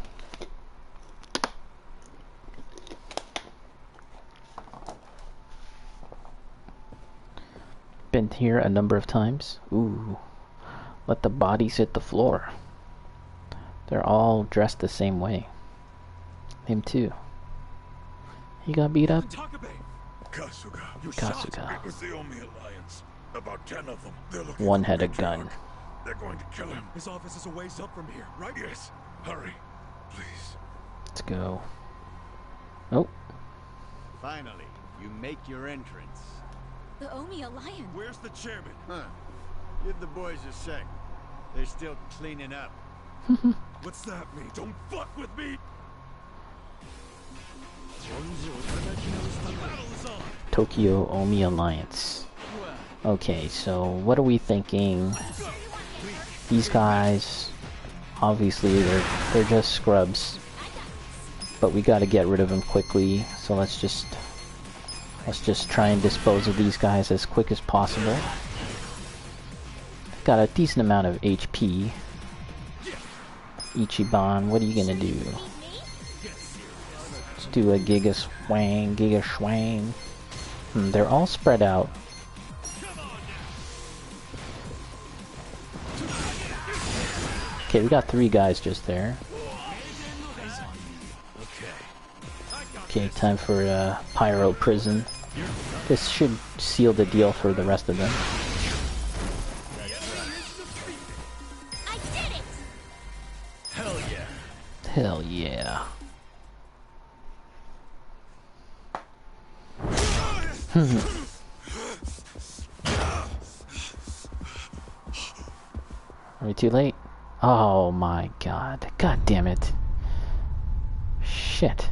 Been here a number of times. Ooh. Let the bodies hit the floor. They're all dressed the same way. Him too. He got beat up? Kasuga. Kasuga. It was the Omi Alliance. About 10 of them. They're looking One for had a gun. They're going to kill him. His office is a ways up from here, right? Yes. Hurry. Please. Let's go. Oh. Finally, you make your entrance. The Omi Alliance. Where's the chairman? Huh. Give the boys a sec. They're still cleaning up. What's that mean? Don't fuck with me! Tokyo Omi Alliance. Okay, so what are we thinking? These guys, obviously they're just scrubs, but we got to get rid of them quickly. So let's just try and dispose of these guys as quick as possible. Got a decent amount of HP. Ichiban, what are you gonna do? Let's do a Giga Swang. They're all spread out. Okay, we got 3 guys just there. Okay, time for Pyro Prison. This should seal the deal for the rest of them. I did it! Hell yeah. Hell yeah. Are we too late? Oh my god. God damn it. Shit.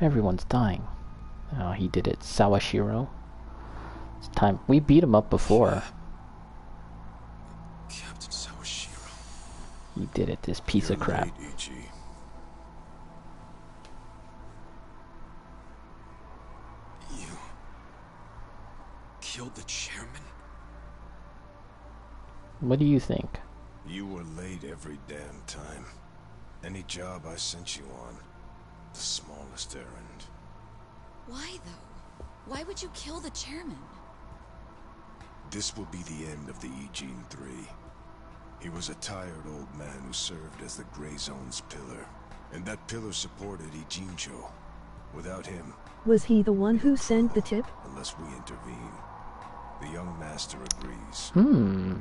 Everyone's dying. Oh, he did it. Sawashiro. It's time. We beat him up before. Captain Sawashiro. He did it, this piece of crap. Late, Ichi. You killed the chairman? What do you think? You were late every damn time. Any job I sent you on, the smallest errand. Why, though? Why would you kill the chairman? This will be the end of the Ijin 3. He was a tired old man who served as the Gray Zone's pillar. And that pillar supported Ijincho. Without him... Was he the one who sent the tip? Unless we intervene. The young master agrees.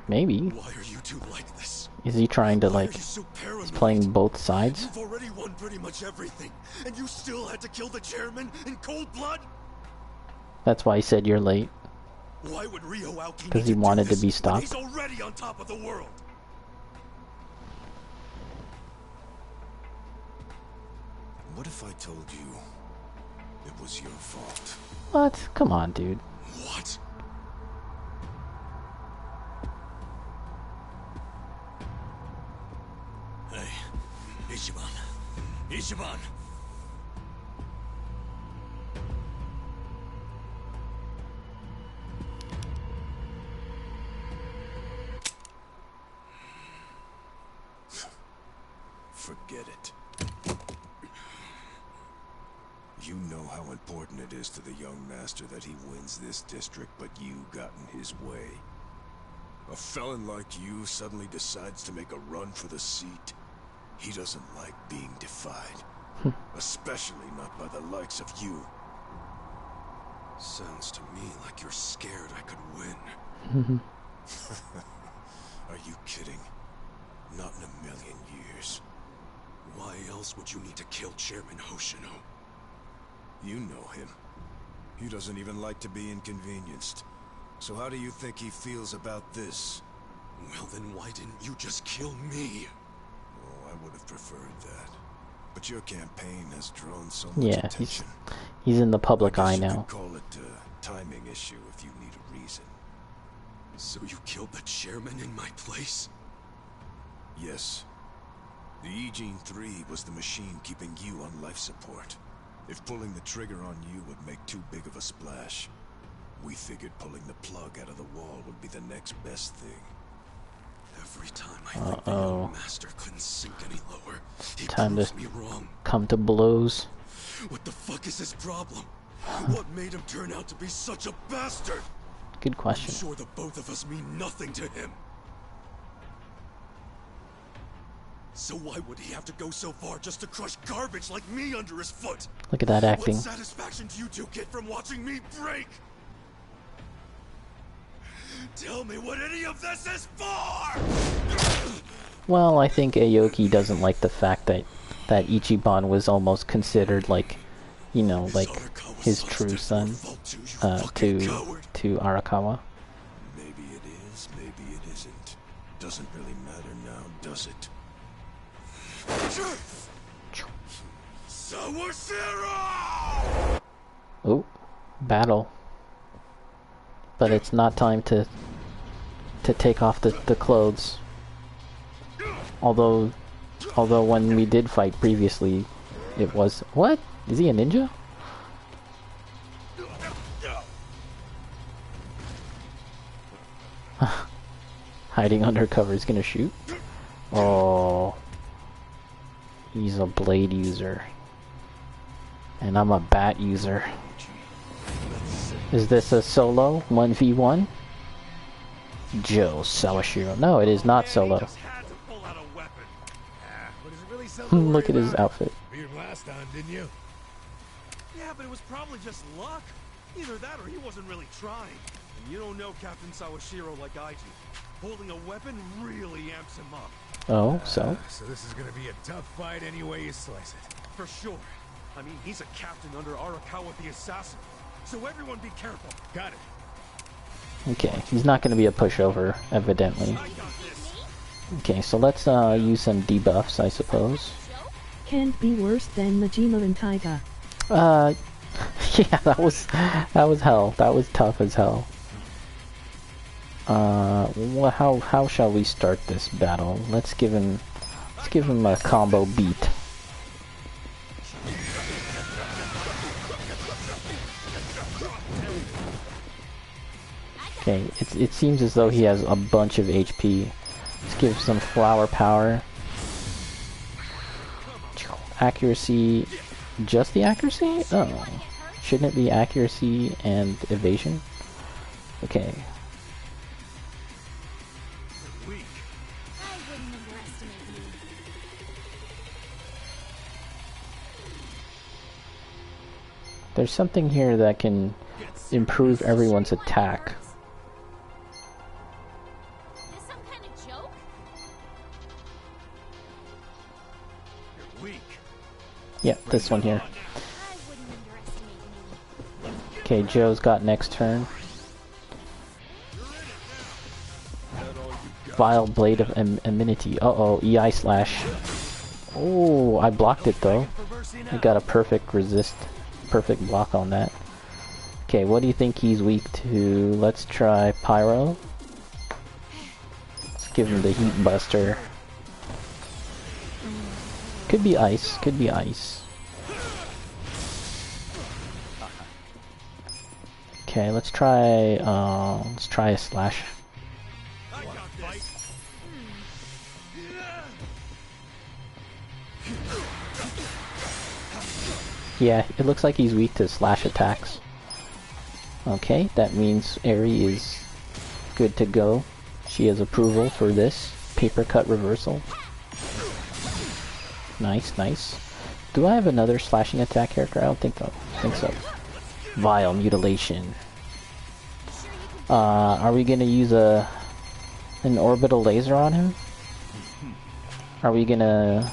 Maybe. Why are you two like this? Is he trying to, like, he's playing both sides? You've already won pretty much everything, and you still had to kill the chairman in cold blood? That's why he said you're late. Why would Ryo Aoki Because he wanted to be stopped. He's already on top of the world. What if I told you it was your fault? What? Come on, dude. What? Hey, Ichiban. Ichiban! Forget it. You know how important it is to the young master that he wins this district, but you got in his way. A felon like you suddenly decides to make a run for the seat. He doesn't like being defied. Especially not by the likes of you. Sounds to me like you're scared I could win. Are you kidding? Not in a million years. Why else would you need to kill Chairman Hoshino? You know him. He doesn't even like to be inconvenienced. So how do you think he feels about this? Well then why didn't you just kill me? Oh, I would have preferred that. But your campaign has drawn so much attention. He's in the public eye now. You could call it a timing issue if you need a reason. So you killed the chairman in my place? Yes. The Ijin 3 was the machine keeping you on life support. If pulling the trigger on you would make too big of a splash, we figured pulling the plug out of the wall would be the next best thing. Every time I think the young master couldn't sink any lower, he Time to proves me wrong. come to blows. What the fuck is his problem? What made him turn out to be such a bastard? Good question. I'm sure the both of us mean nothing to him. So why would he have to go so far just to crush garbage like me under his foot? Look at that acting. What satisfaction do you two get from watching me break? Tell me what any of this is for! Well, I think Aoki doesn't like the fact that Ichiban was almost considered like, you know, like his true son to Arakawa. Maybe it is, maybe it isn't. Doesn't really matter now, does it? Oh, battle. But it's not time to take off the clothes. Although when we did fight previously, it was... What? Is he a ninja? Hiding under cover is gonna shoot? Oh... He's a blade user. And I'm a bat user. Is this a solo 1v1? Joe Sawashiro. No, it is not solo. Look at his outfit. Beat him last time, didn't you? Yeah, but it was probably just luck. Either that or he wasn't really trying. And you don't know Captain Sawashiro like I do. Holding a weapon really amps him up. Oh, so? So this is gonna be a tough fight any way you slice it. For sure. I mean, he's a captain under Arakawa the Assassin. So everyone be careful. Got it. Okay, he's not going to be a pushover, evidently. Okay, so let's use some debuffs, I suppose. Can't be worse than Majima and Taiga. Yeah, that was hell. That was tough as hell. How shall we start this battle? Let's give him a combo beat. Okay, it seems as though he has a bunch of HP. Let's give some flower power. Accuracy, just the accuracy? Oh, shouldn't it be accuracy and evasion? Okay. There's something here that can improve everyone's attack. Yeah, this one here. Okay, Joe's got next turn. Vile Blade of Amenity. Uh-oh, EI Slash. Oh, I blocked it though. I got a perfect block on that. Okay, what do you think he's weak to? Let's try Pyro. Let's give him the Heat Buster. Could be ice, could be ice. Okay, let's try a slash. Yeah, it looks like he's weak to slash attacks. Okay, that means Eri is good to go. She has approval for this paper cut reversal. Nice, nice. Do I have another slashing attack character? I don't think so. Vile Mutilation. Are we gonna use an orbital laser on him? Are we gonna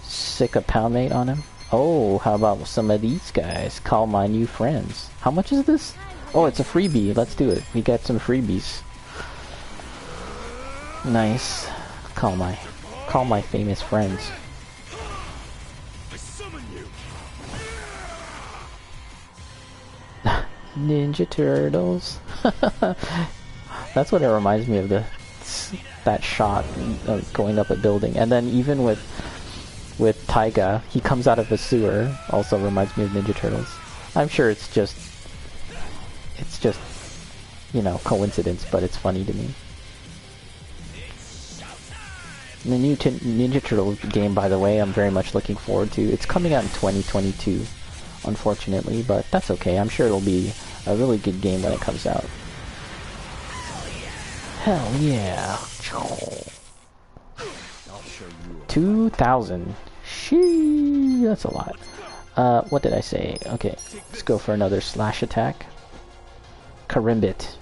sick a poundmate on him? Oh, how about some of these guys? Call my new friends. How much is this? Oh, it's a freebie. Let's do it. We got some freebies. Nice. Call my famous friends. Ninja Turtles. That's what it reminds me of, that shot going up a building. And then even with Taiga, he comes out of a sewer. Also reminds me of Ninja Turtles. I'm sure it's just you know, coincidence, but it's funny to me. The new Ninja Turtles game, by the way, I'm very much looking forward to. It's coming out in 2022, unfortunately, but that's okay. I'm sure it'll be a really good game when it comes out. Hell yeah. 2,000. Shee, that's a lot. What did I say? Okay, let's go for another slash attack. Karimbit.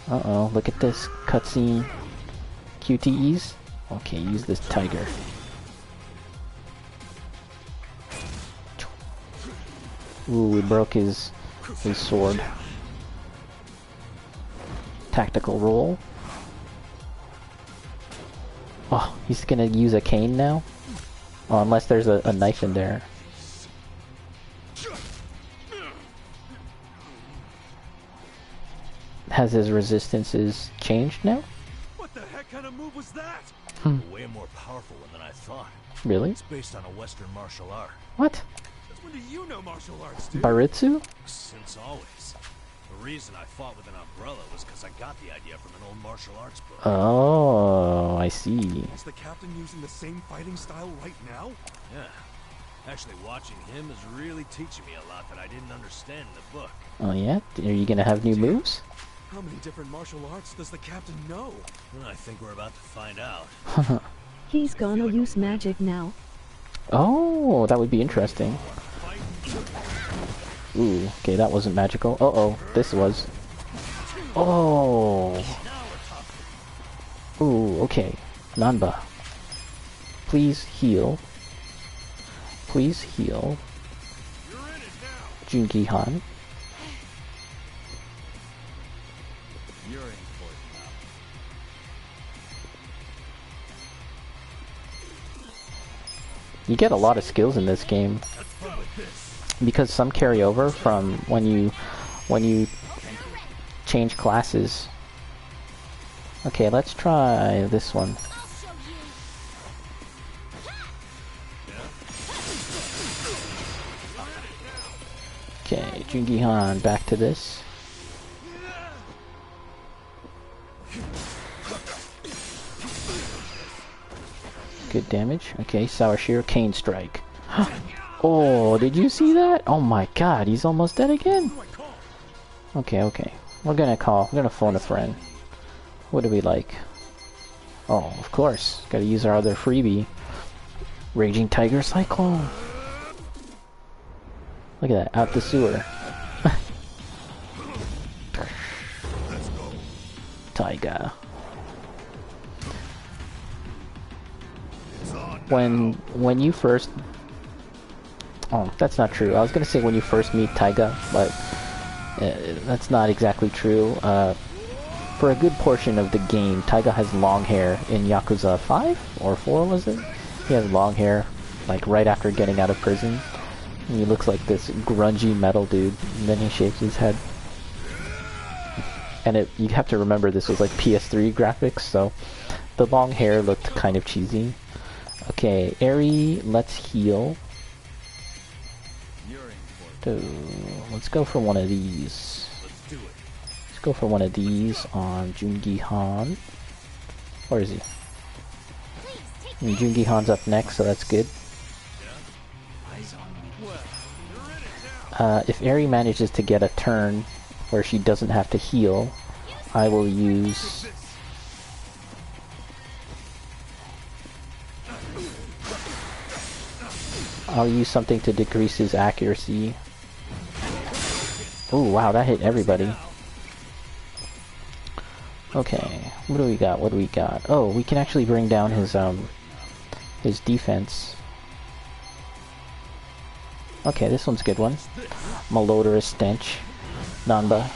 Uh-oh, look at this cutscene. QTEs? Okay, use this tiger. Ooh, we broke his sword. Tactical roll. Oh, he's gonna use a cane now? Oh, unless there's a knife in there. Has his resistances changed now? What the heck kind of move was that? Way more powerful one than I thought. Really? It's based on a Western martial art. What? Since when do you know martial arts, dude? Baritsu? Since always. The reason I fought with an umbrella was because I got the idea from an old martial arts book. Oh, I see. Is the captain using the same fighting style right now? Yeah. Actually, watching him is really teaching me a lot that I didn't understand in the book. Oh yeah? Are you gonna have new moves? How many different martial arts does the captain know? I think we're about to find out. He's gonna use magic now. Oh, that would be interesting. Ooh, okay, that wasn't magical. Uh-oh, this was. Oh. Ooh, okay. Nanba. Please heal. Please heal. Jungi Han. You're in for it now. You get a lot of skills in this game because some carry over from when you change classes. Okay, let's try this one. Okay, Jungi Han, back to this. Good damage. Okay, Sour Shear, Cane Strike. Oh, did you see that? Oh my god, he's almost dead again. Okay, okay. We're gonna phone a friend. What do we like? Oh, of course. Gotta use our other freebie. Raging Tiger Cyclone. Look at that, out the sewer. Tiger. When you first... Oh, that's not true. I was gonna say when you first meet Taiga, but that's not exactly true. For a good portion of the game, Taiga has long hair in Yakuza 5 or 4, was it? He has long hair, like right after getting out of prison. And he looks like this grungy metal dude, and then he shaves his head. And you have to remember this was like PS3 graphics, so the long hair looked kind of cheesy. Okay, Eri, let's heal. So, let's go for one of these. Let's go for one of these on Jungi Han. Where is he? And Jungi Han's up next, so that's good. If Eri manages to get a turn where she doesn't have to heal, I will use... I'll use something to decrease his accuracy. Oh wow, that hit everybody. Okay, what do we got? What do we got? Oh, we can actually bring down his defense. Okay, this one's a good one. Malodorous Stench. Nanba.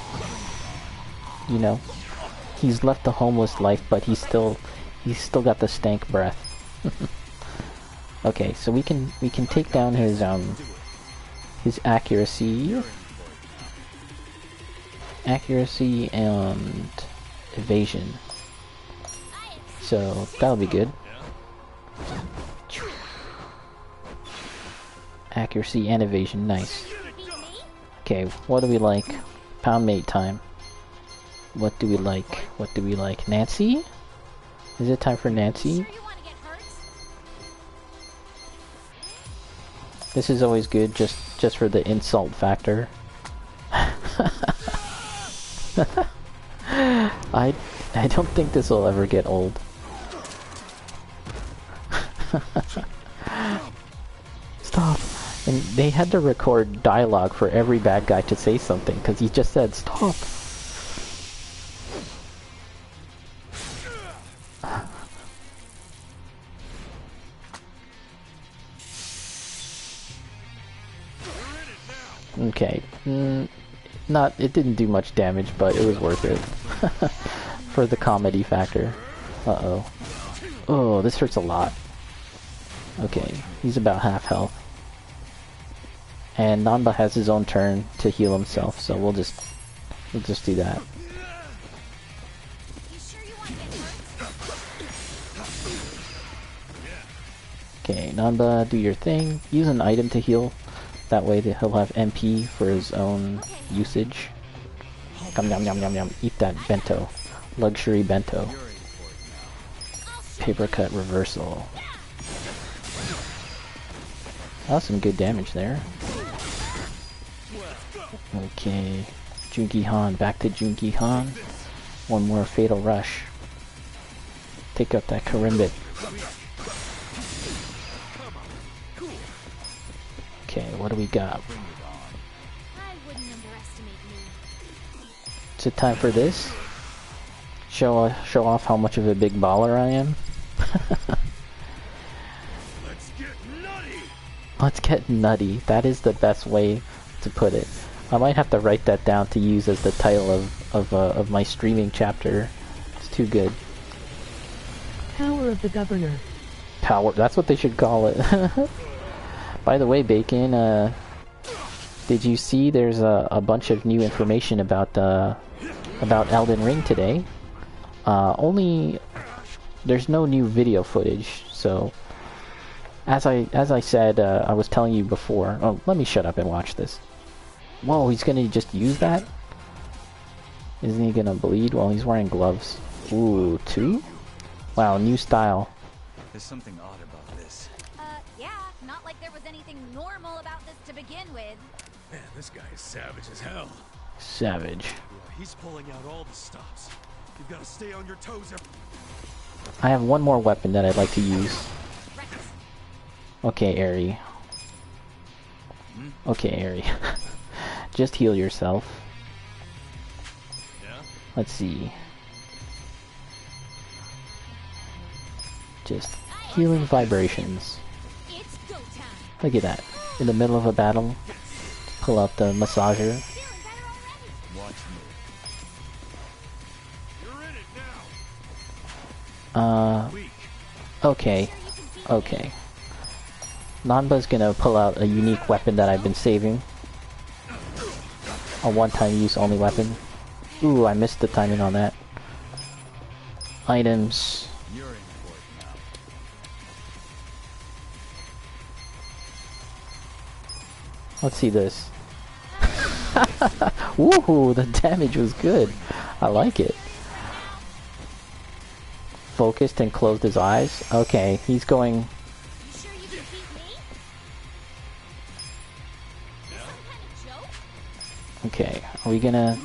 You know, he's left the homeless life, but he's still got the stank breath. Okay, so we can take down his accuracy. Accuracy and evasion. So that'll be good. Accuracy and evasion, nice. Okay, what do we like? Pound mate time. What do we like? What do we like? Nancy? Is it time for Nancy? This is always good, just for the insult factor. I don't think this will ever get old. Stop. And they had to record dialogue for every bad guy to say something, because he just said, stop. Okay. It didn't do much damage, but it was worth it. For the comedy factor. Uh-oh. Oh, this hurts a lot. Okay, he's about half health. And Nanba has his own turn to heal himself, so we'll just do that. Okay, Nanba, do your thing. Use an item to heal. That way he'll have MP for his own usage. Yum yum yum yum yum. Eat that bento. Luxury bento. Paper cut reversal. That was some good damage there. Okay. Junki Han. Back to Junki Han. One more Fatal Rush. Take out that Karimbit. Okay, what do we got? Is it time for this? Show off how much of a big baller I am? Let's get nutty. That is the best way to put it. I might have to write that down to use as the title of my streaming chapter. It's too good. Power of the Governor. Power. That's what they should call it. By the way, Bacon, did you see there's a bunch of new information about Elden Ring today? Only there's no new video footage, so as I said, I was telling you before. Oh, let me shut up and watch this. Whoa, he's gonna just use that? Isn't he gonna bleed? Well, he's wearing gloves. Ooh, 2? Wow, new style. There's something odd about this. Yeah, not like there was anything normal about this to begin with. Man, this guy is savage as hell. Savage. Yeah, he's pulling out all the stops. You've got to stay on your toes. I have one more weapon that I'd like to use. Okay, Aerie. Okay, Aerie. Just heal yourself. Yeah? Let's see. Just healing vibrations. Look at that. In the middle of a battle, pull out the massager. Watch me. Okay. Okay. Nanba's gonna pull out a unique weapon that I've been saving. A one-time use only weapon. Ooh, I missed the timing on that. Items. You're in for it now. Let's see this. Woohoo, the damage was good. I like it. Focused and closed his eyes. Okay, he's going... Okay, are we gonna...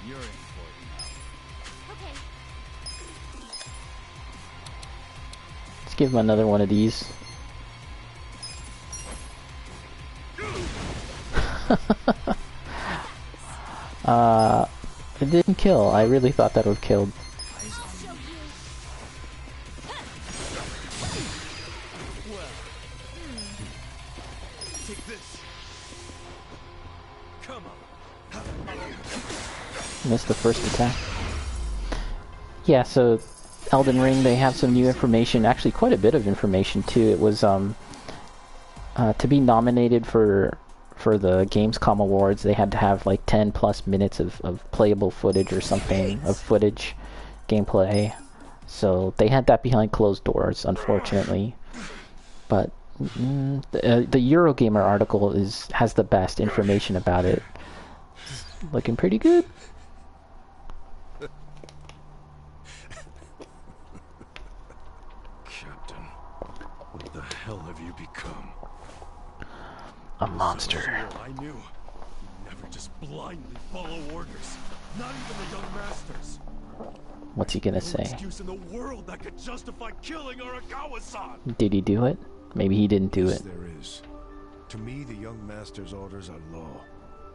You're in for it now. Let's give him another one of these. It didn't kill. I really thought that would have killed. Missed the first attack. Yeah, so Elden Ring, they have some new information, actually quite a bit of information too. It was to be nominated for the Gamescom Awards, they had to have like 10 plus minutes of playable footage or something, of footage, gameplay. So they had that behind closed doors, unfortunately. But the Eurogamer article has the best information about it. Looking pretty good. Captain, what the hell have you become? A monster. I knew. You never just blindly follow orders. Not even the young masters. What's he gonna No say? excuse in the world that could justify killing Arakawa-san. Did he do it? Maybe he didn't do Yes, it. there is. To me, the young master's orders are law.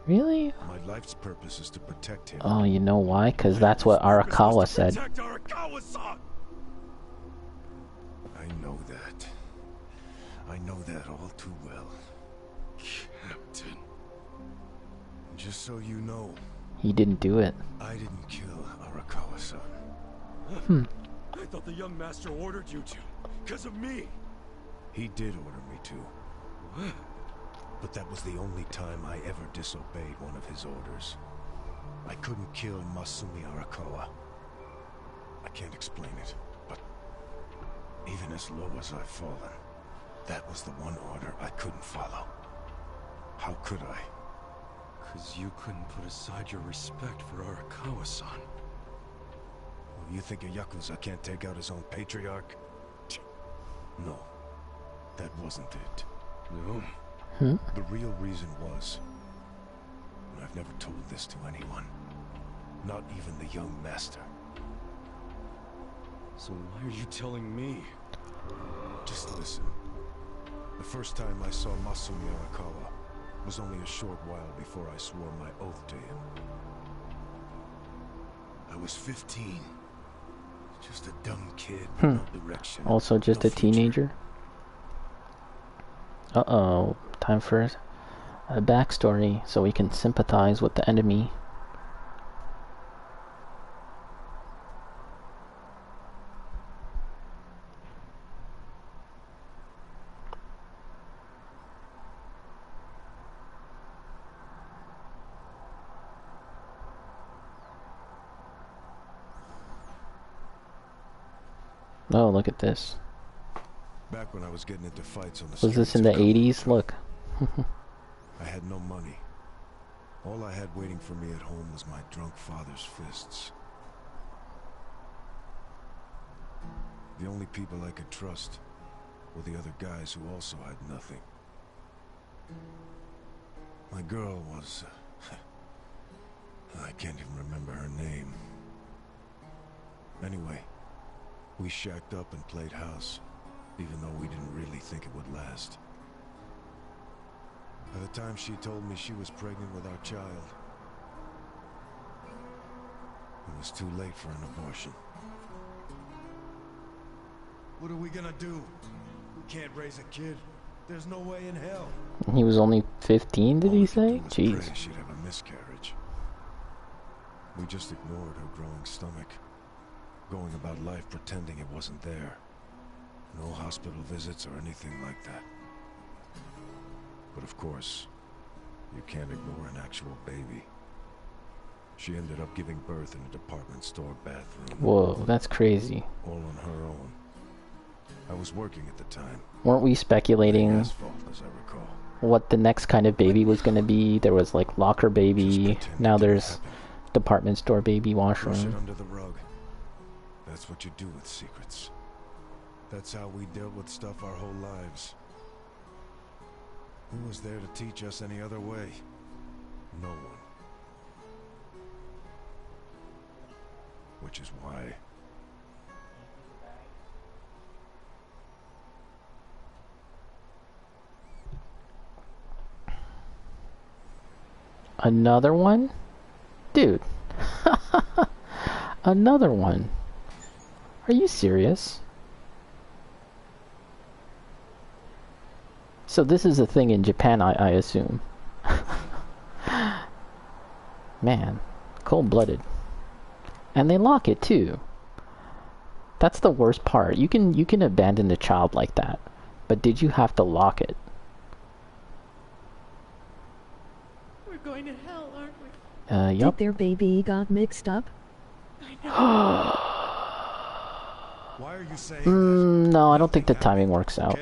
Really? My life's purpose is to protect him. Oh, you know why? Because that's what Arakawa said. Protect Arakawa-san. I know that. I know that all too well. Captain. Just so you know, He didn't do it. I didn't kill Arakawa-san. I thought the young master ordered you to. Because of me. He did order me to. But that was the only time I ever disobeyed one of his orders. I couldn't kill Masumi Arakawa. I can't explain it, but even as low as I've fallen, that was the one order I couldn't follow. How could I? Because you couldn't put aside your respect for Arakawa-san. Well, you think a Yakuza can't take out his own patriarch? No, that wasn't it. No. The real reason was, and I've never told this to anyone, not even the young master. So why are you telling me? Just listen. The first time I saw Masumi Arakawa was only a short while before I swore my oath to him. I was 15. Just a dumb kid with no direction. Also just a teenager. Uh-oh. Time for a backstory so we can sympathize with the enemy. Oh, look at this. Back when I was getting into fights on the Was this in the 80s? Look. I had no money. All I had waiting for me at home was my drunk father's fists. The only people I could trust were the other guys who also had nothing. My girl was... I can't even remember her name. Anyway, we shacked up and played house, even though we didn't really think it would last. By the time she told me she was pregnant with our child, it was too late for an abortion. What are we gonna do? We can't raise a kid. There's no way in hell. He was only 15, did he say? Jeez. Pray she'd have a miscarriage. We just ignored her growing stomach, going about life pretending it wasn't there. No hospital visits or anything like that. But of course, you can't ignore an actual baby. She ended up giving birth in a department store bathroom. Whoa, that's crazy. All on her own. I was working at the time. Weren't we speculating Asphalt, as I recall. what the next kind of baby was going to be? There was like locker baby, now there's department store baby Brush it washroom. under the rug. That's what you do with secrets. That's how we dealt with stuff our whole lives. Who was there to teach us any other way? No one. Which is why... Another one? Dude. Another one. Are you serious? So this is a thing in Japan, I assume. Man, cold-blooded. And they lock it too. That's the worst part. You can abandon a child like that, but did you have to lock it? We're going to hell, aren't we? Yup. Did their baby got mixed up? Why are you saying No, I don't think the timing works out.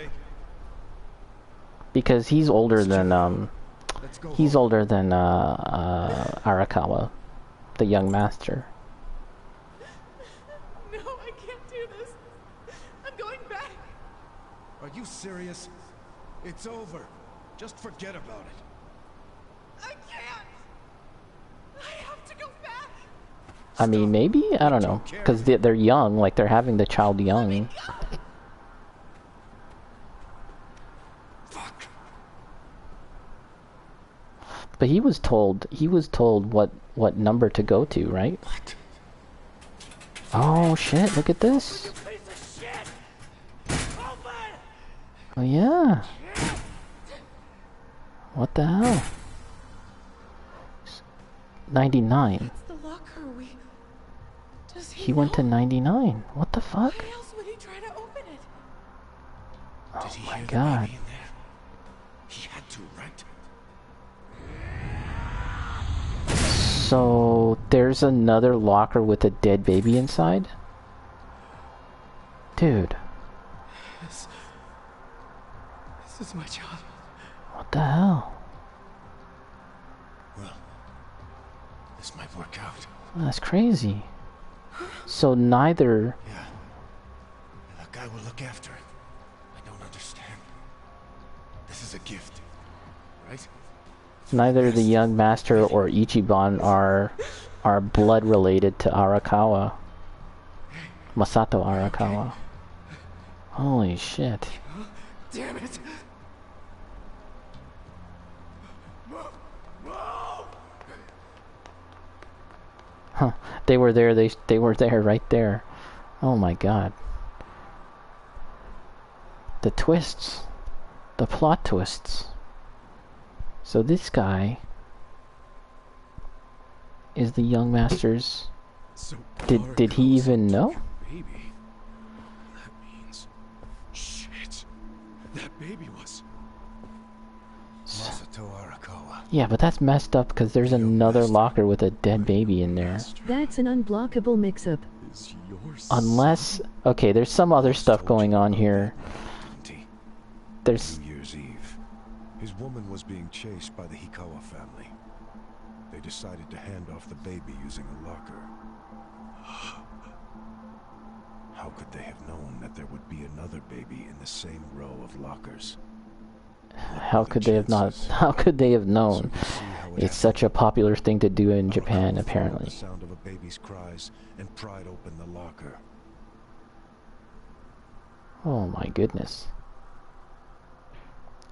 Because he's older than Arakawa, the young master. No, I can't do this. I'm going back. Are you serious? It's over. Just forget about it. I can't. I have to go back. I mean, maybe? I don't know. Because they're young, like they're having the child young. But he was told what number to go to, right? What? Oh shit, look at this. Oh yeah. What the hell? 99. That's the locker. He went to 99. What the fuck? Why else would he try to open it? Oh my god. He had to, right? So there's another locker with a dead baby inside? Dude. This is my job. What the hell? Well, this might work out. That's crazy. So neither... Yeah. That guy will look after it. I don't understand. This is a gift, right? Neither the young master or Ichiban are blood related to Arakawa. Masato Arakawa. Holy shit. Damn it! Huh. They were there, they were there right there. Oh my god. The twists. The plot twists. So this guy is the young master's... So Did he even know? Baby. That means... Shit. That baby was... Masato Arakawa. Yeah, but that's messed up because there's another locker with a dead baby in there. That's an unblockable mix-up. Unless... Okay, there's some other stuff going on here. There's... New Year's Eve. His woman was being chased by the Hikawa family. They decided to hand off the baby using a locker. How could they have known that there would be another baby in the same row of lockers? How could they have not? How could they have known? It's such a popular thing to do in Japan, apparently. The sound of a baby's cries and pried open the locker. Oh my goodness.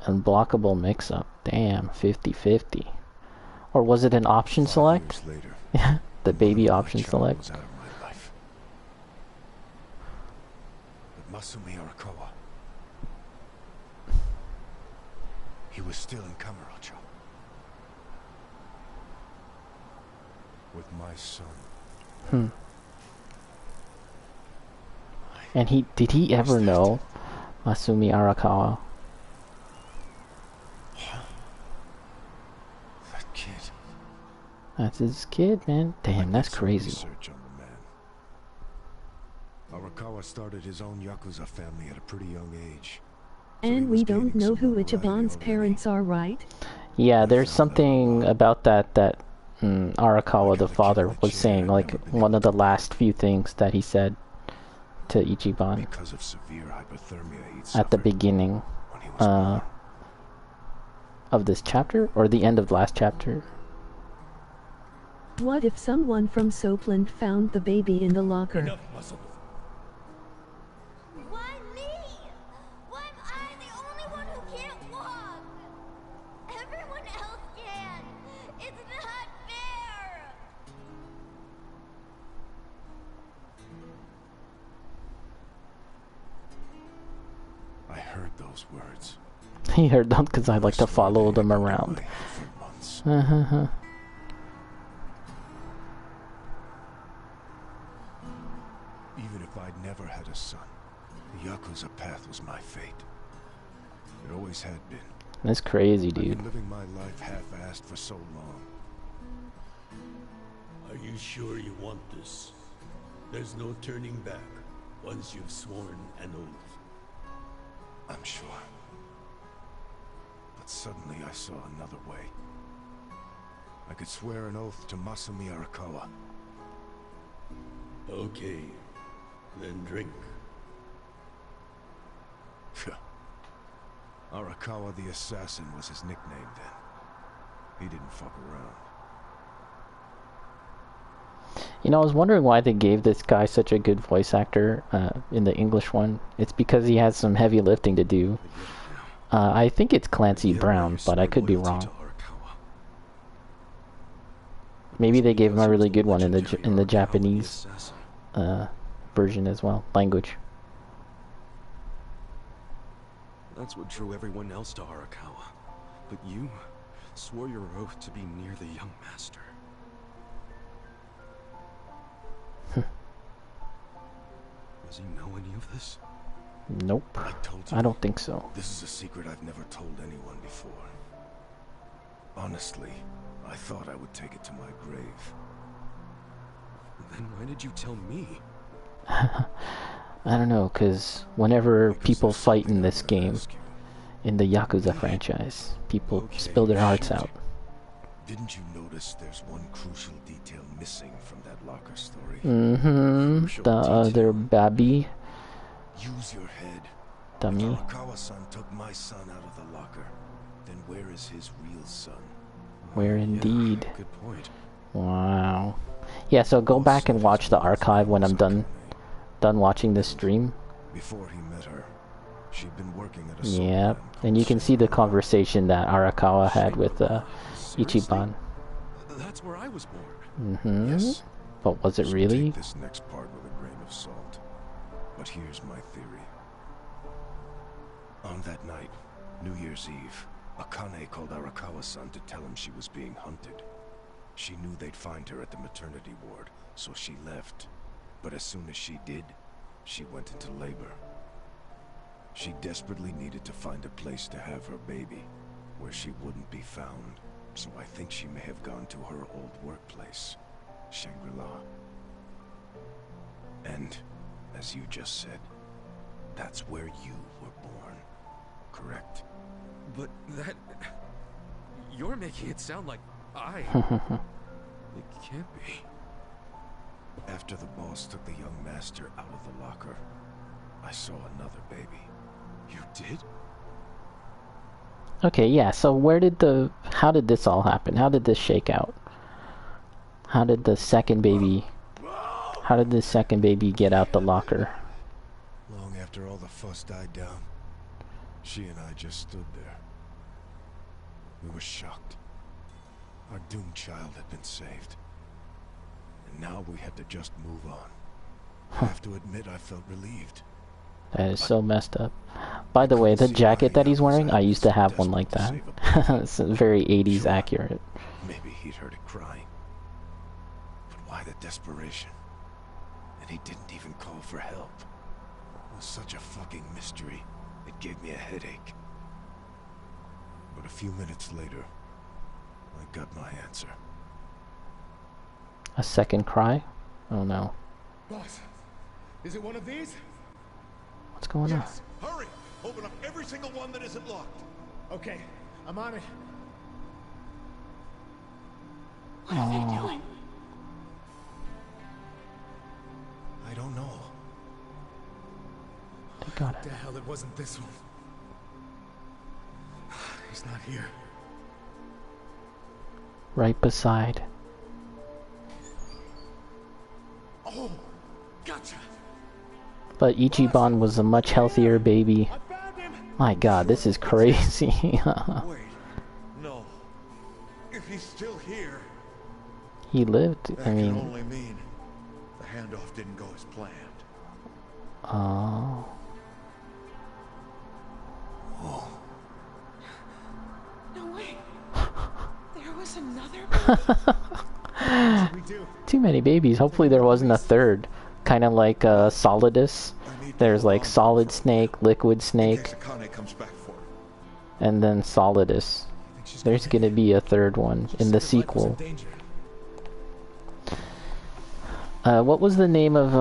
Unblockable mix-up. Damn, 50-50. Or was it an option select? Yeah, the baby option select. But Masumi Arakawa, he was still in Kamurocho. With my son. And did he ever know Masumi Arakawa? That kid. That's his kid, man. Damn, that's crazy. Research on the man. Arakawa started his own Yakuza family at a pretty young age. And we don't know who Ichiban's parents are, right? Yeah, there's something about that Arakawa, the father, was saying, like, one of the last few things that he said to Ichiban. Because of severe hypothermia at the beginning of this chapter, or the end of the last chapter. What if someone from Soapland found the baby in the locker? Enough, Muscle. Why me? Why am I the only one who can't walk? Everyone else can. It's not fair. I heard those words. He heard them because I like to follow them around. Even if I'd never had a son, the Yakuza path was my fate. It always had been. That's crazy, dude. I've been living my life half-assed for so long. Are you sure you want this? There's no turning back once you've sworn an oath. I'm sure. But suddenly I saw another way. I could swear an oath to Masumi Arakawa. Okay, then drink. Arakawa the Assassin was his nickname then. He didn't fuck around. You know, I was wondering why they gave this guy such a good voice actor in the English one. It's because he has some heavy lifting to do. I think it's Clancy Brown, but I could be wrong. Maybe they gave him a really good one in the Japanese version as well, language. That's what drew everyone else to Arakawa. But you swore your oath to be near the young master. Does he know any of this? Nope. I don't think so. This is a secret I've never told anyone before. Honestly, I thought I would take it to my grave. Then why did you tell me? I don't know, because whenever people fight in this game, in the Yakuza franchise, people spill their hearts out. Didn't you notice there's one crucial detail missing from that locker story? The other Babby. Use your head. dummy. Arakawa-san took my son out of the locker. Then where is his real son? Where indeed? Good point. Wow. Yeah, so go back and watch the archive when I'm done watching this stream. Before he met her, she'd been working at a Yep, and you can see the conversation that Arakawa had with Ichiban. That's where I was born. Mm-hmm. Yes. But was it really? Take this next part with a grain of salt. But here's my theory. On that night, New Year's Eve, Akane called Arakawa-san to tell him she was being hunted. She knew they'd find her at the maternity ward, so she left. But as soon as she did, she went into labor. She desperately needed to find a place to have her baby, where she wouldn't be found. So I think she may have gone to her old workplace, Shangri-La. And, as you just said, that's where you were born, correct? But that... You're making it sound like I... It can't be. After the boss took the young master out of the locker, I saw another baby. You did? Okay, yeah, so how did this all happen? How did this shake out? How did the second baby get out the locker? Long after all the fuss died down, she and I just stood there. We were shocked. Our doomed child had been saved. And now we had to just move on. I have to admit I felt relieved. That is so messed up. By the way, the jacket that he's wearing, I used to have one like that. It's very 80s accurate. Maybe he'd heard it crying. But why the desperation? And he didn't even call for help. It was such a fucking mystery. It gave me a headache. But a few minutes later, I got my answer. A second cry? Oh no. Boss, is it one of these? What's going on? Hurry! Open up every single one that isn't locked. Okay, I'm on it. What are they doing? I don't know. They got it. The hell, it wasn't this one. He's not here. Right beside. Oh, gotcha. But Ichiban was a much healthier baby. My god, this is crazy. Wait, no. If he's still here, He lived, that I can mean... only mean the handoff didn't go as planned. Oh... Whoa. No way. There was another baby. Too many babies. Hopefully there wasn't a third. Kind of like Solidus. There's like Solid Snake, Liquid Snake, and then Solidus. There's gonna be a third one in the sequel. What was the name of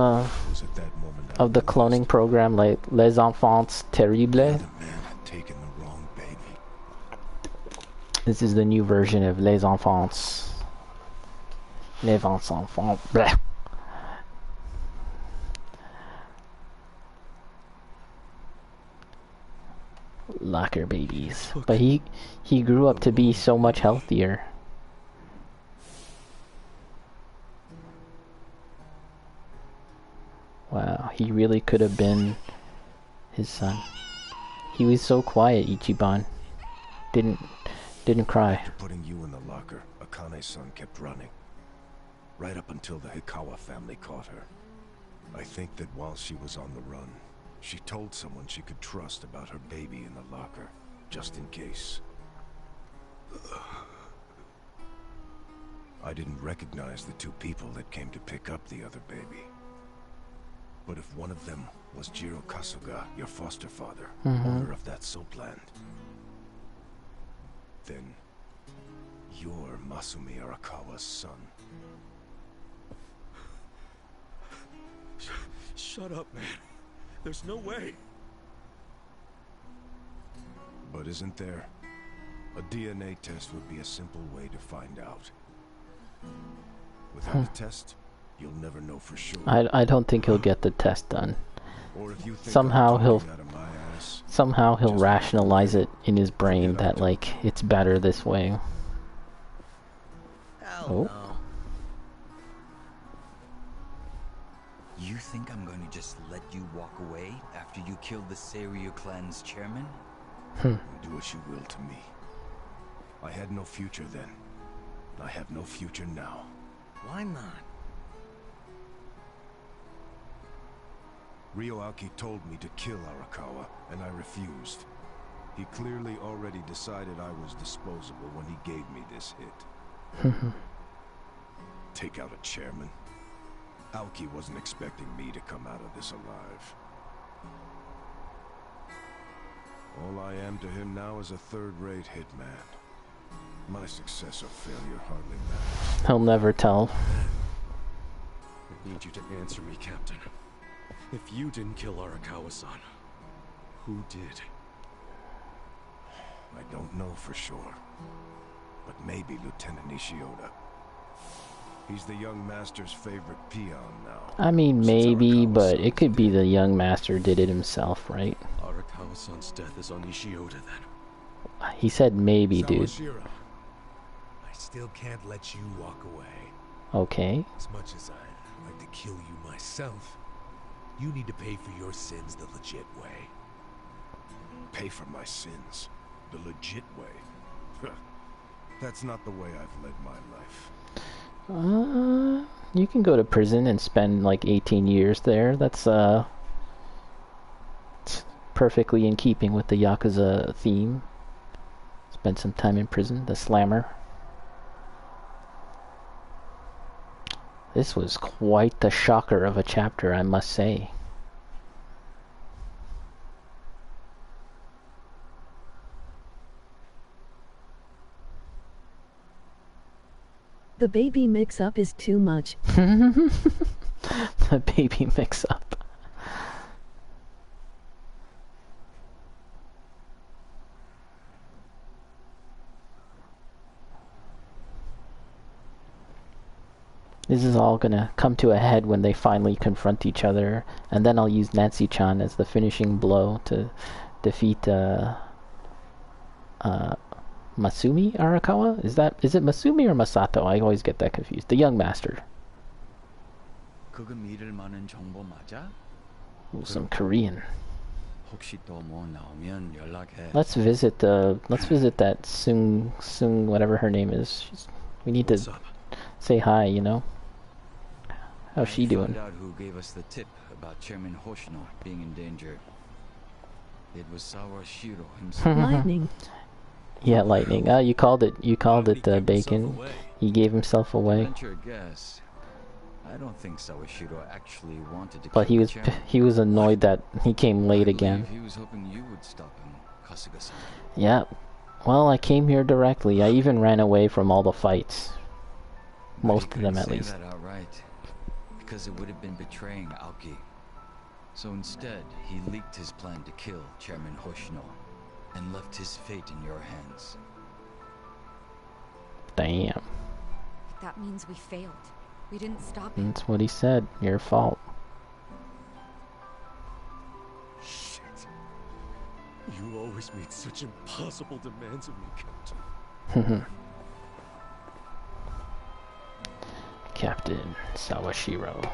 the cloning program? Like Les Enfants Terribles? This is the new version of Les Enfants. Les Enfants. Blah. Locker babies. But he grew up to be so much healthier. Wow, he really could have been his son. He was so quiet, Ichiban. Didn't cry. After putting you in the locker, Akane's son kept running. Right up until the Hikawa family caught her. I think that while she was on the run, she told someone she could trust about her baby in the locker, just in case. I didn't recognize the two people that came to pick up the other baby. But if one of them was Jiro Kasuga, your foster father, owner of that soap land, then you're Masumi Arakawa's son. Shut up, man. There's no way. But isn't there? A DNA test would be a simple way to find out. Without a test, you'll never know for sure. I don't think he'll get the test done. Or if you think Somehow I'm he'll talking out of my this. Somehow he'll rationalize it in his brain that, like, it's better this way. Hell no. You think I'm going to just let you walk away after you killed the Seiryu clan's chairman? Do what you will to me. I had no future then. I have no future now. Why not? Ryoaki told me to kill Arakawa, and I refused. He clearly already decided I was disposable when he gave me this hit. Take out a chairman? Aoki wasn't expecting me to come out of this alive. All I am to him now is a third-rate hitman. My success or failure hardly matters. He'll never tell. I need you to answer me, Captain. If you didn't kill Arakawa-san, who did? I don't know for sure. But maybe Lieutenant Nishioda. He's the young master's favorite peon now. I mean, maybe, but it could be the young master did it himself, right? Arakawa-san's death is on Nishioda, then. He said maybe, dude. I still can't let you walk away. Okay. As much as I'd like to kill you myself, you need to pay for your sins the legit way. Pay for my sins? The legit way? That's not the way I've led my life. You can go to prison and spend like 18 years there. That's it's perfectly in keeping with the Yakuza theme. Spend some time in prison, the slammer. This was quite the shocker of a chapter, I must say. The baby mix-up is too much. The baby mix-up. This is all gonna come to a head when they finally confront each other, and then I'll use Nancy-chan as the finishing blow to defeat Masumi Arakawa? Is it Masumi or Masato? I always get that confused. The young master. Ooh, some Korean. Let's visit that Sung whatever her name is. We need to say hi, you know. How's she doing? I found out who gave us the tip about Chairman Hoshino being in danger. It was Sawashiro himself. Lightning. Yeah, lightning. You called it Bacon. He gave himself away. Venture guess. I don't think Sawashiro actually wanted to. But he was annoyed that he came late again. He was hoping you would stop him, Kasuga-san. Yeah. Well, I came here directly. I even ran away from all the fights. Most of them, at least. Say that outright, because it would have been betraying Aoki. So instead, he leaked his plan to kill Chairman Hoshino, and left his fate in your hands. Damn. That means we failed. We didn't stop him. That's what he said. Your fault. Shit. You always made such impossible demands of me, Captain. Captain Sawashiro.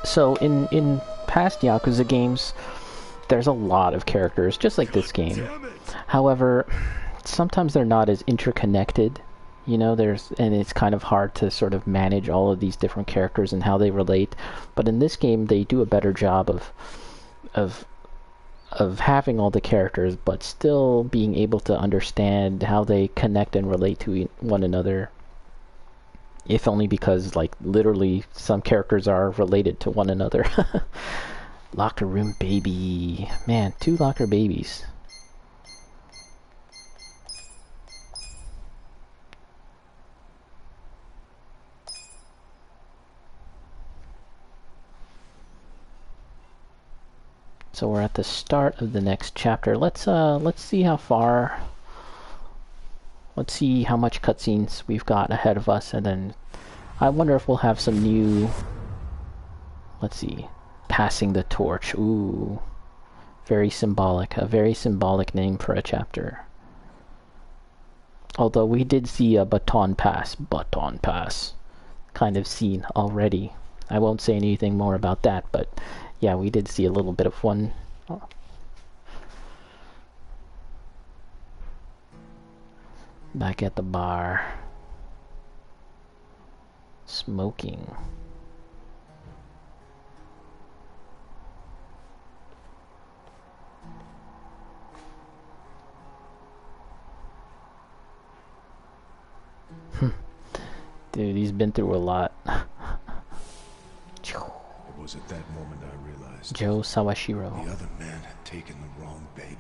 So in past Yakuza games, there's a lot of characters, just like this game. However, sometimes they're not as interconnected, you know, and it's kind of hard to sort of manage all of these different characters and how they relate. But in this game, they do a better job of having all the characters, but still being able to understand how they connect and relate to one another. If only because, like, literally some characters are related to one another. Locker room baby. Man, 2 locker babies. So we're at the start of the next chapter. Let's see how far. Let's see how much cutscenes we've got ahead of us, and then I wonder if we'll have some new Let's see. Passing the torch. Ooh. Very symbolic. A very symbolic name for a chapter. Although we did see a baton pass kind of scene already. I won't say anything more about that, but yeah, we did see a little bit of one. Oh. Back at the bar. Smoking. Dude, he's been through a lot. It was at that moment I realized Joe Sawashiro. the other man had taken the wrong baby.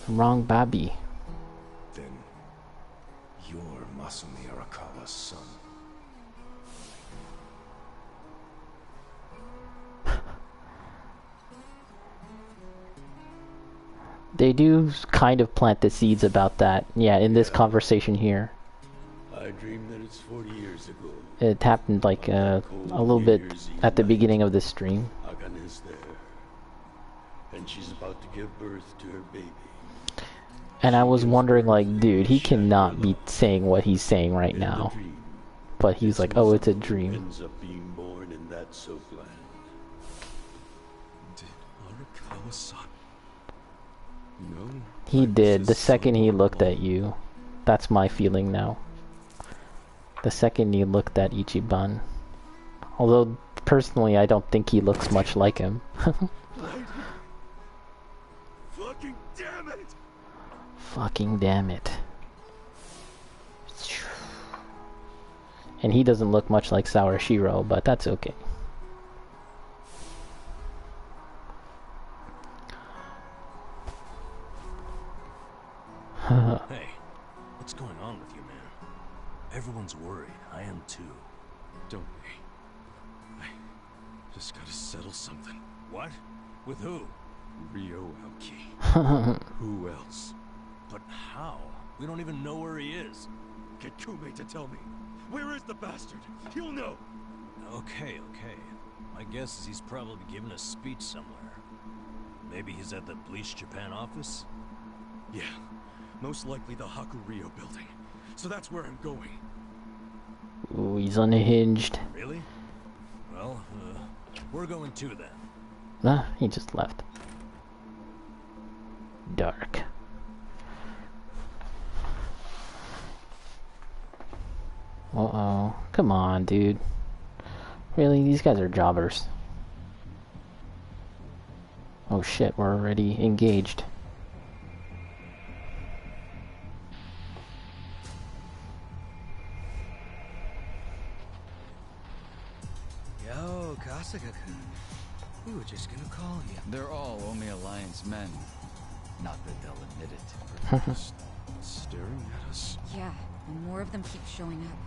Wrong baby. Then you're Masumi Arakawa's son. They do kind of plant the seeds about that. Yeah, in this conversation here. I dreamed that it's 40 years ago. It happened like a little bit at the beginning of this stream. Hakan is there. And she's about to give birth to her baby. And I was wondering, like, dude, he cannot be saying what he's saying right now. But he's like, oh, it's a dream. Ends up being born in that soapland. Did Arakawa-san? No. He did. The second he looked at you. That's my feeling now. The second he looked at Ichiban. Although, personally, I don't think he looks much like him. Fucking damn it! Fucking damn it. And he doesn't look much like Sawashiro, but that's okay. Hey, what's going on with you, man? Everyone's worried. I am too. Don't be. I just gotta settle something. What? With who? Ryo Aoki. Who else? But how? We don't even know where he is. Get Kume to tell me. Where is the bastard? He'll know. Okay. My guess is he's probably giving a speech somewhere. Maybe he's at the Bleach Japan office? Yeah, most likely the Hakuryo building. So that's where I'm going. Ooh, he's unhinged. Really? Well, we're going too then. Nah, he just left. Dark. Uh-oh. Come on, dude. Really? These guys are jobbers. Oh shit, we're already engaged. Yo, Kasuga-kun. We were just gonna call you. They're all Omi Alliance men. Not that they'll admit it. Just staring at us. Yeah, and more of them keep showing up.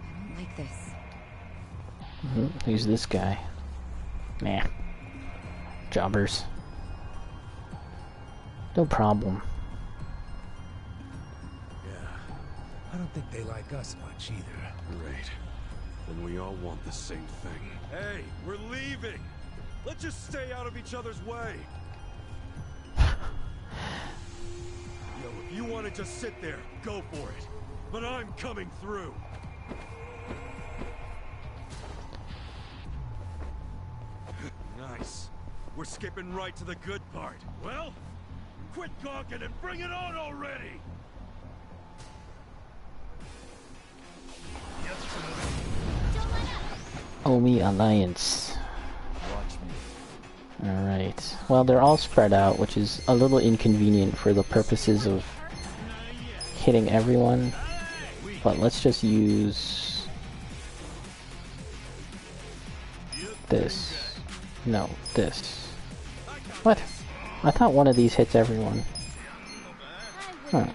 I don't like this. Who's this guy? Nah. Jobbers. No problem. Yeah, I don't think they like us much either. Great. Then we all want the same thing. Hey, we're leaving! Let's just stay out of each other's way! Yo, if you want to just sit there, go for it. But I'm coming through! Nice. We're skipping right to the good part. Well, quit gawking and bring it on already! Omi Alliance. Watch me. Alright. Well, they're all spread out, which is a little inconvenient for the purposes of hitting everyone. But let's just use this. No, this. What? I thought one of these hits everyone. Huh.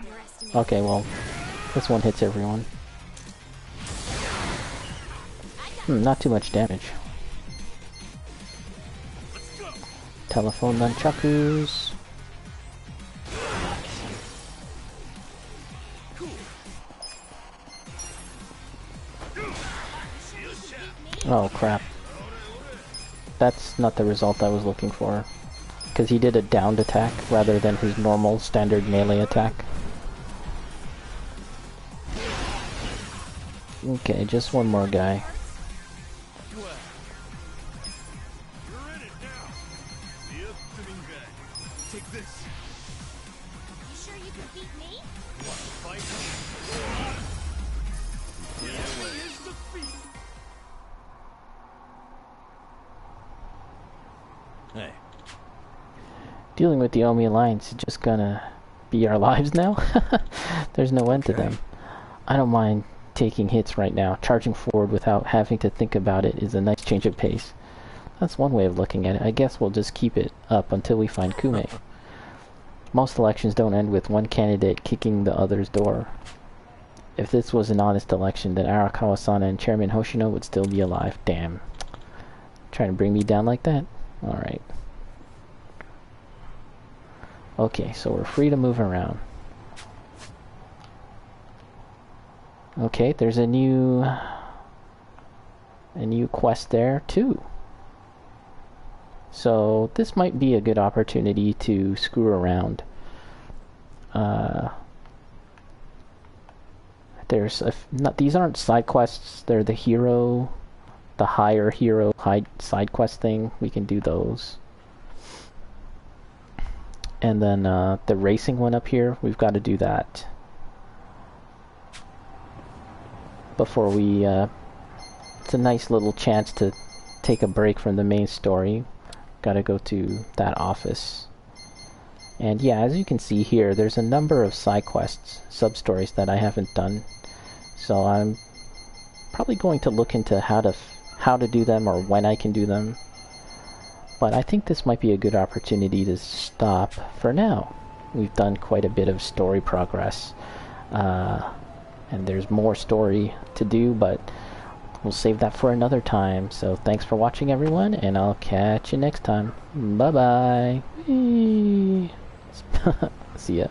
Okay, well, this one hits everyone. Not too much damage. Telephone nunchakus. Oh crap. that's not the result I was looking for. Because he did a downed attack rather than his normal standard melee attack. Okay, just one more guy. Hey. Dealing with the Omi Alliance is just gonna be our lives now? There's no end to them. I don't mind taking hits right now. Charging forward without having to think about it is a nice change of pace. That's one way of looking at it. I guess we'll just keep it up until we find Kume. Most elections don't end with one candidate kicking the other's door. If this was an honest election, then Arakawa-sana and Chairman Hoshino would still be alive. Damn. Trying to bring me down like that? Alright. Okay, so we're free to move around. Okay, there's a new quest there too. So this might be a good opportunity to screw around. These aren't side quests, they're the higher hero side quest thing. We can do those. And then the racing one up here, we've got to do that before we it's a nice little chance to take a break from the main story. Gotta go to that office. And yeah, as you can see here, there's a number of side quests, sub-stories that I haven't done. So I'm probably going to look into how to do them or when I can do them. But I think this might be a good opportunity to stop for now. We've done quite a bit of story progress. And there's more story to do, but we'll save that for another time. So thanks for watching, everyone, and I'll catch you next time. Bye-bye. See ya.